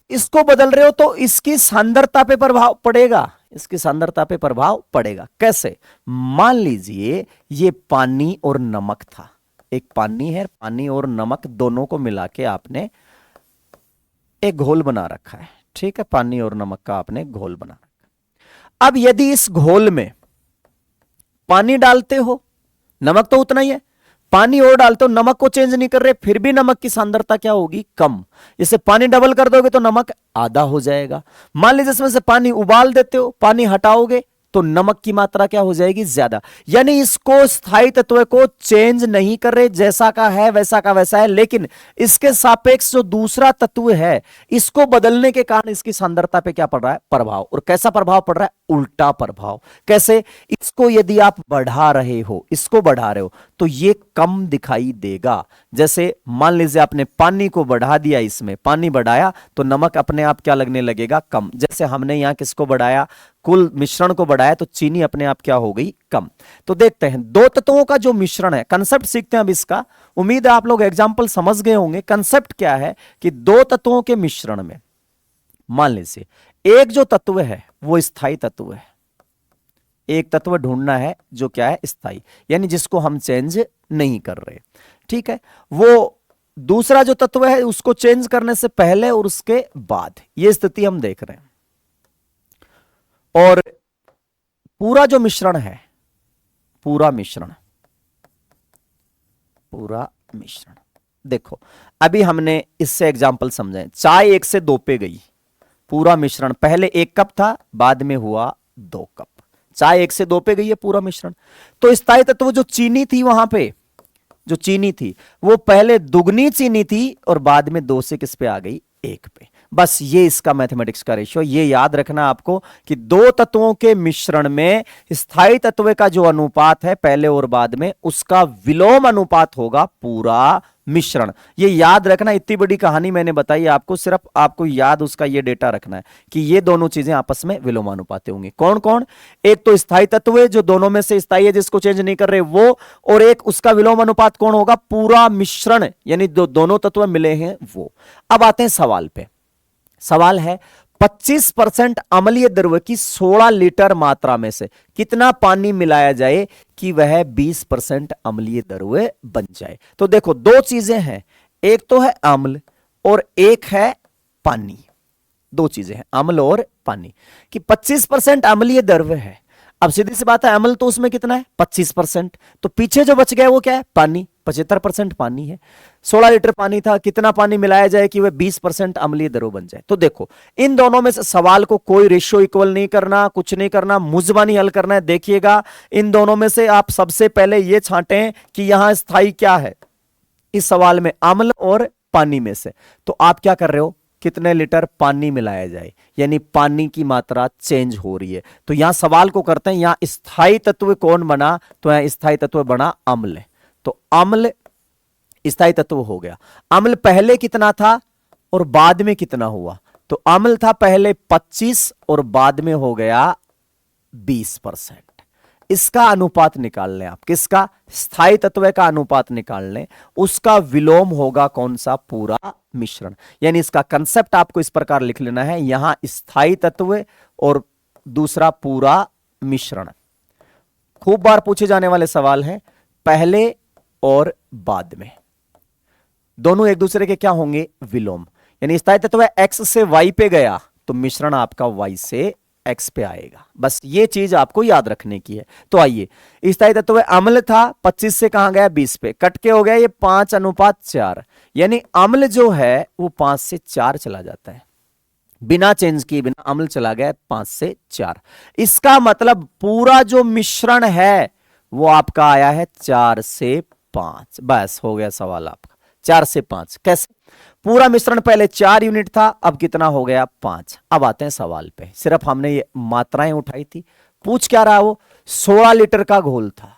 इसको बदल रहे हो तो इसकी सांद्रता पे प्रभाव पड़ेगा, इसकी सांद्रता पे प्रभाव पड़ेगा। कैसे, मान लीजिए ये पानी और नमक था, एक पानी है, पानी और नमक दोनों को मिला के आपने एक घोल बना रखा है। ठीक है, पानी और नमक का आपने घोल बना रखा। अब यदि इस घोल में पानी डालते हो, नमक तो उतना ही है, पानी और डालते हो, नमक को चेंज नहीं कर रहे, फिर भी नमक की सांद्रता क्या होगी, कम। इसे पानी डबल कर दोगे तो नमक आधा हो जाएगा। मान लीजिए इसमें से पानी उबाल देते हो, पानी हटाओगे तो नमक की मात्रा क्या हो जाएगी, ज्यादा। यानी इसको स्थायी तत्व को चेंज नहीं कर रहे, जैसा का है वैसा का वैसा है, लेकिन इसके सापेक्ष जो दूसरा तत्व है इसको बदलने के कारण इसकी सांद्रता पे क्या पड़ रहा है, प्रभाव। और कैसा प्रभाव पड़ रहा है, उल्टा प्रभाव। कैसे, इसको यदि आप बढ़ा रहे हो, इसको बढ़ा रहे हो तो ये कम दिखाई देगा। जैसे मान लीजिए आपने पानी को बढ़ा दिया, इसमें पानी बढ़ाया तो नमक अपने आप क्या लगने लगेगा, कम। जैसे हमने यहां किसको बढ़ाया, कुल मिश्रण को बढ़ाया तो चीनी अपने आप क्या हो गई, कम। तो देखते हैं दो तत्वों का जो मिश्रण है, कंसेप्ट सीखते हैं अब इसका। उम्मीद है आप लोग एग्जाम्पल समझ गए होंगे। कंसेप्ट क्या है कि दो तत्वों के मिश्रण में मान लीजिए एक जो तत्व है वो स्थायी तत्व है, एक तत्व ढूंढना है जो क्या है, स्थायी, यानी जिसको हम चेंज नहीं कर रहे। ठीक है, वो दूसरा जो तत्व है उसको चेंज करने से पहले और उसके बाद, ये स्थिति हम देख रहे हैं। और पूरा जो मिश्रण है, पूरा मिश्रण देखो, अभी हमने इससे एग्जांपल समझे। चाय 1 से 2 पे गई, पूरा मिश्रण पहले 1 कप था, बाद में हुआ 2 कप। चाय 1 से 2 पे गई है पूरा मिश्रण। तो स्थायी तत्व जो चीनी थी, वहां पे जो चीनी थी वो पहले दुगनी चीनी थी और बाद में 2 से किस पे आ गई, 1 पे। बस ये इसका मैथमेटिक्स का रेशियो। ये याद रखना आपको कि दो तत्वों के मिश्रण में स्थायी तत्व का जो अनुपात है पहले और बाद में, उसका विलोम अनुपात होगा पूरा मिश्रण। ये याद रखना, इतनी बड़ी कहानी मैंने बताई आपको, सिर्फ आपको याद उसका ये डेटा रखना है कि ये दोनों चीजें आपस में विलोमानुपाती होंगी। कौन कौन, एक तो स्थायी तत्व है जो दोनों में से स्थायी है, जिसको चेंज नहीं कर रहे वो, और एक उसका विलोम अनुपात कौन होगा, पूरा मिश्रण, यानी दोनों तत्व मिले हैं वो। अब आते हैं सवाल पे। सवाल है 25% अम्लीय द्रव्य की 16 लीटर मात्रा में से कितना पानी मिलाया जाए कि वह 20% अम्लीय द्रव्य बन जाए। तो देखो दो चीजें हैं, एक तो है अम्ल और एक है पानी। दो चीजें हैं, अम्ल और पानी, कि 25% अम्लीय द्रव्य है। अब सीधी सी बात है, अम्ल तो उसमें कितना है, 25%, तो पीछे जो बच गया वो क्या है, पानी, 75% पानी है। 16 लीटर पानी था, कितना पानी मिलाया जाए कि वह 20% अम्लीय द्रव बन जाए। तो देखो इन दोनों में से सवाल को कोई रेशियो इक्वल नहीं करना, कुछ नहीं करना, मुजबानी हल करना है। देखिएगा इन दोनों में से आप सबसे पहले यह छांटें कि यहां स्थायी क्या है इस सवाल में, अम्ल और पानी में से। तो आप क्या कर रहे हो, कितने लीटर पानी मिलाया जाए, यानी पानी की मात्रा चेंज हो रही है। तो यहां सवाल को करते हैं, यहां स्थायी तत्व कौन बना, तो यहां स्थायी तत्व बना अम्ल। तो अम्ल स्थायी तत्व हो गया। अम्ल पहले कितना था और बाद में कितना हुआ, तो अम्ल था पहले 25 और बाद में हो गया 20%। इसका अनुपात निकाल लें आप, किसका, स्थायी तत्व का अनुपात निकाल लें, उसका विलोम होगा कौन सा, पूरा मिश्रण। यानी इसका कंसेप्ट आपको इस प्रकार लिख लेना है, यहां स्थायी तत्व और दूसरा पूरा मिश्रण। खूब बार पूछे जाने वाले सवाल हैं, पहले और बाद में दोनों एक दूसरे के क्या होंगे, विलोम। यानी स्थायी तत्व x से y पे गया तो मिश्रण आपका y से x पे आएगा। बस ये चीज आपको याद रखने की है। तो आइए, स्थायी तत्व अम्ल था, 25 से कहां गया, 20 पे, कट के हो गया ये 5:4, यानी अम्ल जो है वो 5 से 4 चला जाता है, बिना चेंज किए, बिना अम्ल चला गया 5 से 4। इसका मतलब पूरा जो मिश्रण है वो आपका आया है 4 से 5। बस हो गया सवाल आपका, 4 से 5। कैसे, पूरा मिश्रण पहले 4 यूनिट था, अब कितना हो गया, 5। अब आते हैं सवाल पे, सिर्फ हमने ये मात्राएं उठाई थी। पूछ क्या रहा वो, 16 लीटर का घोल था,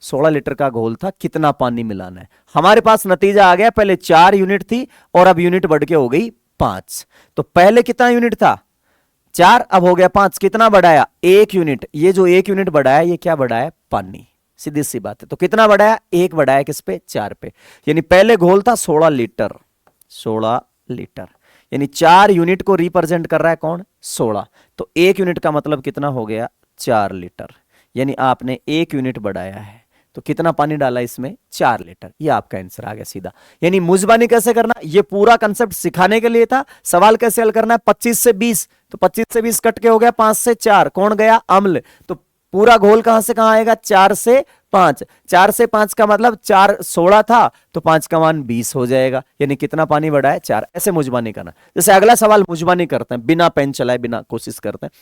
16 लीटर का घोल था, कितना पानी मिलाना है। हमारे पास नतीजा आ गया, पहले 4 यूनिट थी और अब यूनिट बढ़ के हो गई 5। तो पहले कितना यूनिट था, 4, अब हो गया 5, कितना बढ़ाया 1 यूनिट। ये जो 1 यूनिट बढ़ाया ये क्या बढ़ाया, पानी, सीधी सी बात है। तो कितना बढ़ाया, 1 बढ़ाया किस पे, 4 पे। यानी पहले घोल था 16 लीटर, 16 लीटर, यानी 4 यूनिट को रिप्रेजेंट कर रहा है कौन, 16। तो 1 यूनिट का मतलब कितना हो गया, 4 लीटर। यानी आपने 1 यूनिट बढ़ाया है तो कितना पानी डाला इसमें, 4 लीटर। ये आपका आंसर आ गया सीधा। यानी मुजबानी कैसे करना, ये पूरा कंसेप्ट सिखाने के लिए था। सवाल कैसे हल करना है, 25 से 20, तो 25 से 20 कट के हो गया 5 से 4, कौन गया, अम्ल। तो पूरा घोल कहां से कहां आएगा, 4 से 5, 4 से 5 का मतलब 4 16 था तो 5 का मान 20 हो जाएगा। यानी कितना पानी बढ़ा है, 4। ऐसे मुजबानी करना। जैसे अगला सवाल मुजबानी करते हैं, बिना पेन चलाए, बिना कोशिश करते हैं।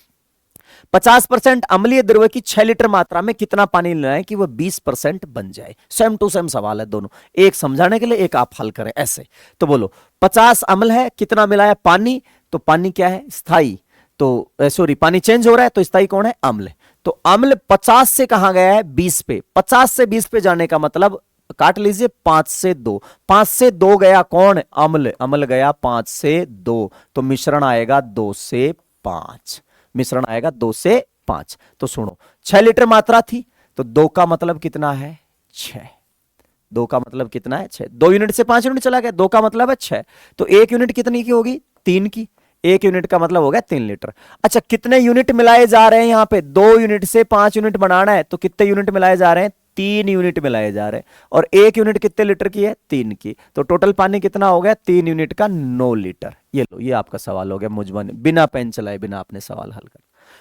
50% अम्लीय द्रव्य की 6 लीटर मात्रा में कितना पानी लेना है कि वह 20% बन जाए। सेम टू सेम सवाल है दोनों, एक समझाने के लिए एक आप हल करें ऐसे। तो बोलो 50 अम्ल है, कितना मिला है, पानी। तो पानी क्या है, स्थाई। तो सॉरी, पानी चेंज हो रहा है तो स्थाई कौन है, अम्ल। तो अम्ल 50 से कहां गया है, 20 पे। 50 से 20 पे जाने का मतलब काट लीजिए 5 से 2, 5 से 2 गया कौन, अम्ल, अम्ल गया 5 से 2, तो मिश्रण आएगा 2 से 5, मिश्रण आएगा 2 से 5। तो सुनो 6 लीटर मात्रा थी तो 2 का मतलब कितना है, 6। 2 का मतलब कितना है, 6। 2 यूनिट से 5 यूनिट चला गया, 2 का मतलब है 6। तो 1 यूनिट कितनी की होगी, 3 की। 1 यूनिट का मतलब हो गया 3 लीटर। अच्छा कितने यूनिट मिलाए जा रहे हैं यहां पे, 2 यूनिट से 5 यूनिट बनाना है तो कितने यूनिट मिलाए जा रहे हैं, 3 यूनिट मिलाए जा रहे हैं। और 1 यूनिट कितने लीटर की है, 3 की। तो टोटल पानी कितना हो गया, 3 यूनिट का 9 लीटर। ये लो, ये आपका सवाल हो गया मुजबानी, बिना पेन चलाए, बिना आपने सवाल हल कर।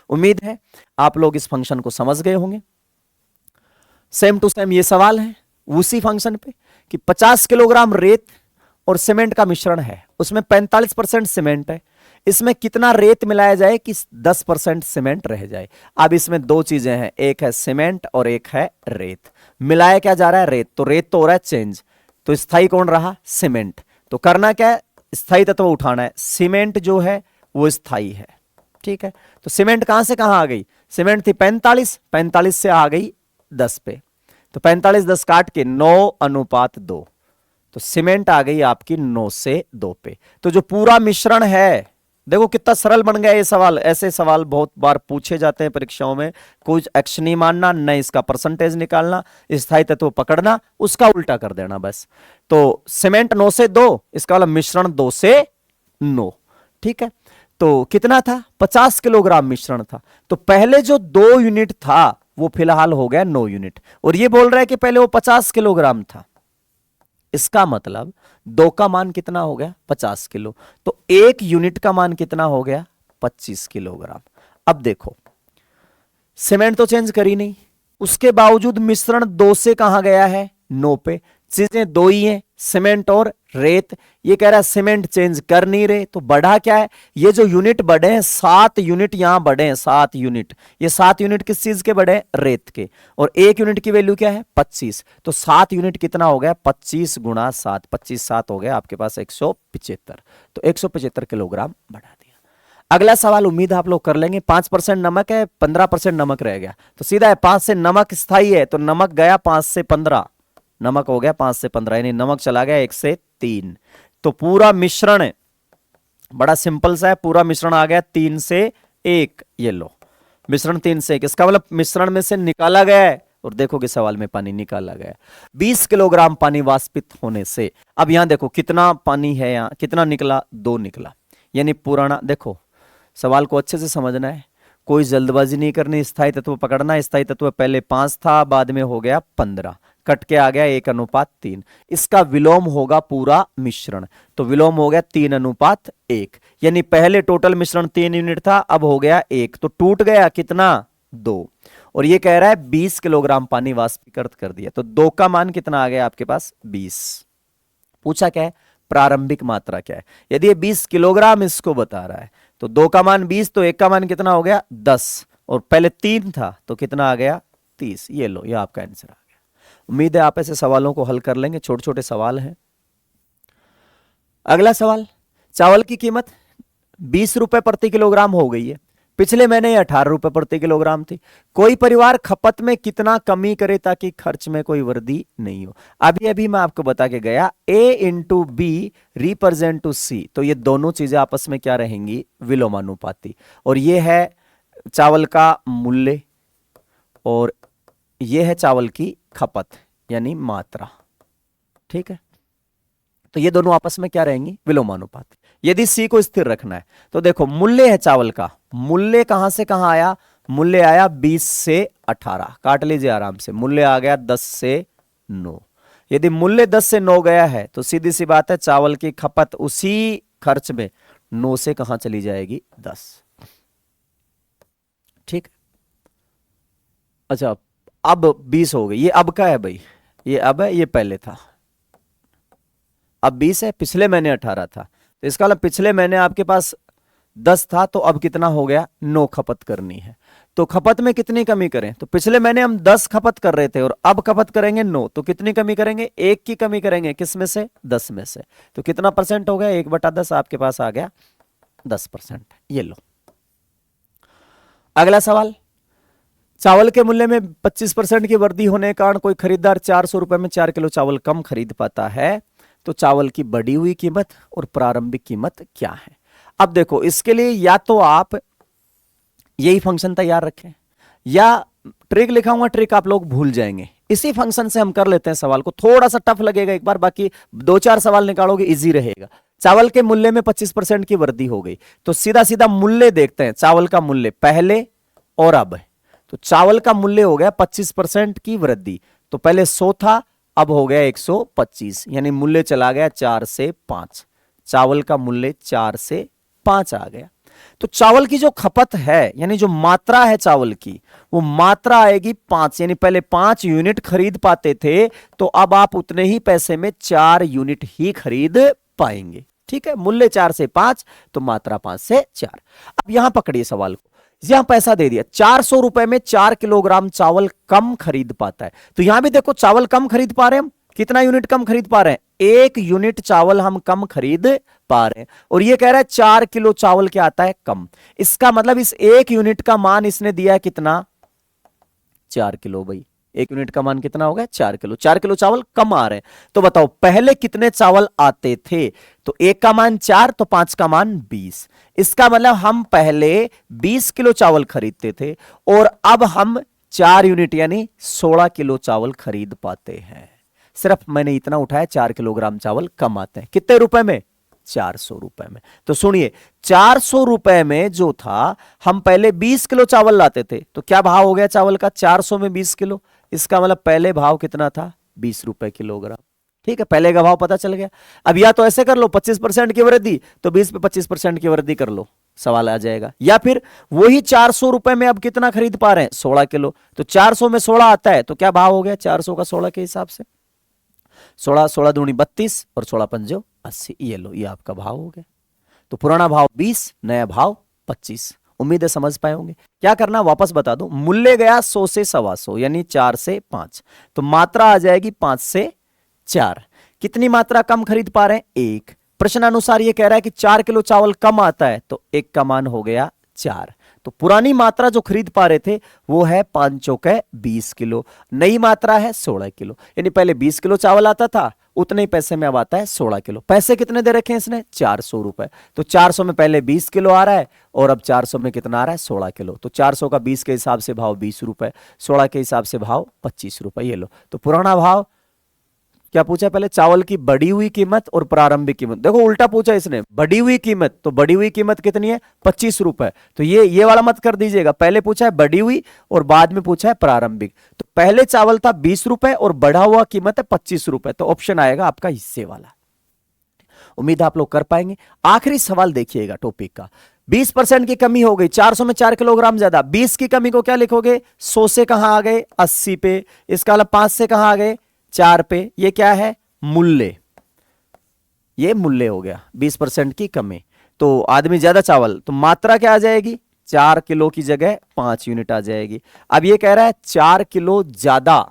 उम्मीद है आप लोग इस फंक्शन को समझ गए होंगे। सेम टू सेम ये सवाल है उसी फंक्शन पे कि 50 किलोग्राम रेत और सीमेंट का मिश्रण है, उसमें 45% सीमेंट है, इसमें कितना रेत मिलाया जाए कि 10% सीमेंट रह जाए। अब इसमें दो चीजें हैं, एक है सीमेंट और एक है रेत। मिलाया क्या जा रहा है, रेत। तो रेत तो हो रहा है चेंज, तो स्थाई कौन रहा, सीमेंट। तो करना क्या है, स्थाई तत्व उठाना है। सीमेंट जो है वो स्थाई है, ठीक है। तो सीमेंट कहां से कहां आ गई, सीमेंट थी 45, 45 से आ गई 10 पे। तो 45 10 काट के 9:2, तो सीमेंट आ गई आपकी 9 से 2 पे। तो जो पूरा मिश्रण है, देखो कितना सरल बन गया ये सवाल। ऐसे सवाल बहुत बार पूछे जाते हैं परीक्षाओं में। कुछ एक्शन नहीं मानना, न इसका परसेंटेज निकालना, स्थायी तत्व पकड़ना, उसका उल्टा कर देना बस। तो सीमेंट 9 से 2, इसका मतलब मिश्रण 2 से 9, ठीक है। तो कितना था, 50 किलोग्राम मिश्रण था। तो पहले जो 2 यूनिट था वो फिलहाल हो गया 9 यूनिट, और ये बोल रहा है कि पहले वो 50 किलोग्राम था। इसका मतलब 2 का मान कितना हो गया, 50 किलो। तो 1 यूनिट का मान कितना हो गया, 25 किलोग्राम। अब देखो सीमेंट तो चेंज करी नहीं, उसके बावजूद मिश्रण 2 से कहां गया है, 9 पे। चीजें दो ही हैं, सीमेंट और रेत। ये कह रहा है सीमेंट चेंज कर नहीं रहे, तो बढ़ा क्या है, ये जो यूनिट बढ़े हैं 7 यूनिट यहां बढ़े हैं, 7 यूनिट। ये 7 यूनिट किस चीज के बढ़े, रेत के। और 1 यूनिट की वैल्यू क्या है, 25। तो 7 यूनिट कितना हो गया, 25 गुणा 7, 25 7 हो गया आपके पास 175। तो 175 किलोग्राम बढ़ा दिया। अगला सवाल उम्मीद आप लोग कर लेंगे। 5% नमक है, 15% नमक रह गया। तो सीधा है, 5 से नमक स्थाई है तो नमक गया 5 से 15, नमक हो गया 5 से 15, यानी नमक चला गया 1 से 3। तो पूरा मिश्रण बड़ा सिंपल सा है, पूरा मिश्रण आ गया 3 से 1। ये लो मिश्रण 3 से 1, इसका मतलब मिश्रण में से निकाला गया है, और देखोगे सवाल में पानी निकाला गया 20 किलोग्राम पानी वाष्पित होने से। अब यहां देखो कितना पानी है, यहां कितना निकला, 2 निकला। यानी पुराना, देखो सवाल को अच्छे से समझना है, कोई जल्दबाजी नहीं करनी, स्थायी तत्व पकड़ना। स्थायी तत्व पहले 5 था, बाद में हो गया 15, कट के आ गया 1:3। इसका विलोम होगा पूरा मिश्रण, तो विलोम हो गया 3:1। यानी पहले टोटल मिश्रण 3 यूनिट था, अब हो गया 1, तो टूट गया कितना, 2। और ये कह रहा है 20 किलोग्राम पानी वाष्पीकृत कर दिया। तो 2 का मान कितना आ गया आपके पास, 20। पूछा क्या है, प्रारंभिक मात्रा क्या है। यदि ये 20 किलोग्राम इसको बता रहा है तो 2 का मान 20, तो 1 का मान कितना हो गया, 10। और पहले 3 था तो कितना आ गया, 30। ये लो, ये आपका आंसर आ गया। उम्मीद है आप ऐसे सवालों को हल कर लेंगे, छोटे छोटे सवाल हैं। अगला सवाल, चावल की कीमत 20 रुपए प्रति किलोग्राम हो गई है। पिछले महीने 18 रुपए प्रति किलोग्राम थी। कोई परिवार खपत में कितना कमी करे ताकि खर्च में कोई वृद्धि नहीं हो। अभी अभी मैं आपको बता के गया A into B represent to C, तो ये दोनों चीजें आपस में क्या रहेंगी, विलोमानुपाती। और ये है चावल का मूल्य और ये है चावल की खपत यानी मात्रा। ठीक है, तो ये दोनों आपस में क्या रहेंगी, विलोमानुपाती। यदि सी को स्थिर रखना है तो देखो मूल्य है चावल का, मूल्य कहां से कहां आया, मूल्य आया 20 से 18, काट लीजिए आराम से, मूल्य आ गया 10 से 9। यदि मूल्य 10 से 9 गया है तो सीधी सी बात है चावल की खपत उसी खर्च में 9 से कहां चली जाएगी, 10। ठीक, अच्छा अब 20 हो गई, ये अब का है भाई, ये अब है, ये पहले था। अब 20 है, पिछले महीने 18 था, तो इसका मतलब पिछले महीने आपके पास 10 था, तो अब कितना हो गया, 9 खपत करनी है। तो खपत में कितनी कमी करें, तो पिछले महीने हम 10 खपत कर रहे थे और अब खपत करेंगे 9, तो कितनी कमी करेंगे, 1 की कमी करेंगे, किस में से, 10 में से। तो कितना परसेंट हो गया, 1/10 आपके पास आ गया 10%। ये लो अगला सवाल, चावल के मूल्य में 25% की वृद्धि होने के कारण कोई खरीदार 400 रुपए में 4 किलो चावल कम खरीद पाता है, तो चावल की बढ़ी हुई कीमत और प्रारंभिक कीमत क्या है। अब देखो इसके लिए या तो आप यही फंक्शन तैयार रखें या ट्रिक लिखा हुआ, ट्रिक आप लोग भूल जाएंगे। इसी फंक्शन से हम कर लेते हैं सवाल को, थोड़ा सा टफ लगेगा एक बार, बाकी 2-4 सवाल निकालोगे इजी रहेगा। चावल के मूल्य में 25% की वृद्धि हो गई, तो सीधा सीधा मूल्य देखते हैं, चावल का मूल्य पहले और अब है। तो चावल का मूल्य हो गया 25% की वृद्धि, तो पहले 100 था, अब हो गया 125, यानी मूल्य चला गया 4 से 5। चावल का मूल्य 4 से 5 आ गया। तो चावल की जो खपत है यानी जो मात्रा है चावल की, वो मात्रा आएगी 5, यानी पहले 5 यूनिट खरीद पाते थे, तो अब आप उतने ही पैसे में 4 यूनिट ही खरीद पाएंगे। ठीक है, मूल्य 4 से 5 तो मात्रा 5 से 4। अब यहां पकड़िए सवाल को, यहां पैसा दे दिया 400 रुपए में 4 किलोग्राम चावल कम खरीद पाता है। तो यहां भी देखो चावल कम खरीद पा रहे हैं हम, कितना यूनिट कम खरीद पा रहे हैं, 1 यूनिट चावल हम कम खरीद पा रहे हैं। और ये कह रहा है 4 किलो चावल क्या आता है, कम। इसका मतलब इस 1 यूनिट का मान इसने दिया है कितना, 4 किलो। भाई 1 यूनिट का मान कितना होगा, 4 किलो। 4 किलो चावल कम आ रहे हैं, तो बताओ पहले कितने चावल आते थे, तो 1 का मान 4, तो 5 का मान 20। इसका मतलब हम पहले 20 किलो चावल खरीदते थे और अब हम 4 यूनिट यानी 16 किलो चावल खरीद पाते हैं। सिर्फ मैंने इतना उठाया, 4 किलोग्राम चावल कम आते हैं, कितने रुपए में, 400 रुपए में। तो सुनिए 400 रुपए में जो था, हम पहले 20 किलो चावल लाते थे, तो क्या भाव हो गया चावल का, 400 में 20 किलो। इसका मतलब पहले भाव कितना था, 20 रुपए किलोग्राम। ठीक है, पहले का भाव पता चल गया। अब या तो ऐसे कर लो 25% की वृद्धि, तो 20 पे 25% की वृद्धि कर लो, सवाल आ जाएगा। या फिर वही 400 रुपए में अब कितना खरीद पा रहे हैं, 16 किलो, तो 400 में 16 आता है, तो क्या भाव हो गया 400 का 16 के हिसाब से, 16 दूनी 32 और 16 पंजो 80। ये लो, ये आपका भाव हो गया। तो पुराना भाव 20, नया भाव 25। उम्मीद है समझ पाए होंगे। क्या करना, वापस बता दूं, मूल्य गया 100 से 125 यानी 4 से 5, तो मात्रा आ जाएगी 5 से 4। कितनी मात्रा कम खरीद पा रहे हैं, 1। प्रश्न अनुसार यह कह रहा है कि 4 किलो चावल कम आता है, तो 1 का मान हो गया 4। तो पुरानी मात्रा जो खरीद पा रहे थे वो है 5 चौके 20 किलो, नई मात्रा है 16 किलो। यानी पहले 20 किलो चावल आता था, उतने ही पैसे में अब आता है 16 किलो। पैसे कितने दे रखे हैं इसने, 400 रुपए। तो 400 में पहले 20 किलो आ रहा है और अब 400 में कितना आ रहा है, 16 किलो। तो 400 का 20 के हिसाब से भाव 20 रुपए, 16 के हिसाब से भाव 25 रुपए। ये लो, तो पुराना भाव क्या पूछा पहले, चावल की बढ़ी हुई कीमत और प्रारंभिक कीमत। देखो उल्टा पूछा इसने, बढ़ी हुई कीमत, तो बढ़ी हुई कीमत कितनी है, 25 रुपए। तो ये वाला मत कर दीजिएगा, पहले पूछा है बढ़ी हुई और बाद में पूछा है प्रारंभिक। तो पहले चावल था 20 रुपए और बढ़ा हुआ कीमत है 25 रुपए, तो ऑप्शन आएगा आपका हिस्से वाला। उम्मीद आप लोग कर पाएंगे। आखिरी सवाल देखिएगा टॉपिक का, 20% की कमी हो गई, 400 में 4 किलोग्राम ज्यादा। 20 की कमी को क्या लिखोगे, 100 से कहां आ गए, 80 पे। इसका मतलब 5 से कहां आ गए, 4 पे। ये क्या है, मूल्य, ये मूल्य हो गया 20% की कमी। तो आदमी ज्यादा चावल, तो मात्रा क्या आ जाएगी, 4 किलो की जगह 5 यूनिट आ जाएगी। अब ये कह रहा है 4 किलो ज्यादा,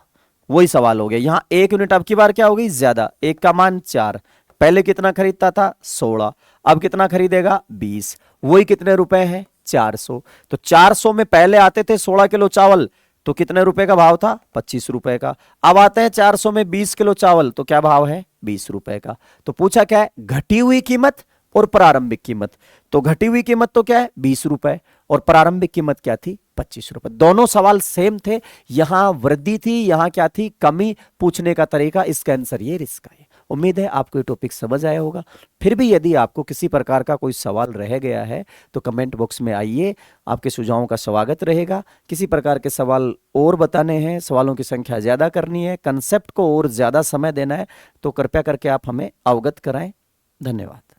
वही सवाल हो गया। यहां 1 यूनिट अब की बार क्या होगी, ज्यादा। 1 का मान 4, पहले कितना खरीदता था 16, अब कितना खरीदेगा 20, वही कितने रुपए है 400। तो 400 में पहले आते थे 16 किलो चावल, तो कितने रुपए का भाव था? 25 रुपए का। अब आते हैं 400 में 20 किलो चावल, तो क्या भाव है? 20 रुपए का। तो पूछा क्या है? घटी हुई कीमत और प्रारंभिक कीमत। तो घटी हुई कीमत तो क्या है? 20 रुपए, और प्रारंभिक कीमत क्या थी? 25 रुपए। दोनों सवाल सेम थे, यहां वृद्धि थी, यहां क्या थी? कमी। पूछने का तरीका, इसका आंसर ये, इसका ये। उम्मीद है आपको ये टॉपिक समझ आया होगा। फिर भी यदि आपको किसी प्रकार का कोई सवाल रह गया है तो कमेंट बॉक्स में आइए, आपके सुझावों का स्वागत रहेगा। किसी प्रकार के सवाल और बताने हैं, सवालों की संख्या ज्यादा करनी है, कंसेप्ट को और ज्यादा समय देना है, तो कृपया करके आप हमें अवगत कराएं। धन्यवाद।